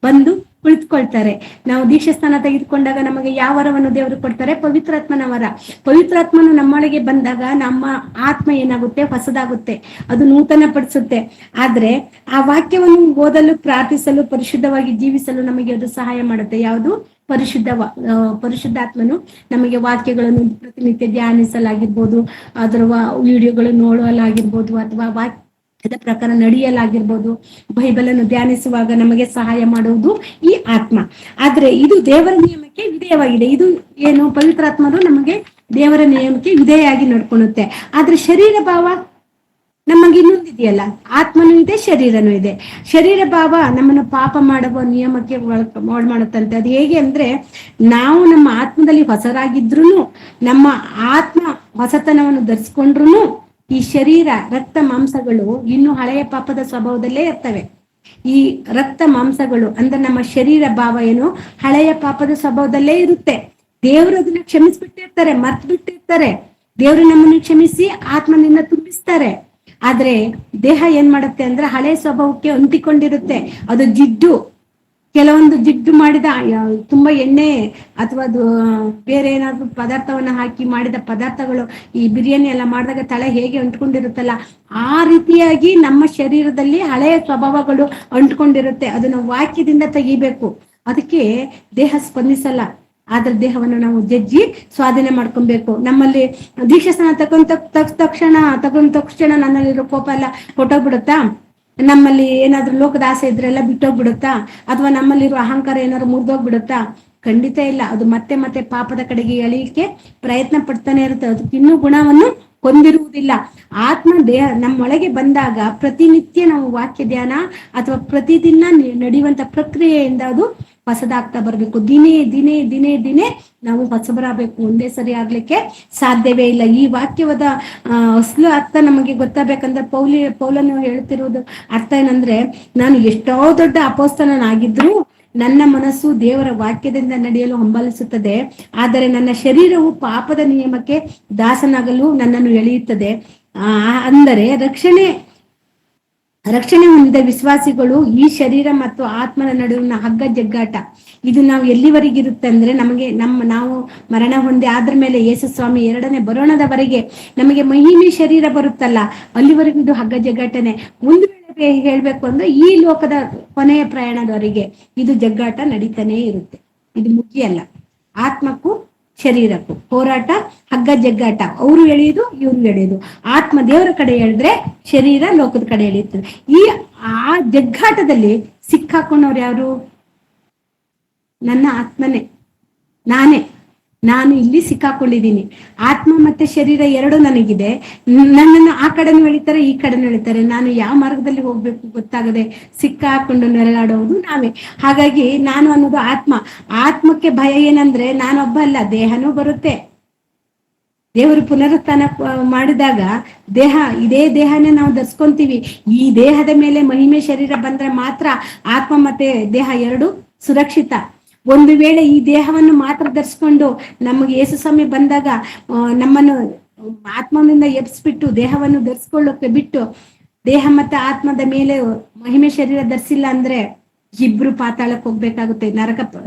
ಬಂದು ಕುಳಿತುಕೊಳ್ತಾರೆ. ನಾವು ದೀಕ್ಷಾಸ್ನಾನ ತೆಗೆದುಕೊಂಡಾಗ ನಮಗೆ ಯಾವ ವರವನ್ನು ದೇವರು ಕೊಡ್ತಾರೆ? ಪವಿತ್ರಾತ್ಮನ ವರ. ಪವಿತ್ರಾತ್ಮನು ನಮ್ಮೊಳಗೆ ಬಂದಾಗ ನಮ್ಮ ಆತ್ಮ ಏನಾಗುತ್ತೆ? ಹೊಸದಾಗುತ್ತೆ, ಅದು ನೂತನ ಪಡಿಸುತ್ತೆ. ಆದ್ರೆ ಆ ವಾಕ್ಯವನ್ನು ಓದಲು, ಪ್ರಾರ್ಥಿಸಲು, ಪರಿಶುದ್ಧವಾಗಿ ಜೀವಿಸಲು ನಮಗೆ ಅದು ಸಹಾಯ ಮಾಡುತ್ತೆ. ಯಾವುದು? ಪರಿಶುದ್ಧಾತ್ಮನು ನಮಗೆ ವಾಕ್ಯಗಳನ್ನು ಪ್ರತಿನಿತ್ಯ ಧ್ಯಾನಿಸಲಾಗಿರ್ಬೋದು, ಅದರ ವಿಡಿಯೋಗಳು ನೋಡಲಾಗಿರ್ಬೋದು, ಅಥವಾ ವಾಕ್ಯದ ಪ್ರಕಾರ ನಡೆಯಲಾಗಿರ್ಬೋದು, ಬೈಬಲನ್ನು ಧ್ಯಾನಿಸುವಾಗ ನಮಗೆ ಸಹಾಯ ಮಾಡುವುದು ಈ ಆತ್ಮ. ಆದ್ರೆ ಇದು ದೇವರ ನಿಯಮಕ್ಕೆ ವಿಧೇಯವಾಗಿದೆ. ಇದು ಏನು? ಪವಿತ್ರಾತ್ಮರು ನಮಗೆ ದೇವರ ನಿಯಮಕ್ಕೆ ವಿಧೇಯಾಗಿ ನಡ್ಕೊಳ್ಳುತ್ತೆ. ಆದ್ರೆ ಶರೀರ ಭಾವ ನಮಗೆ ಇನ್ನೊಂದಿದೆಯಲ್ಲ, ಆತ್ಮನೂ ಇದೆ, ಶರೀರನೂ ಇದೆ. ಶರೀರ ಭಾವ ನಮ್ಮನ್ನು ಪಾಪ ಮಾಡುವ ನಿಯಮಕ್ಕೆ ಮಾಡುತ್ತಂತೆ. ಅದು ಹೇಗೆ ಅಂದ್ರೆ, ನಾವು ನಮ್ಮ ಆತ್ಮದಲ್ಲಿ ಹೊಸರಾಗಿದ್ರು, ನಮ್ಮ ಆತ್ಮ ಹೊಸತನವನ್ನು ಧರಿಸ್ಕೊಂಡ್ರು, ಈ ಶರೀರ ರಕ್ತ ಮಾಂಸಗಳು ಇನ್ನು ಹಳೆಯ ಪಾಪದ ಸ್ವಭಾವದಲ್ಲೇ ಇರ್ತವೆ. ಈ ರಕ್ತ ಮಾಂಸಗಳು ಅಂದ್ರೆ ನಮ್ಮ ಶರೀರ ಭಾವ ಏನು? ಹಳೆಯ ಪಾಪದ ಸ್ವಭಾವದಲ್ಲೇ ಇರುತ್ತೆ. ದೇವರು ಅದನ್ನ ಕ್ಷಮಿಸ್ಬಿಟ್ಟಿರ್ತಾರೆ, ಮರ್ತ್ ಬಿಟ್ಟಿರ್ತಾರೆ. ದೇವರು ನಮ್ಮನ್ನು ಕ್ಷಮಿಸಿ ಆತ್ಮನಿಂದ ತುಂಬಿಸ್ತಾರೆ. ಆದ್ರೆ ದೇಹ ಏನ್ ಮಾಡುತ್ತೆ ಅಂದ್ರೆ ಹಳೆ ಸ್ವಭಾವಕ್ಕೆ ಅಂಟಿಕೊಂಡಿರುತ್ತೆ. ಅದು ಜಿಡ್ಡು, ಕೆಲವೊಂದು ಜಿಡ್ಡು ಮಾಡಿದ ತುಂಬಾ ಎಣ್ಣೆ ಅಥವಾ ಅದು ಬೇರೆ ಏನಾದ್ರು ಪದಾರ್ಥವನ್ನ ಹಾಕಿ ಮಾಡಿದ ಪದಾರ್ಥಗಳು, ಈ ಬಿರಿಯಾನಿ ಎಲ್ಲ ಮಾಡಿದಾಗ ತಲೆ ಹೇಗೆ ಅಂಟ್ಕೊಂಡಿರುತ್ತಲ್ಲ, ಆ ರೀತಿಯಾಗಿ ನಮ್ಮ ಶರೀರದಲ್ಲಿ ಹಳೆಯ ಸ್ವಭಾವಗಳು ಅಂಟ್ಕೊಂಡಿರುತ್ತೆ. ಅದನ್ನ ವಾಕ್ಯದಿಂದ ತೆಗಿಬೇಕು. ಅದಕ್ಕೆ ದೇಹ ಸ್ಪಂದಿಸಲ್ಲ. ಆದ್ರ ದೇಹವನ್ನು ನಾವು ಜಜ್ಜಿ ಸ್ವಾಧೀನ ಮಾಡ್ಕೊಬೇಕು. ನಮ್ಮಲ್ಲಿ ದೀಕ್ಷಾಸ್ನಾನ ತಗೊಂಡ ತಕ್ಷಣ ನನ್ನಲ್ಲಿರೋ ಕೋಪ ಎಲ್ಲ ಹೊಟ್ಟೋಗ್ಬಿಡುತ್ತಾ? ನಮ್ಮಲ್ಲಿ ಏನಾದ್ರೂ ಲೋಕದ ಆಸೆ ಇದ್ರೆಲ್ಲ ಬಿಟ್ಟೋಗ್ಬಿಡುತ್ತಾ? ಅಥವಾ ನಮ್ಮಲ್ಲಿರೋ ಅಹಂಕಾರ ಏನಾದ್ರು ಮುರಿದೋಗ್ಬಿಡುತ್ತಾ? ಖಂಡಿತ ಇಲ್ಲ. ಅದು ಮತ್ತೆ ಮತ್ತೆ ಪಾಪದ ಕಡೆಗೆ ಎಳೆಯಲಿಕ್ಕೆ ಪ್ರಯತ್ನ ಪಡ್ತಾನೆ ಇರುತ್ತೆ. ಅದಕ್ಕೆ ಇನ್ನೂ ಗುಣವನ್ನು ಹೊಂದಿರುವುದಿಲ್ಲ. ಆತ್ಮ ದೇಹ ನಮ್ಮೊಳಗೆ ಬಂದಾಗ ಪ್ರತಿನಿತ್ಯ ನಾವು ವಾಕ್ಯ ಧ್ಯಾನ ಅಥವಾ ಪ್ರತಿದಿನ ನಡೆಯುವಂತ ಪ್ರಕ್ರಿಯೆಯಿಂದ ಅದು ಹೊಸದಾಗ್ತಾ ಬರ್ಬೇಕು. ದಿನೇ ದಿನೇ ದಿನೇ ದಿನೇ ನಾವು ಹೊಸಬರಾಗಬೇಕು. ಒಂದೇ ಸರಿ ಆಗ್ಲಿಕ್ಕೆ ಸಾಧ್ಯವೇ ಇಲ್ಲ. ಈ ವಾಕ್ಯವಾದ ಅಸಲು ಅರ್ಥ ನಮಗೆ ಗೊತ್ತಾಗಬೇಕಂದ್ರೆ ಪೌಲನು ಹೇಳ್ತಿರೋದು ಅರ್ಥ ಏನಂದ್ರೆ, ನಾನು ಎಷ್ಟೋ ದೊಡ್ಡ ಅಪೊಸ್ತಲನಾಗಿದ್ರು ನನ್ನ ಮನಸ್ಸು ದೇವರ ವಾಕ್ಯದಿಂದ ನಡೆಯಲು ಹಂಬಲಿಸುತ್ತದೆ, ಆದರೆ ನನ್ನ ಶರೀರವು ಪಾಪದ ನಿಯಮಕ್ಕೆ ದಾಸನಾಗಲು ನನ್ನನ್ನು ಎಳೆಯುತ್ತದೆ. ಅಂದರೆ ರಕ್ಷಣೆ ಹೊಂದಿದ ವಿಶ್ವಾಸಿಗಳು ಈ ಶರೀರ ಮತ್ತು ಆತ್ಮನ ನಡುವಿನ ಹಗ್ಗ ಜಗ್ಗಾಟ ಇದು ನಾವು ಎಲ್ಲಿವರೆಗಿರುತ್ತೆ ಅಂದ್ರೆ, ನಾವು ಮರಣ ಹೊಂದಿ ಆದ್ರ ಮೇಲೆ ಯೇಸು ಸ್ವಾಮಿ 2ನೇ ಬರೋಣದವರೆಗೆ ನಮಗೆ ಮಹಿಮೆ ಶರೀರ ಬರುತ್ತಲ್ಲ, ಅಲ್ಲಿವರೆಗೂ ಇದು ಹಗ್ಗ ಜಗ್ಗಾಟನೆ. ಒಂದು ವೇಳೆ ಹೇಳ್ಬೇಕು ಅಂದ್ರೆ ಈ ಲೋಕದ ಕೊನೆಯ ಪ್ರಯಾಣದವರೆಗೆ ಇದು ಜಗ್ಗಾಟ ನಡೀತಾನೆ ಇರುತ್ತೆ. ಇದು ಮುಗಿಯಲ್ಲ. ಆತ್ಮಕ್ಕೂ ಶರೀರಕ್ಕೂ ಹೋರಾಟ, ಹಗ್ಗ ಜಗ್ಗಾಟ. ಅವರು ಎಳೆಯುದು, ಇವ್ರು ಎಳೆಯುದು. ಆತ್ಮ ದೇವರ ಕಡೆ ಎಳೆದ್ರೆ ಶರೀರ ಲೋಕದ ಕಡೆ ಎಳೆಯುತ್ತದೆ. ಆ ಜಗ್ಗಾಟದಲ್ಲಿ ಸಿಕ್ಕಾಕೊಂಡವ್ರು ಯಾರು? ನನ್ನ ಆತ್ಮನೇ, ನಾನು ಇಲ್ಲಿ ಸಿಕ್ಕಾಕೊಂಡಿದ್ದೀನಿ. ಆತ್ಮ ಮತ್ತೆ ಶರೀರ ಎರಡು ನನಗಿದೆ. ನನ್ನನ್ನು ಆ ಕಡೆನೂ ಎಳಿತಾರೆ, ಈ ಕಡೆನೂ ಎಳಿತಾರೆ. ನಾನು ಯಾವ ಮಾರ್ಗದಲ್ಲಿ ಹೋಗ್ಬೇಕು ಗೊತ್ತಾಗದೆ ಸಿಕ್ಕಾಕೊಂಡು ನೆರಳಾಡೋದು ನಾವೇ. ಹಾಗಾಗಿ ನಾನು ಅನ್ನೋದು ಆತ್ಮಕ್ಕೆ ಭಯ ಏನಂದ್ರೆ, ನಾನೊಬ್ಬ ಅಲ್ಲ, ದೇಹನೂ ಬರುತ್ತೆ. ದೇವರು ಪುನರುತ್ಥಾನ ಮಾಡಿದಾಗ ಇದೇ ದೇಹನೇ ನಾವು ಧರಿಸ್ಕೊಂತೀವಿ. ಈ ದೇಹದ ಮೇಲೆ ಮಹಿಮೆ ಶರೀರ ಬಂದ್ರೆ ಮಾತ್ರ ಆತ್ಮ ಮತ್ತೆ ದೇಹ ಎರಡು ಸುರಕ್ಷಿತ. ಒಂದು ವೇಳೆ ಈ ದೇಹವನ್ನು ಮಾತ್ರ ಧರಿಸ್ಕೊಂಡು ನಮಗೆ ಯೇಸು ಸ್ವಾಮಿ ಬಂದಾಗ ನಮ್ಮನ್ನು ಆತ್ಮನಿಂದ ಎಬ್ಸ್ಬಿಟ್ಟು ದೇಹವನ್ನು ಧರಿಸ್ಕೊಳ್ಳೋಕೆ ಬಿಟ್ಟು ದೇಹ ಮತ್ತೆ ಆತ್ಮದ ಮೇಲೆ ಮಹಿಮೆ ಶರೀರ ಧರಿಸಿಲ್ಲ ಅಂದ್ರೆ ಇಬ್ರು ಪಾತಾಳಕ್ಕೆ ಹೋಗ್ಬೇಕಾಗುತ್ತೆ,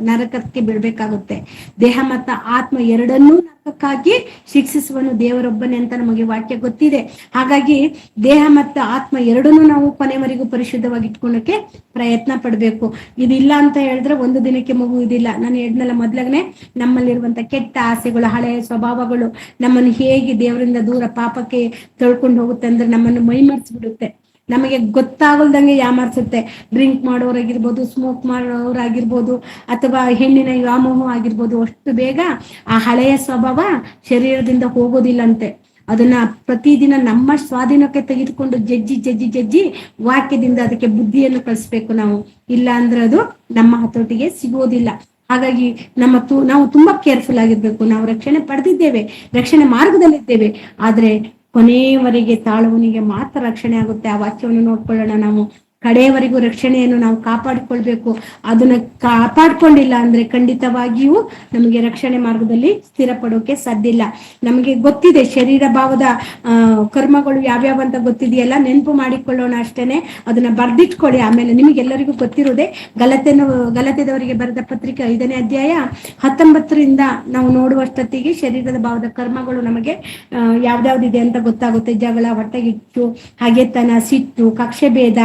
ನರಕಕ್ಕೆ ಬೀಳ್ಬೇಕಾಗುತ್ತೆ. ದೇಹ ಮತ್ತು ಆತ್ಮ ಎರಡನ್ನೂ ನರಕಕ್ಕಾಗಿ ಶಿಕ್ಷಿಸುವನು ದೇವರೊಬ್ಬನೇ ಅಂತ ನಮಗೆ ವಾಕ್ಯ ಗೊತ್ತಿದೆ. ಹಾಗಾಗಿ ದೇಹ ಮತ್ತು ಆತ್ಮ ಎರಡನ್ನೂ ನಾವು ಕೊನೆವರೆಗೂ ಪರಿಶುದ್ಧವಾಗಿ ಇಟ್ಕೊಳ್ಳೋಕೆ ಪ್ರಯತ್ನ ಪಡ್ಬೇಕು. ಇದಿಲ್ಲ ಅಂತ ಹೇಳಿದ್ರೆ ಒಂದು ದಿನಕ್ಕೆ ಮುಗುವುದಿಲ್ಲ. ನಾನು ಹೇಳಿದ್ನಲ್ಲ ಮೊದ್ಲಾಗನೆ, ನಮ್ಮಲ್ಲಿರುವಂತ ಕೆಟ್ಟ ಆಸೆಗಳು, ಹಳೆಯ ಸ್ವಭಾವಗಳು ನಮ್ಮನ್ನು ಹೇಗೆ ದೇವರಿಂದ ದೂರ ಪಾಪಕ್ಕೆ ತೊಳ್ಕೊಂಡು ಹೋಗುತ್ತೆ ಅಂದ್ರೆ ನಮ್ಮನ್ನು ಮೈಮರ್ಸ್ಬಿಡುತ್ತೆ. ನಮಗೆ ಗೊತ್ತಾಗಲ್ದಂಗೆ ಯಾಮಾರ್ಸುತ್ತೆ. ಡ್ರಿಂಕ್ ಮಾಡೋರಾಗಿರ್ಬೋದು, ಸ್ಮೋಕ್ ಮಾಡೋರಾಗಿರ್ಬೋದು, ಅಥವಾ ಹೆಣ್ಣಿನ ವ್ಯಾಮೋಹ ಆಗಿರ್ಬೋದು, ಅಷ್ಟು ಬೇಗ ಆ ಹಳೆಯ ಸ್ವಭಾವ ಶರೀರದಿಂದ ಹೋಗೋದಿಲ್ಲಂತೆ. ಅದನ್ನ ಪ್ರತಿದಿನ ನಮ್ಮ ಸ್ವಾಧೀನಕ್ಕೆ ತೆಗೆದುಕೊಂಡು ಜಜ್ಜಿ ವಾಕ್ಯದಿಂದ ಅದಕ್ಕೆ ಬುದ್ಧಿಯನ್ನು ಕಲಿಸ್ಬೇಕು ನಾವು. ಇಲ್ಲ ಅಂದ್ರೆ ಅದು ನಮ್ಮ ಹತೋಟಿಗೆ ಸಿಗೋದಿಲ್ಲ. ಹಾಗಾಗಿ ನಾವು ತುಂಬಾ ಕೇರ್ಫುಲ್ ಆಗಿರ್ಬೇಕು. ನಾವು ರಕ್ಷಣೆ ಪಡೆದಿದ್ದೇವೆ, ರಕ್ಷಣೆ ಮಾರ್ಗದಲ್ಲಿದ್ದೇವೆ, ಆದ್ರೆ ಕೊನೆಯವರೆಗೆ ತಾಳುವನಿಗೆ ಮಾತ್ರ ರಕ್ಷಣೆ ಆಗುತ್ತೆ. ಆ ವಾಕ್ಯವನ್ನು ನೋಡ್ಕೊಳ್ಳೋಣ. ನಾವು ಕಡೆಯವರೆಗೂ ರಕ್ಷಣೆಯನ್ನು ನಾವು ಕಾಪಾಡಿಕೊಳ್ಬೇಕು. ಅದನ್ನ ಕಾಪಾಡ್ಕೊಂಡಿಲ್ಲ ಅಂದ್ರೆ ಖಂಡಿತವಾಗಿಯೂ ನಮಗೆ ರಕ್ಷಣೆ ಮಾರ್ಗದಲ್ಲಿ ಸ್ಥಿರಪಡೋಕೆ ಸಾಧ್ಯ ಇಲ್ಲ. ನಮಗೆ ಗೊತ್ತಿದೆ ಶರೀರ ಭಾವದ ಕರ್ಮಗಳು ಯಾವ್ಯಾವ ಅಂತ ಗೊತ್ತಿದೆಯಲ್ಲ, ನೆನಪು ಮಾಡಿಕೊಳ್ಳೋಣ ಅಷ್ಟೇನೆ. ಅದನ್ನ ಬರ್ದಿಟ್ಕೊಳ್ಳಿ. ಆಮೇಲೆ ನಿಮಗೆಲ್ಲರಿಗೂ ಗೊತ್ತಿರೋದೆ ಗಲಾತ್ಯದವರಿಗೆ ಬರೆದ ಪತ್ರಿಕೆ 5ನೇ ಅಧ್ಯಾಯ 19ರಿಂದ ನಾವು ನೋಡುವಷ್ಟೊತ್ತಿಗೆ ಶರೀರದ ಭಾವದ ಕರ್ಮಗಳು ನಮಗೆ ಯಾವ್ದಾವ್ದಿದೆ ಅಂತ ಗೊತ್ತಾಗುತ್ತೆ. ಜಗಳ, ಹೊಟ್ಟೆಗಿಟ್ಟು, ಹಗೆತನ, ಸಿಟ್ಟು, ಕಕ್ಷೆ ಭೇದ,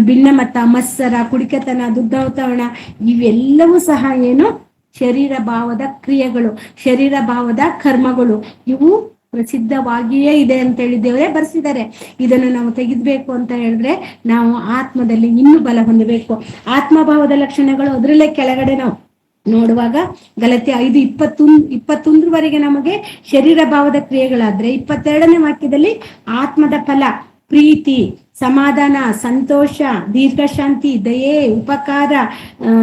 ಭಿನ್ನಮತ, ಮತ್ಸರ, ಕುಡಿಕತನ, ದುರ್ದೌತಣ, ಇವೆಲ್ಲವೂ ಸಹ ಏನು ಶರೀರ ಭಾವದ ಕ್ರಿಯೆಗಳು, ಶರೀರ ಭಾವದ ಕರ್ಮಗಳು. ಇವು ಪ್ರಸಿದ್ಧವಾಗಿಯೇ ಇದೆ ಅಂತ ಹೇಳಿ ದೇವರೇ ಬರ್ಸಿದ್ದಾರೆ. ಇದನ್ನು ನಾವು ತೆಗೆದ್ಬೇಕು ಅಂತ ಹೇಳಿದ್ರೆ ನಾವು ಆತ್ಮದಲ್ಲಿ ಇನ್ನೂ ಬಲ ಹೊಂದಬೇಕು. ಆತ್ಮಭಾವದ ಲಕ್ಷಣಗಳು ಅದರಲ್ಲೇ ಕೆಳಗಡೆ ನಾವು ನೋಡುವಾಗ ಗಲಾತ್ಯ 5:21 ನಮಗೆ ಶರೀರ ಭಾವದ ಕ್ರಿಯೆಗಳಾದ್ರೆ 22ನೇ ವಾಕ್ಯದಲ್ಲಿ ಆತ್ಮದ ಫಲ ಪ್ರೀತಿ, ಸಮಾಧಾನ, ಸಂತೋಷ, ದೀರ್ಘಶಾಂತಿ, ದಯೆ, ಉಪಕಾರ,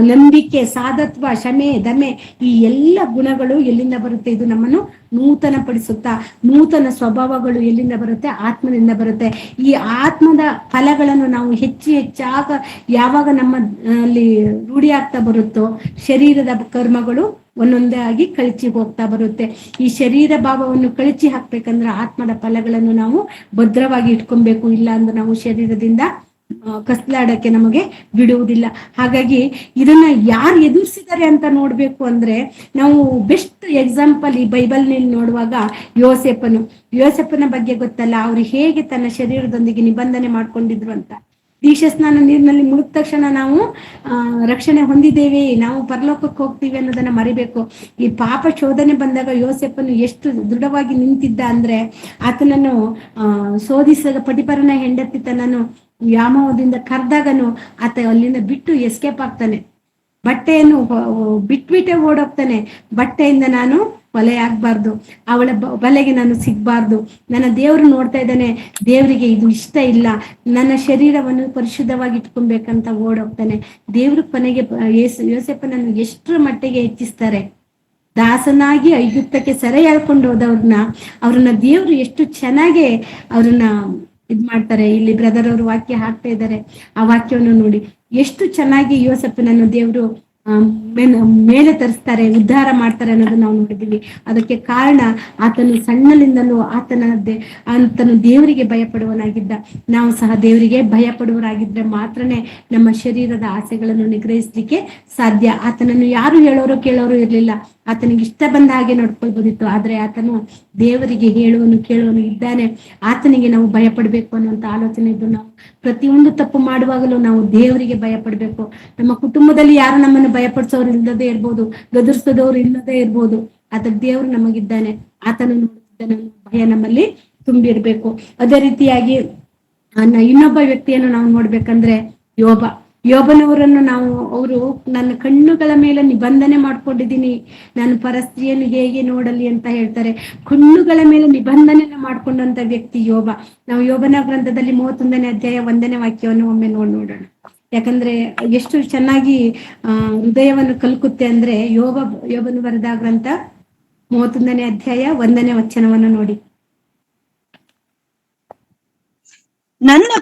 ನಂಬಿಕೆ, ಸಾಧತ್ವ, ಕ್ಷಮೆ, ದಮೆ, ಈ ಎಲ್ಲ ಗುಣಗಳು ಎಲ್ಲಿಂದ ಬರುತ್ತೆ? ಇದು ನಮ್ಮನ್ನು ನೂತನ ಪಡಿಸುತ್ತಾ. ನೂತನ ಸ್ವಭಾವಗಳು ಎಲ್ಲಿಂದ ಬರುತ್ತೆ? ಆತ್ಮದಿಂದ ಬರುತ್ತೆ. ಈ ಆತ್ಮದ ಫಲಗಳನ್ನು ನಾವು ಹೆಚ್ಚಾಗ ಯಾವಾಗ ನಮ್ಮಲ್ಲಿ ರೂಢಿ ಆಗ್ತಾ ಬರುತ್ತೋ ಶರೀರದ ಕರ್ಮಗಳು ಒಂದೊಂದೇ ಆಗಿ ಕಳಚಿ ಹೋಗ್ತಾ ಬರುತ್ತೆ. ಈ ಶರೀರ ಭಾವವನ್ನು ಕಳಚಿ ಹಾಕ್ಬೇಕಂದ್ರೆ ಆತ್ಮದ ಫಲಗಳನ್ನು ನಾವು ಭದ್ರವಾಗಿ ಇಟ್ಕೊಬೇಕು. ಇಲ್ಲ ಅಂದ್ರೆ ನಾವು ಶರೀರದಿಂದ ಕಸ್ಲಾಡಕ್ಕೆ ನಮಗೆ ಬಿಡುವುದಿಲ್ಲ. ಹಾಗಾಗಿ ಇದನ್ನ ಯಾರು ಎದುರಿಸಿದ್ದಾರೆ ಅಂತ ನೋಡ್ಬೇಕು ಅಂದ್ರೆ ನಾವು ಬೆಸ್ಟ್ ಎಕ್ಸಾಂಪಲ್ ಈ ಬೈಬಲ್ನಲ್ಲಿ ನೋಡುವಾಗ ಯೋಸೆಫನ ಬಗ್ಗೆ ಗೊತ್ತಲ್ಲ, ಅವ್ರು ಹೇಗೆ ತನ್ನ ಶರೀರದೊಂದಿಗೆ ನಿಬಂಧನೆ ಮಾಡ್ಕೊಂಡಿದ್ರು ಅಂತ. ದೀಕ್ಷಾಸ್ನಾನ ನೀರಿನಲ್ಲಿ ಮುಳುಗಿದ ತಕ್ಷಣ ನಾವು ರಕ್ಷಣೆ ಹೊಂದಿದ್ದೇವೆ, ನಾವು ಪರಲೋಕಕ್ಕೆ ಹೋಗ್ತೀವಿ ಅನ್ನೋದನ್ನ ಮರಿಬೇಕು. ಈ ಪಾಪ ಶೋಧನೆ ಬಂದಾಗ ಯೋಸೆಫನು ಎಷ್ಟು ದೃಢವಾಗಿ ನಿಂತಿದ್ದ ಅಂದ್ರೆ ಆತನನ್ನು ಶೋಧಿಸಿದ ಪಟಿಪರನ ಹೆಂಡತಿ ತನ್ನನ್ನು ವ್ಯಾಮೋಹದಿಂದ ಕರೆದಾಗನು ಆತ ಅಲ್ಲಿಂದ ಬಿಟ್ಟು ಎಸ್ಕೇಪ್ ಆಗ್ತಾನೆ. ಬಟ್ಟೆಯನ್ನು ಬಿಟ್ಬಿಟ್ಟೆ ಓಡೋಗ್ತಾನೆ. ಬಟ್ಟೆಯಿಂದ ನಾನು ಕೊಲೆ ಆಗ್ಬಾರ್ದು, ಅವಳ ಬಲೆಗೆ ನಾನು ಸಿಗ್ಬಾರ್ದು, ನನ್ನ ದೇವರು ನೋಡ್ತಾ ಇದ್ದಾನೆ, ದೇವರಿಗೆ ಇದು ಇಷ್ಟ ಇಲ್ಲ, ನನ್ನ ಶರೀರವನ್ನು ಪರಿಶುದ್ಧವಾಗಿ ಇಟ್ಕೊಬೇಕಂತ ಓಡೋಗ್ತಾನೆ. ದೇವ್ರ ಕೊನೆಗೆ ಯೋಸೇಫನನ್ನು ಎಷ್ಟರ ಮಟ್ಟಿಗೆ ಹೆಚ್ಚಿಸ್ತಾರೆ. ದಾಸನಾಗಿ ಐಗುಪ್ತಕ್ಕೆ ಸೆರೆ ಎಳ್ಕೊಂಡು ಅವ್ರನ್ನ ದೇವ್ರು ಎಷ್ಟು ಚೆನ್ನಾಗಿ ಅವ್ರನ್ನ ಮಾಡ್ತಾರೆ. ಇಲ್ಲಿ ಬ್ರದರ್ ಅವರು ವಾಕ್ಯ ಹಾಕ್ತಾ ಇದ್ದಾರೆ, ಆ ವಾಕ್ಯವನ್ನು ನೋಡಿ ಎಷ್ಟು ಚೆನ್ನಾಗಿ ಯೋಸೇಫನನ್ನು ದೇವ್ರು ಮೇಲೆ ತರಿಸ್ತಾರೆ, ಉದ್ಧಾರ ಮಾಡ್ತಾರೆ ಅನ್ನೋದನ್ನ ನಾವು ನೋಡಿದ್ದೀವಿ. ಅದಕ್ಕೆ ಕಾರಣ ಆತನು ಸಣ್ಣಲಿಂದಲೂ ಆತನು ದೇವರಿಗೆ ಭಯಪಡುವನಾಗಿದ್ದ. ನಾವು ಸಹ ದೇವರಿಗೆ ಭಯಪಡುವರಾಗಿದ್ರೆ ಮಾತ್ರನೇ ನಮ್ಮ ಶರೀರದ ಆಸೆಗಳನ್ನು ನಿಗ್ರಹಿಸ್ಲಿಕ್ಕೆ ಸಾಧ್ಯ. ಆತನನ್ನು ಯಾರು ಹೇಳೋರು ಕೇಳೋರು ಇರ್ಲಿಲ್ಲ, ಆತನಿಗೆ ಇಷ್ಟ ಬಂದ ಹಾಗೆ ನೋಡ್ಕೊಳ್ಬೋದಿತ್ತು. ಆದ್ರೆ ಆತನು ದೇವರಿಗೆ ಹೇಳುವನು ಕೇಳುವನು ಇದ್ದಾನೆ. ಆತನಿಗೆ ನಾವು ಭಯಪಡ್ಬೇಕು ಅನ್ನುವಂತ ಆಲೋಚನೆ ಇದ್ದು ನಾವು ಪ್ರತಿಯೊಂದು ತಪ್ಪು ಮಾಡುವಾಗಲೂ ನಾವು ದೇವರಿಗೆ ಭಯಪಡ್ಬೇಕು. ನಮ್ಮ ಕುಟುಂಬದಲ್ಲಿ ಯಾರು ನಮ್ಮನ್ನು ಭಯಪಡಿಸೋರು ಇಲ್ಲದೆ ಇರ್ಬೋದು, ಗದರ್ಸೋದವ್ರು ಇಲ್ಲದೆ ಇರ್ಬೋದು, ಆತ ದೇವ್ರು ನಮಗಿದ್ದಾನೆ, ಆತನು ನೋಡುತ್ತಿದ್ದಾನೆ, ಭಯ ನಮ್ಮಲ್ಲಿ ತುಂಬಿರ್ಬೇಕು. ಅದೇ ರೀತಿಯಾಗಿ ಇನ್ನೊಬ್ಬ ವ್ಯಕ್ತಿಯನ್ನು ನಾವು ನೋಡ್ಬೇಕಂದ್ರೆ ಯೋಬನವರನ್ನು ಅವರು ನನ್ನ ಕಣ್ಣುಗಳ ಮೇಲೆ ನಿಬಂಧನೆ ಮಾಡ್ಕೊಂಡಿದ್ದೀನಿ, ನಾನು ಪರಸ್ತ್ರೀಯನ್ನು ಹೇಗೆ ನೋಡಲಿ ಅಂತ ಹೇಳ್ತಾರೆ. ಕಣ್ಣುಗಳ ಮೇಲೆ ನಿಬಂಧನೆಯನ್ನ ಮಾಡ್ಕೊಂಡಂತ ವ್ಯಕ್ತಿ ಯೋಬ. ನಾವು ಯೋಬನ ಗ್ರಂಥದಲ್ಲಿ 31ನೇ ಅಧ್ಯಾಯ 1ನೇ ವಾಕ್ಯವನ್ನು ಒಮ್ಮೆ ನೋಡೋಣ. ಯಾಕಂದ್ರೆ ಎಷ್ಟು ಚೆನ್ನಾಗಿ ಹೃದಯವನ್ನು ಕಲ್ಕುತ್ತೆ ಅಂದ್ರೆ ಯೋಬನು ಬರೆದ ಗ್ರಂಥ 31ನೇ ಅಧ್ಯಾಯ 1ನೇ ವಚನವನ್ನು ನೋಡಿ. ನನ್ನ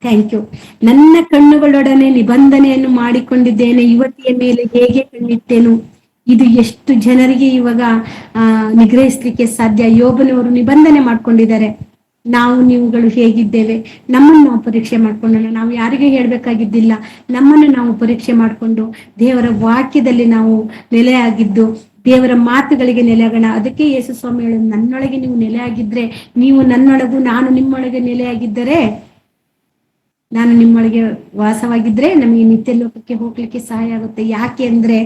ಥ್ಯಾಂಕ್ ಯು. ನನ್ನ ಕಣ್ಣುಗಳೊಡನೆ ನಿಬಂಧನೆಯನ್ನು ಮಾಡಿಕೊಂಡಿದ್ದೇನೆ, ಯುವತಿಯ ಮೇಲೆ ಹೇಗೆ ಕಣ್ಣಿಟ್ಟೆನು. ಇದು ಎಷ್ಟು ಜನರಿಗೆ ಇವಾಗ ನಿಗ್ರಹಿಸ್ಲಿಕ್ಕೆ ಸಾಧ್ಯ. ಯೋಬನವರು ನಿಬಂಧನೆ ಮಾಡ್ಕೊಂಡಿದ್ದಾರೆ. ನಾವು ನೀವುಗಳು ಹೇಗಿದ್ದೇವೆ, ನಮ್ಮನ್ನು ನಾವು ಪರೀಕ್ಷೆ ಮಾಡ್ಕೊಂಡೋಣ. ನಾವು ಯಾರಿಗೆ ಹೇಳ್ಬೇಕಾಗಿದ್ದಿಲ್ಲ, ನಮ್ಮನ್ನು ನಾವು ಪರೀಕ್ಷೆ ಮಾಡಿಕೊಂಡು ದೇವರ ವಾಕ್ಯದಲ್ಲಿ ನಾವು ನೆಲೆಯಾಗಿದ್ದು ದೇವರ ಮಾತುಗಳಿಗೆ ನೆಲೆಯಾಗೋಣ. ಅದಕ್ಕೆ ಯೇಸು ಸ್ವಾಮಿ ಹೇಳೋದು, ನನ್ನೊಳಗೆ ನೀವು ನೆಲೆಯಾಗಿದ್ರೆ, ನೀವು ನನ್ನೊಳಗೂ ನಾನು ನಿಮ್ಮೊಳಗೆ ನೆಲೆಯಾಗಿದ್ದರೆ, ನಾನು ನಿಮ್ಮೊಳಗೆ ವಾಸವಾಗಿದ್ರೆ ನಮಗೆ ನಿತ್ಯ ಲೋಕಕ್ಕೆ ಹೋಗ್ಲಿಕ್ಕೆ ಸಹಾಯ ಆಗುತ್ತೆ. ಯಾಕೆ ಅಂದ್ರೆ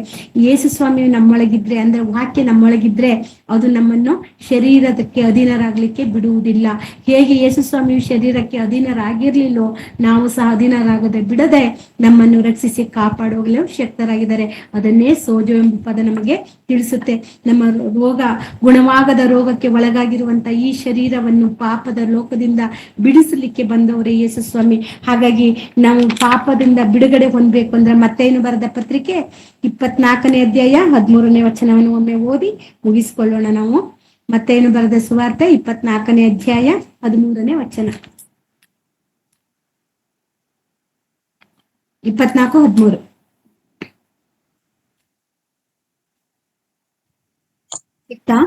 ಯೇಸು ಸ್ವಾಮಿಯು ನಮ್ಮೊಳಗಿದ್ರೆ, ಅಂದ್ರೆ ವಾಕ್ಯ ನಮ್ಮೊಳಗಿದ್ರೆ ಅದು ನಮ್ಮನ್ನು ಶರೀರಕ್ಕೆ ಅಧೀನರಾಗ್ಲಿಕ್ಕೆ ಬಿಡುವುದಿಲ್ಲ. ಹೇಗೆ ಯೇಸು ಸ್ವಾಮಿಯು ಶರೀರಕ್ಕೆ ಅಧೀನರಾಗಿರ್ಲಿಲ್ಲೋ, ನಾವು ಸಹ ಅಧೀನರಾಗದೆ ಬಿಡದೆ ನಮ್ಮನ್ನು ರಕ್ಷಿಸಿ ಕಾಪಾಡೋಗಲು ಶಕ್ತರಾಗಿದ್ದಾರೆ. ಅದನ್ನೇ ಸೋಜೋ ಎಂಬ ಪದ ನಮಗೆ ತಿಳಿಸುತ್ತೆ. ನಮ್ಮ ರೋಗ, ಗುಣವಾಗದ ರೋಗಕ್ಕೆ ಒಳಗಾಗಿರುವಂತ ಈ ಶರೀರವನ್ನು ಪಾಪದ ಲೋಕದಿಂದ ಬಿಡಿಸಲಿಕ್ಕೆ ಬಂದವರೇ ಯೇಸು ಸ್ವಾಮಿ. ಹಾಗಾಗಿ ನಾವು ಪಾಪದಿಂದ ಬಿಡುಗಡೆ ಹೊಂದಬೇಕು ಅಂದ್ರೆ ಮತ್ತೇನು ಬರೆದ ಪತ್ರಿಕೆ 24ನೇ ಅಧ್ಯಾಯ 13ನೇ ವಚನವನ್ನು ಒಮ್ಮೆ ಓದಿ ಮುಗಿಸ್ಕೊಳ್ಳೋಣ. ನಾವು ಮತ್ತೇನು ಬರೆದ ಸುವಾರ್ತೆ 24ನೇ ಅಧ್ಯಾಯ 13ನೇ ವಚನ. 24:13 ಸಿಕ್ತಾ?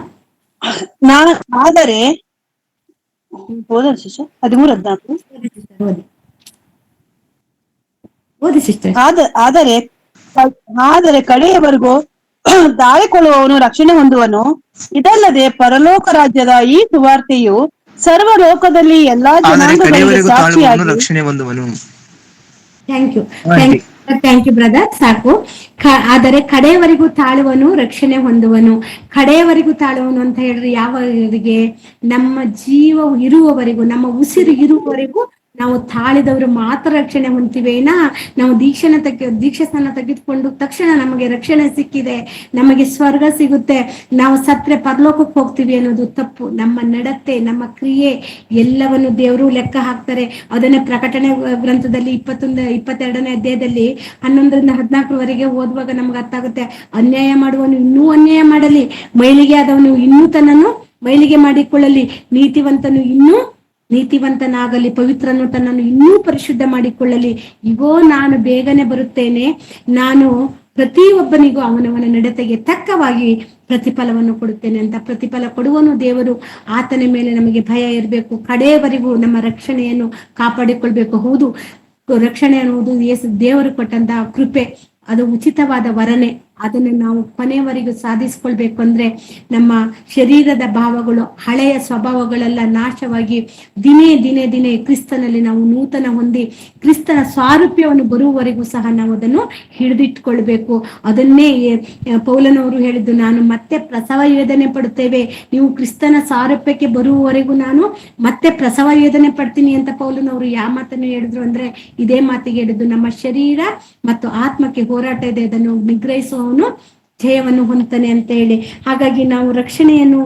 ಆದರೆ ಓದೋಣ ಸಿಸ್ಟರ್. 13:14. ಓದಿ ಓದಿ ಸಿಸ್ಟರ್. ಆದರೆ ಕಡೆಯವರೆಗೂ ದಾಳಿಕೊಳ್ಳುವವನು ರಕ್ಷಣೆ ಹೊಂದುವನು. ಇದಲ್ಲದೆ ಪರಲೋಕ ರಾಜ್ಯದ ಈ ಸುವಾರ್ತೆಯು ಸರ್ವಲೋಕದಲ್ಲಿ ಎಲ್ಲಾ ಜನಾಂಗಗಳಿಗೆ ಸಾಕ್ಷಿಯಾಗಿ. ರಕ್ಷಣೆ ಹೊಂದುವನು. Thank you, thank you brother. ಸಾಕು. ಆದರೆ ಕಡೆಯವರೆಗೂ ತಾಳುವನು ರಕ್ಷಣೆ ಹೊಂದುವನು. ಕಡೆಯವರೆಗೂ ತಾಳುವನು ಅಂತ ಹೇಳಿದ್ರೆ ಯಾವವರೆಗೆ? ನಮ್ಮ ಜೀವ ಇರುವವರೆಗೂ, ನಮ್ಮ ಉಸಿರು ಇರುವವರೆಗೂ ನಾವು ತಾಳಿದವರು ಮಾತ್ರ ರಕ್ಷಣೆ ಹೊಂದ್ತೀವೇನಾ? ನಾವು ದೀಕ್ಷಾಸ್ನಾನ ತೆಗೆದುಕೊಂಡು ತಕ್ಷಣ ನಮಗೆ ರಕ್ಷಣೆ ಸಿಕ್ಕಿದೆ, ನಮಗೆ ಸ್ವರ್ಗ ಸಿಗುತ್ತೆ, ನಾವು ಸತ್ರೆ ಪರಲೋಕಕ್ಕೆ ಹೋಗ್ತೀವಿ ಅನ್ನೋದು ತಪ್ಪು. ನಮ್ಮ ನಡತೆ, ನಮ್ಮ ಕ್ರಿಯೆ ಎಲ್ಲವನ್ನು ದೇವರು ಲೆಕ್ಕ ಹಾಕ್ತಾರೆ. ಅದನ್ನ ಪ್ರಕಟಣೆ ಗ್ರಂಥದಲ್ಲಿ 22ನೇ ಅಧ್ಯಾಯದಲ್ಲಿ 11ರಿಂದ 14 ಓದುವಾಗ ನಮ್ಗೆ ಅರ್ಥ ಆಗುತ್ತೆ. ಅನ್ಯಾಯ ಮಾಡುವನು ಇನ್ನೂ ಅನ್ಯಾಯ ಮಾಡಲಿ, ಮೈಲಿಗೆ ಆದವನು ಇನ್ನೂ ತನ್ನನ್ನು ಮೈಲಿಗೆ ಮಾಡಿಕೊಳ್ಳಲಿ, ನೀತಿವಂತನು ಇನ್ನೂ ನೀತಿವಂತನಾಗಲಿ, ಪವಿತ್ರನು ತನ್ನನ್ನು ಇನ್ನೂ ಪರಿಶುದ್ಧ ಮಾಡಿಕೊಳ್ಳಲಿ. ಇಗೋ ನಾನು ಬೇಗನೆ ಬರುತ್ತೇನೆ, ನಾನು ಪ್ರತಿಯೊಬ್ಬನಿಗೂ ಅವನವನ ನಡತೆಗೆ ತಕ್ಕವಾಗಿ ಪ್ರತಿಫಲವನ್ನು ಕೊಡುತ್ತೇನೆ ಅಂತ. ಪ್ರತಿಫಲ ಕೊಡುವನು ದೇವರು. ಆತನ ಮೇಲೆ ನಮಗೆ ಭಯ ಇರಬೇಕು. ಕಡೆಯವರೆಗೂ ನಮ್ಮ ರಕ್ಷಣೆಯನ್ನು ಕಾಪಾಡಿಕೊಳ್ಬೇಕು. ಹೌದು, ರಕ್ಷಣೆ ಅನ್ನುವುದು ದೇವರು ಕೊಟ್ಟಂತಹ ಕೃಪೆ, ಅದು ಉಚಿತವಾದ ವರನೆ. ಅದನ್ನು ನಾವು ಕೊನೆಯವರೆಗೂ ಸಾಧಿಸ್ಕೊಳ್ಬೇಕು ಅಂದ್ರೆ ನಮ್ಮ ಶರೀರದ ಭಾವಗಳು, ಹಳೆಯ ಸ್ವಭಾವಗಳೆಲ್ಲ ನಾಶವಾಗಿ ದಿನೇ ದಿನೇ ದಿನೇ ಕ್ರಿಸ್ತನಲ್ಲಿ ನಾವು ನೂತನ ಹೊಂದಿ ಕ್ರಿಸ್ತನ ಸ್ವಾರೂಪ್ಯವನ್ನು ಬರುವವರೆಗೂ ಸಹ ನಾವು ಅದನ್ನು ಹಿಡಿದಿಟ್ಕೊಳ್ಬೇಕು. ಅದನ್ನೇ ಪೌಲನವರು ಹೇಳಿದ್ದು, ನಾನು ಮತ್ತೆ ಪ್ರಸವ ವೇದನೆ ಪಡುತ್ತೇವೆ, ನೀವು ಕ್ರಿಸ್ತನ ಸ್ವಾರೂಪ್ಯಕ್ಕೆ ಬರುವವರೆಗೂ ನಾನು ಮತ್ತೆ ಪ್ರಸವ ವೇದನೆ ಪಡ್ತೀನಿ ಅಂತ ಪೌಲನವರು ಯಾವ ಮಾತನ್ನು ಹೇಳಿದ್ರು ಅಂದ್ರೆ ಇದೇ ಮಾತಿಗೆ ಹೇಳಿದ್ದು. ನಮ್ಮ ಶರೀರ ಮತ್ತು ಆತ್ಮಕ್ಕೆ ಹೋರಾಟ ಇದೆ, ಅದನ್ನು ನಿಗ್ರಹಿಸುವವನು ಜಯವನ್ನು ಹೊಂದ್ತಾನೆ ಅಂತ ಹೇಳಿ. ಹಾಗಾಗಿ ನಾವು ರಕ್ಷಣೆಯನ್ನು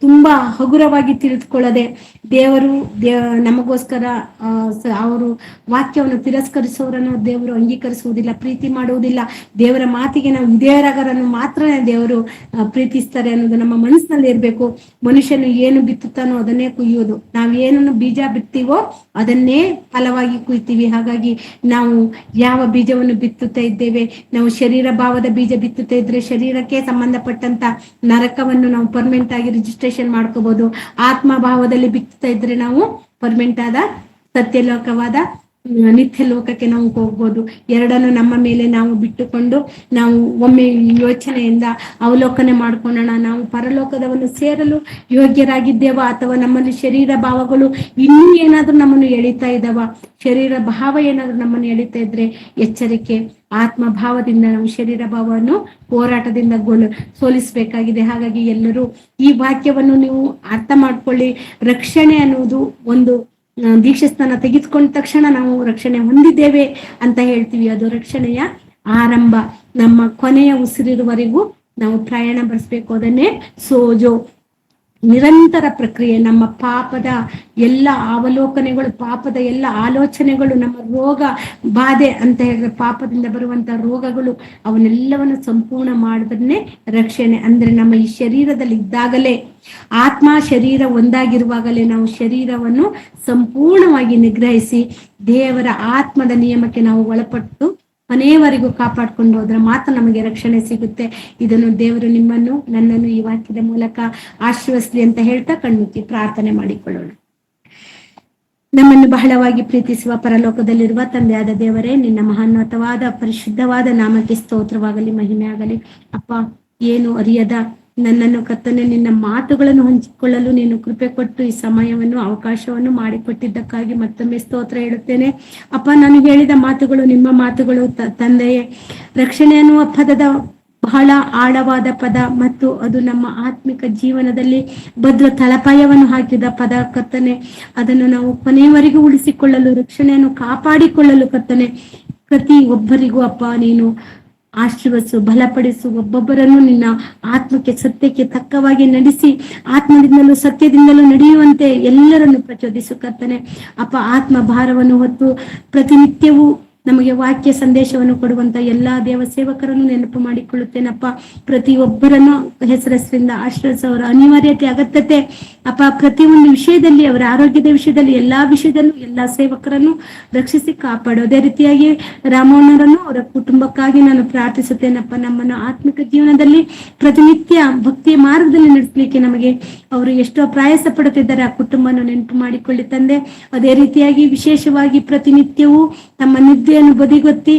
ತುಂಬಾ ಹಗುರವಾಗಿ ತಿಳಿದುಕೊಳ್ಳದೆ, ದೇವರು ನಮಗೋಸ್ಕರ ಅವರು ವಾಕ್ಯವನ್ನು ತಿರಸ್ಕರಿಸುವವರನ್ನು ದೇವರು ಅಂಗೀಕರಿಸುವುದಿಲ್ಲ, ಪ್ರೀತಿ ಮಾಡುವುದಿಲ್ಲ. ದೇವರ ಮಾತಿಗೆ ನಾವು ವಿಧೇಯರಾಗರನ್ನು ಮಾತ್ರ ದೇವರು ಪ್ರೀತಿಸ್ತಾರೆ ಅನ್ನೋದು ನಮ್ಮ ಮನಸ್ಸಿನಲ್ಲಿ ಇರಬೇಕು. ಮನುಷ್ಯನು ಏನು ಬಿತ್ತುತ್ತಾನೋ ಅದನ್ನೇ ಕುಯ್ಯೋದು. ನಾವು ಏನನ್ನು ಬೀಜ ಬಿತ್ತೀವೋ ಅದನ್ನೇ ಫಲವಾಗಿ ಕುಯ್ತೀವಿ. ಹಾಗಾಗಿ ನಾವು ಯಾವ ಬೀಜವನ್ನು ಬಿತ್ತುತ್ತಾ ಇದ್ದೇವೆ, ನಾವು ಶರೀರ ಭಾವದ ಬೀಜ ಬಿತ್ತುತ್ತಾ ಇದ್ರೆ ಶರೀರಕ್ಕೆ ಸಂಬಂಧಪಟ್ಟಂತ ನರಕವನ್ನು ನಾವು ಪರ್ಮನೆಂಟ್ ಆಗಿ ರಿಜಿಸ್ಟ್ರೇಷನ್ ಮಾಡ್ಕೋಬಹುದು. ಆತ್ಮ ಭಾವದಲ್ಲಿ ಬಿತ್ತುತ್ತಾ ಇದ್ರೆ ನಾವು ಪರ್ಮನೆಂಟ್ ಆದ ಸತ್ಯಲೋಕವಾದ ನಿತ್ಯ ಲೋಕಕ್ಕೆ ನಾವು ಹೋಗ್ಬೋದು. ಎರಡನ್ನು ನಮ್ಮ ಮೇಲೆ ನಾವು ಬಿಟ್ಟುಕೊಂಡು ನಾವು ಒಮ್ಮೆ ಯೋಚನೆಯಿಂದ ಅವಲೋಕನೆ ಮಾಡ್ಕೊಳ್ಳೋಣ. ನಾವು ಪರಲೋಕದವನ್ನು ಸೇರಲು ಯೋಗ್ಯರಾಗಿದ್ದೇವಾ, ಅಥವಾ ನಮ್ಮಲ್ಲಿ ಶರೀರ ಭಾವಗಳು ಇನ್ನೂ ಏನಾದ್ರೂ ನಮ್ಮನ್ನು ಎಳಿತಾ ಇದ್ದಾವ? ಶರೀರ ಭಾವ ಏನಾದ್ರೂ ನಮ್ಮನ್ನು ಎಳಿತಾ ಇದ್ರೆ ಎಚ್ಚರಿಕೆ. ಆತ್ಮ ಭಾವದಿಂದ ನಾವು ಶರೀರ ಭಾವವನ್ನು ಹೋರಾಟದಿಂದ ಸೋಲಿಸಬೇಕಾಗಿದೆ. ಹಾಗಾಗಿ ಎಲ್ಲರೂ ಈ ವಾಕ್ಯವನ್ನು ನೀವು ಅರ್ಥ ಮಾಡ್ಕೊಳ್ಳಿ. ರಕ್ಷಣೆ ಅನ್ನುವುದು ಒಂದು ದೀಕ್ಷಾಸ್ನಾನ ತೆಗೆದುಕೊಂಡ ತಕ್ಷಣ ನಾವು ರಕ್ಷಣೆ ಹೊಂದಿದ್ದೇವೆ ಅಂತ ಹೇಳ್ತೀವಿ, ಅದು ರಕ್ಷಣೆಯ ಆರಂಭ. ನಮ್ಮ ಕೊನೆಯ ಉಸಿರಿರುವವರೆಗೂ ನಾವು ಪ್ರಯಾಣ ಬೆಳೆಸ್ಬೇಕು. ಅದನ್ನೇ ಸೋಜೋ ನಿರಂತರ ಪ್ರಕ್ರಿಯೆ. ನಮ್ಮ ಪಾಪದ ಎಲ್ಲ ಅವಲೋಕನೆಗಳು, ಪಾಪದ ಎಲ್ಲ ಆಲೋಚನೆಗಳು, ನಮ್ಮ ರೋಗ ಬಾಧೆ ಅಂತ ಹೇಳಿದ್ರೆ ಪಾಪದಿಂದ ಬರುವಂತ ರೋಗಗಳು, ಅವನ್ನೆಲ್ಲವನ್ನು ಸಂಪೂರ್ಣ ಮಾಡಿದ್ರೆ ರಕ್ಷಣೆ. ಅಂದ್ರೆ ನಮ್ಮ ಈ ಶರೀರದಲ್ಲಿ ಇದ್ದಾಗಲೇ, ಆತ್ಮ ಶರೀರ ಒಂದಾಗಿರುವಾಗಲೇ ನಾವು ಶರೀರವನ್ನು ಸಂಪೂರ್ಣವಾಗಿ ನಿಗ್ರಹಿಸಿ ದೇವರ ಆತ್ಮದ ನಿಯಮಕ್ಕೆ ನಾವು ಒಳಪಟ್ಟು ಕೊನೆಯವರೆಗೂ ಕಾಪಾಡ್ಕೊಂಡು ಹೋದ್ರೆ ಮಾತ್ರ ನಮಗೆ ರಕ್ಷಣೆ ಸಿಗುತ್ತೆ. ಇದನ್ನು ದೇವರು ನಿಮ್ಮನ್ನು ನನ್ನನ್ನು ಈ ವಾಕ್ಯದ ಮೂಲಕ ಆಶೀರ್ವದಿಸಲಿ ಅಂತ ಹೇಳ್ತಾ ಕಣ್ಮುಚ್ಚಿ ಪ್ರಾರ್ಥನೆ ಮಾಡಿಕೊಳ್ಳೋಣ. ನಮ್ಮನ್ನು ಬಹಳವಾಗಿ ಪ್ರೀತಿಸುವ ಪರಲೋಕದಲ್ಲಿರುವ ತಂದೆಯಾದ ದೇವರೇ, ನಿನ್ನ ಮಹೋನ್ನತವಾದ ಪರಿಶುದ್ಧವಾದ ನಾಮಕ್ಕೆ ಸ್ತೋತ್ರವಾಗಲಿ, ಮಹಿಮೆ ಆಗಲಿ. ಅಪ್ಪ, ಏನು ಅರಿಯದ ನನ್ನನ್ನು ಕರ್ತನೆ ನಿನ್ನ ಮಾತುಗಳನ್ನು ಹಂಚಿಕೊಳ್ಳಲು ನೀನು ಕೃಪೆ ಕೊಟ್ಟು ಈ ಸಮಯವನ್ನು ಅವಕಾಶವನ್ನು ಮಾಡಿಕೊಟ್ಟಿದ್ದಕ್ಕಾಗಿ ಮತ್ತೊಮ್ಮೆ ಸ್ತೋತ್ರ ಹೇಳುತ್ತೇನೆ. ಅಪ್ಪ, ನಾನು ಹೇಳಿದ ಮಾತುಗಳು ನಿಮ್ಮ ಮಾತುಗಳು ತಂದೆಯೇ. ರಕ್ಷಣೆ ಅನ್ನುವ ಪದದ ಬಹಳ ಆಳವಾದ ಪದ ಮತ್ತು ಅದು ನಮ್ಮ ಆತ್ಮಿಕ ಜೀವನದಲ್ಲಿ ಭದ್ರ ತಳಪಾಯವನ್ನು ಹಾಕಿದ ಪದ ಕರ್ತನೆ. ಅದನ್ನು ನಾವು ಕೊನೆಯವರೆಗೂ ಉಳಿಸಿಕೊಳ್ಳಲು, ರಕ್ಷಣೆಯನ್ನು ಕಾಪಾಡಿಕೊಳ್ಳಲು ಕರ್ತನೆ ಪ್ರತಿ ಒಬ್ಬರಿಗೂ ಅಪ್ಪ ನೀನು ಆಶೀರ್ವದಿಸು, ಬಲಪಡಿಸು. ಒಬ್ಬೊಬ್ಬರನ್ನು ನಿನ್ನ ಆತ್ಮಕ್ಕೆ ಸತ್ಯಕ್ಕೆ ತಕ್ಕವಾಗಿ ನಡೆಸಿ, ಆತ್ಮದಿಂದಲೂ ಸತ್ಯದಿಂದಲೂ ನಡೆಯುವಂತೆ ಎಲ್ಲರನ್ನು ಪ್ರಚೋದಿಸು ಕರ್ತನೆ. ಅಪ್ಪ, ಆತ್ಮ ಭಾರವನ್ನು ಹೊತ್ತು ಪ್ರತಿನಿತ್ಯವೂ ನಮಗೆ ವಾಕ್ಯ ಸಂದೇಶವನ್ನು ಕೊಡುವಂತ ಎಲ್ಲಾ ದೇವ ಸೇವಕರನ್ನು ನೆನಪು ಮಾಡಿಕೊಳ್ಳುತ್ತೇನಪ್ಪ. ಪ್ರತಿಯೊಬ್ಬರನ್ನು ಹೆಸರಸರಿಂದ ಆಶ್ರಯಿಸುವವರ ಅನಿವಾರ್ಯತೆ, ಅಗತ್ಯತೆ ಅಪ್ಪ, ಪ್ರತಿಯೊಂದು ವಿಷಯದಲ್ಲಿ, ಅವರ ಆರೋಗ್ಯದ ವಿಷಯದಲ್ಲಿ, ಎಲ್ಲಾ ವಿಷಯದಲ್ಲೂ ಎಲ್ಲಾ ಸೇವಕರನ್ನು ರಕ್ಷಿಸಿ ಕಾಪಾಡು. ಅದೇ ರೀತಿಯಾಗಿ ರಾಮಣ್ಣರನ್ನು ಅವರ ಕುಟುಂಬಕ್ಕಾಗಿ ನಾನು ಪ್ರಾರ್ಥಿಸುತ್ತೇನಪ್ಪ. ನಮ್ಮನ್ನು ಆತ್ಮಿಕ ಜೀವನದಲ್ಲಿ ಪ್ರತಿನಿತ್ಯ ಭಕ್ತಿಯ ಮಾರ್ಗದಲ್ಲಿ ನಡೆಸಲಿಕ್ಕೆ ನಮಗೆ ಅವರು ಎಷ್ಟೋ ಪ್ರಯಾಸ ಪಡುತ್ತಿದ್ದಾರೆ. ಆ ಕುಟುಂಬವನ್ನು ನೆನಪು ಮಾಡಿಕೊಳ್ಳಿ ತಂದೆ. ಅದೇ ರೀತಿಯಾಗಿ ವಿಶೇಷವಾಗಿ ಪ್ರತಿನಿತ್ಯವೂ ತಮ್ಮ ನಿದ್ದೆಯನ್ನು ಬದಿಗೊತ್ತಿ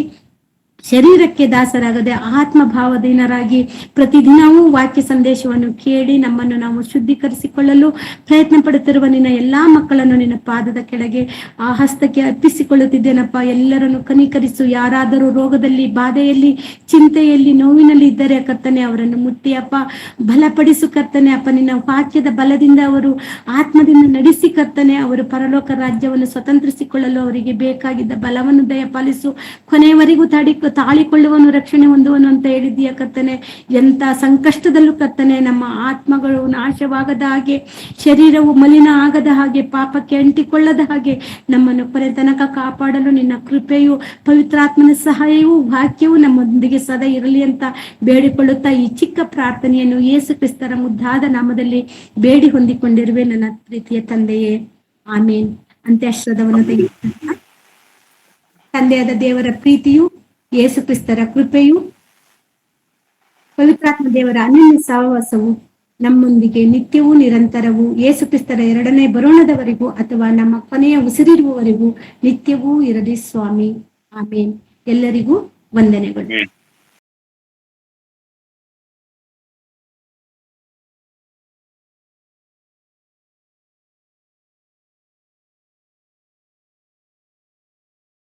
ಶರೀರಕ್ಕೆ ದಾಸರಾಗದೆ ಆತ್ಮ ಭಾವದೀನರಾಗಿ ಪ್ರತಿದಿನವೂ ವಾಕ್ಯ ಸಂದೇಶವನ್ನು ಕೇಳಿ ನಮ್ಮನ್ನು ನಾವು ಶುದ್ಧೀಕರಿಸಿಕೊಳ್ಳಲು ಪ್ರಯತ್ನ ಪಡುತ್ತಿರುವ ನಿನ್ನ ಎಲ್ಲಾ ಮಕ್ಕಳನ್ನು ನಿನ್ನ ಪಾದದ ಕೆಳಗೆ ಆ ಹಸ್ತಕ್ಕೆ ಅರ್ಪಿಸಿಕೊಳ್ಳುತ್ತಿದ್ದೇನಪ್ಪ. ಎಲ್ಲರನ್ನು ಕನಿಕರಿಸು. ಯಾರಾದರೂ ರೋಗದಲ್ಲಿ, ಬಾಧೆಯಲ್ಲಿ, ಚಿಂತೆಯಲ್ಲಿ, ನೋವಿನಲ್ಲಿ ಇದ್ದರೆ ಕರ್ತನೆ ಅವರನ್ನು ಮುಟ್ಟಿಯಪ್ಪ, ಬಲಪಡಿಸು ಕರ್ತನೆ. ಅಪ್ಪ, ನಿನ್ನ ವಾಕ್ಯದ ಬಲದಿಂದ ಅವರು ಆತ್ಮದಿಂದ ನಡೆಸಿ ಕರ್ತನೆ ಅವರು ಪರಲೋಕ ರಾಜ್ಯವನ್ನು ಸ್ವತಂತ್ರಿಸಿಕೊಳ್ಳಲು ಅವರಿಗೆ ಬೇಕಾಗಿದ್ದ ಬಲವನ್ನು ದಯಪಾಲಿಸು. ಕೊನೆಯವರೆಗೂ ತಾಳಿಕೊಳ್ಳುವನು ರಕ್ಷಣೆ ಹೊಂದುವನು ಅಂತ ಹೇಳಿದೀಯ ಕರ್ತನೆ. ಎಂತ ಸಂಕಷ್ಟದಲ್ಲೂ ಕರ್ತನೆ ನಮ್ಮ ಆತ್ಮಗಳು ನಾಶವಾಗದ ಹಾಗೆ, ಶರೀರವು ಮಲಿನ ಆಗದ ಹಾಗೆ, ಪಾಪಕ್ಕೆ ಅಂಟಿಕೊಳ್ಳದ ಹಾಗೆ ನಮ್ಮನ್ನು ಕೊನೆ ತನಕ ಕಾಪಾಡಲು ನಿನ್ನ ಕೃಪೆಯು, ಪವಿತ್ರಾತ್ಮನ ಸಹಾಯವೂ, ವಾಕ್ಯವೂ ನಮ್ಮೊಂದಿಗೆ ಸದಾ ಇರಲಿ ಅಂತ ಬೇಡಿಕೊಳ್ಳುತ್ತಾ ಈ ಚಿಕ್ಕ ಪ್ರಾರ್ಥನೆಯನ್ನು ಯೇಸು ಕ್ರಿಸ್ತರ ಮುದ್ದಾದ ನಾಮದಲ್ಲಿ ಬೇಡಿ ಹೊಂದಿಕೊಂಡಿರುವೆ ನನ್ನ ಪ್ರೀತಿಯ ತಂದೆಯೇ, ಆಮೇನ್. ಅಂತ್ಯಾಶ್ರದವನ್ನು ತೆಗೆದುಕೊಂಡ ತಂದೆಯಾದ ದೇವರ ಪ್ರೀತಿಯು, ಯೇಸು ಕ್ರಿಸ್ತರ ಕೃಪೆಯು, ಪವಿತ್ರಾತ್ಮ ದೇವರ ಅನನ್ಯ ಸಹವಾಸವು ನಮ್ಮೊಂದಿಗೆ ನಿತ್ಯವೂ ನಿರಂತರವೂ ಯೇಸು ಕ್ರಿಸ್ತರ ಎರಡನೇ ಬರೋಣದವರೆಗೂ ಅಥವಾ ನಮ್ಮ ಕೊನೆಯ ಉಸಿರಿರುವವರೆಗೂ ನಿತ್ಯವೂ ಇರಲಿ ಸ್ವಾಮಿ. ಆಮೇನ್. ಎಲ್ಲರಿಗೂ ವಂದನೆಗಳು.